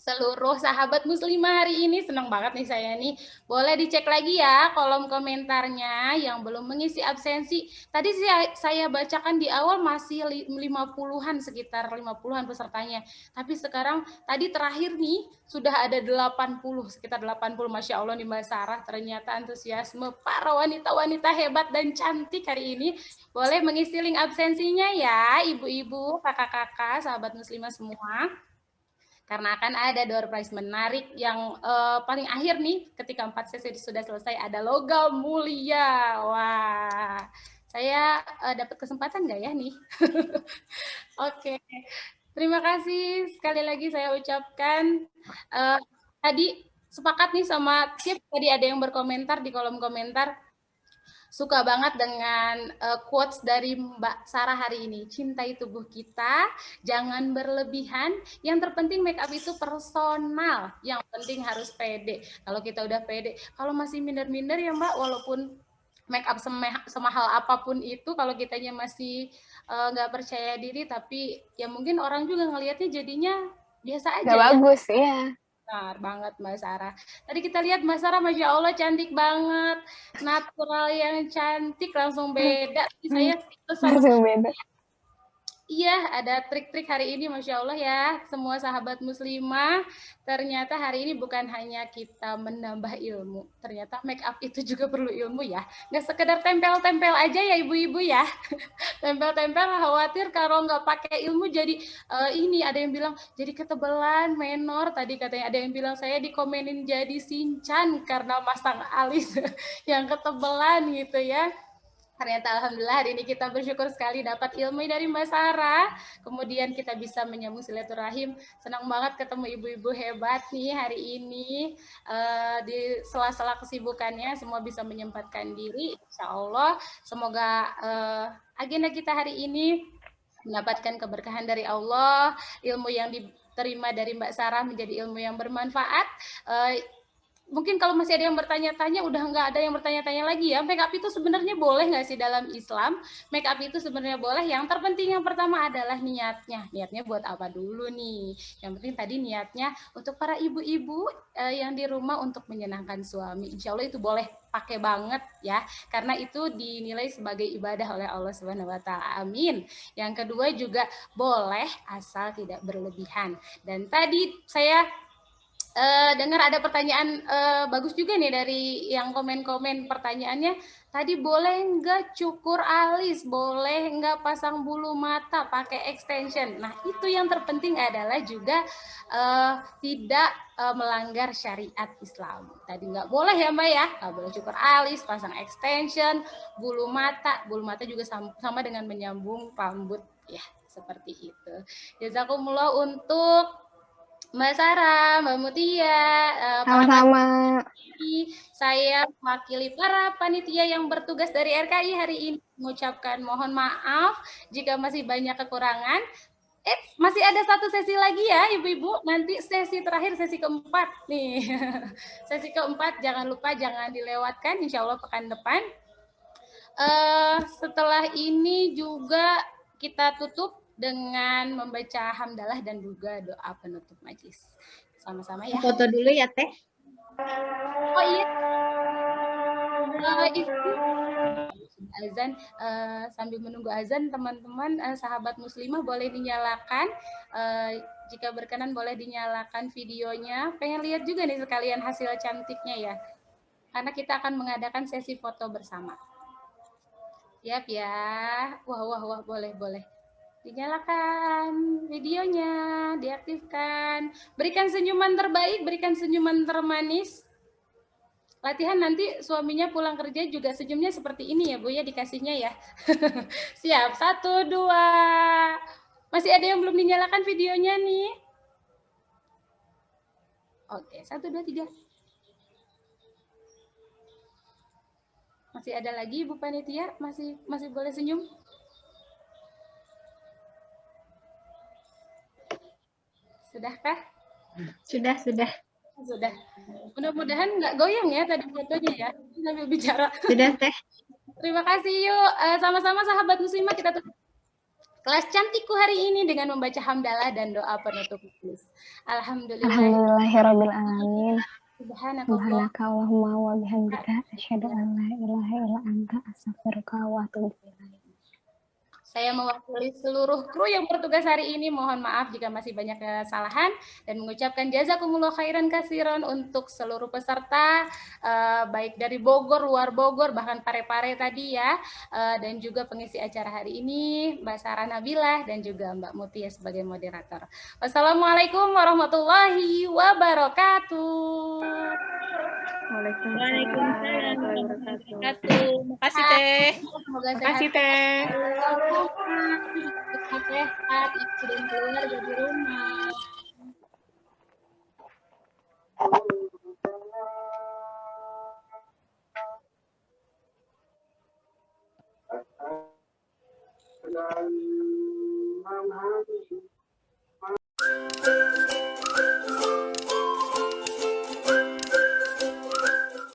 seluruh sahabat muslimah hari ini, senang banget nih saya nih. Boleh dicek lagi ya kolom komentarnya yang belum mengisi absensi. Tadi saya bacakan di awal masih 50-an, sekitar 50-an pesertanya. Tapi sekarang tadi terakhir nih sudah ada 80, sekitar 80. Masya Allah nih Mbak Sarah, ternyata antusiasme para wanita-wanita hebat dan cantik hari ini. Boleh mengisi link absensinya ya ibu-ibu, kakak-kakak, sahabat muslimah semua. Karena akan ada door prize menarik yang paling akhir nih, ketika 4 sesi sudah selesai, ada logam mulia. Wah, saya dapat kesempatan nggak ya nih? Oke, terima kasih sekali lagi saya ucapkan. Tadi sepakat nih sama Cip, tadi ada yang berkomentar di kolom komentar. Suka banget dengan quotes dari Mbak Sarah hari ini. Cintai tubuh kita, jangan berlebihan. Yang terpenting make up itu personal. Yang penting harus pede. Kalau kita udah pede, kalau masih minder-minder ya Mbak, walaupun make up semahal apapun itu, kalau kitanya masih nggak percaya diri, tapi ya mungkin orang juga ngelihatnya jadinya biasa aja. Gak ya. bagus, iya. Benar banget Mbak Sarah. Tadi kita lihat Mbak Sarah, Masya Allah cantik banget. Natural yang cantik, langsung beda. Saya langsung beda. Iya, ada trik-trik hari ini, Masya Allah ya. Semua sahabat muslimah, ternyata hari ini bukan hanya kita menambah ilmu. Ternyata make up itu juga perlu ilmu ya. Nggak sekedar tempel-tempel aja ya ibu-ibu ya. Tempel-tempel, khawatir kalau nggak pakai ilmu jadi ini ada yang bilang jadi ketebalan, menor. Tadi katanya ada yang bilang saya dikomenin jadi Shinchan karena masang alis yang ketebalan gitu ya. Ternyata alhamdulillah hari ini kita bersyukur sekali dapat ilmu dari Mbak Sarah. Kemudian kita bisa menyambung silaturahim. Senang banget ketemu ibu-ibu hebat nih hari ini. Di sela-sela kesibukannya semua bisa menyempatkan diri. Insya Allah semoga agenda kita hari ini mendapatkan keberkahan dari Allah. Ilmu yang diterima dari Mbak Sarah menjadi ilmu yang bermanfaat. Mungkin kalau masih ada yang bertanya-tanya, udah nggak ada yang bertanya-tanya lagi ya. Make up itu sebenarnya boleh nggak sih dalam Islam? Make up itu sebenarnya boleh. Yang terpenting yang pertama adalah niatnya. Niatnya buat apa dulu nih? Yang penting tadi niatnya untuk para ibu-ibu yang di rumah untuk menyenangkan suami. Insya Allah itu boleh pakai banget ya. Karena itu dinilai sebagai ibadah oleh Allah Subhanahu Wa Taala. Amin. Yang kedua juga boleh asal tidak berlebihan. Dan tadi saya dengar ada pertanyaan bagus juga nih dari yang komen-komen pertanyaannya. Tadi boleh nggak cukur alis, boleh nggak pasang bulu mata, pakai extension. Nah itu yang terpenting adalah juga tidak melanggar syariat Islam. Tadi nggak boleh ya Mbak ya, nggak boleh cukur alis, pasang extension, bulu mata. Bulu mata juga sama dengan menyambung rambut ya, seperti itu. Jazakumullah untuk Mbak Sarah, Mbak Mutia, sama-sama. Saya mewakili para panitia yang bertugas dari RKI hari ini mengucapkan mohon maaf jika masih banyak kekurangan. Masih ada satu sesi lagi ya Ibu-Ibu, nanti sesi terakhir, sesi keempat nih. Sesi keempat jangan lupa, jangan dilewatkan, insya Allah pekan depan. Setelah ini juga kita tutup dengan membaca hamdalah dan juga doa penutup majelis. Sama-sama ya. Foto dulu ya Teh. Oh iya. Azan, sambil menunggu azan, teman-teman sahabat muslimah boleh dinyalakan, jika berkenan boleh dinyalakan videonya. Pengen lihat juga nih sekalian hasil cantiknya ya, karena kita akan mengadakan sesi foto bersama. Siap ya? Wah, boleh. Dinyalakan videonya, diaktifkan. Berikan senyuman terbaik, berikan senyuman termanis. Latihan nanti suaminya pulang kerja juga senyumnya seperti ini ya Bu ya, dikasihnya ya. Siap, 1, 2. Masih ada yang belum dinyalakan videonya nih? Oke, 1, 2, 3. Masih ada lagi Bu Panitia? Masih boleh senyum? Sudahkah? Sudah. Sudah. Mudah-mudahan nggak goyang ya tadi fotonya ya, sambil bicara. Sudah Teh. Terima kasih yuk. Sama-sama sahabat muslimah, kita tutup kelas cantikku hari ini dengan membaca hamdalah dan doa penutup majelis. Alhamdulillahirabbil alamin. Subhanaka Allahumma wa bihamdika asyhadu an la ilaha illa anta astaghfiruka wa atubu ilaik. Saya mewakili seluruh kru yang bertugas hari ini, mohon maaf jika masih banyak kesalahan, dan mengucapkan jazakumullah khairan katsiran untuk seluruh peserta, baik dari Bogor, luar Bogor, bahkan Pare-Pare tadi ya, dan juga pengisi acara hari ini, Mbak Sarah Nabilah, dan juga Mbak Mutia sebagai moderator. Wassalamualaikum warahmatullahi wabarakatuh. Waalaikumsalam warahmatullahi wabarakatuh. Makasih Teh. Makasih Teh. Sehat, ibu dan keluarga di rumah. Thank you.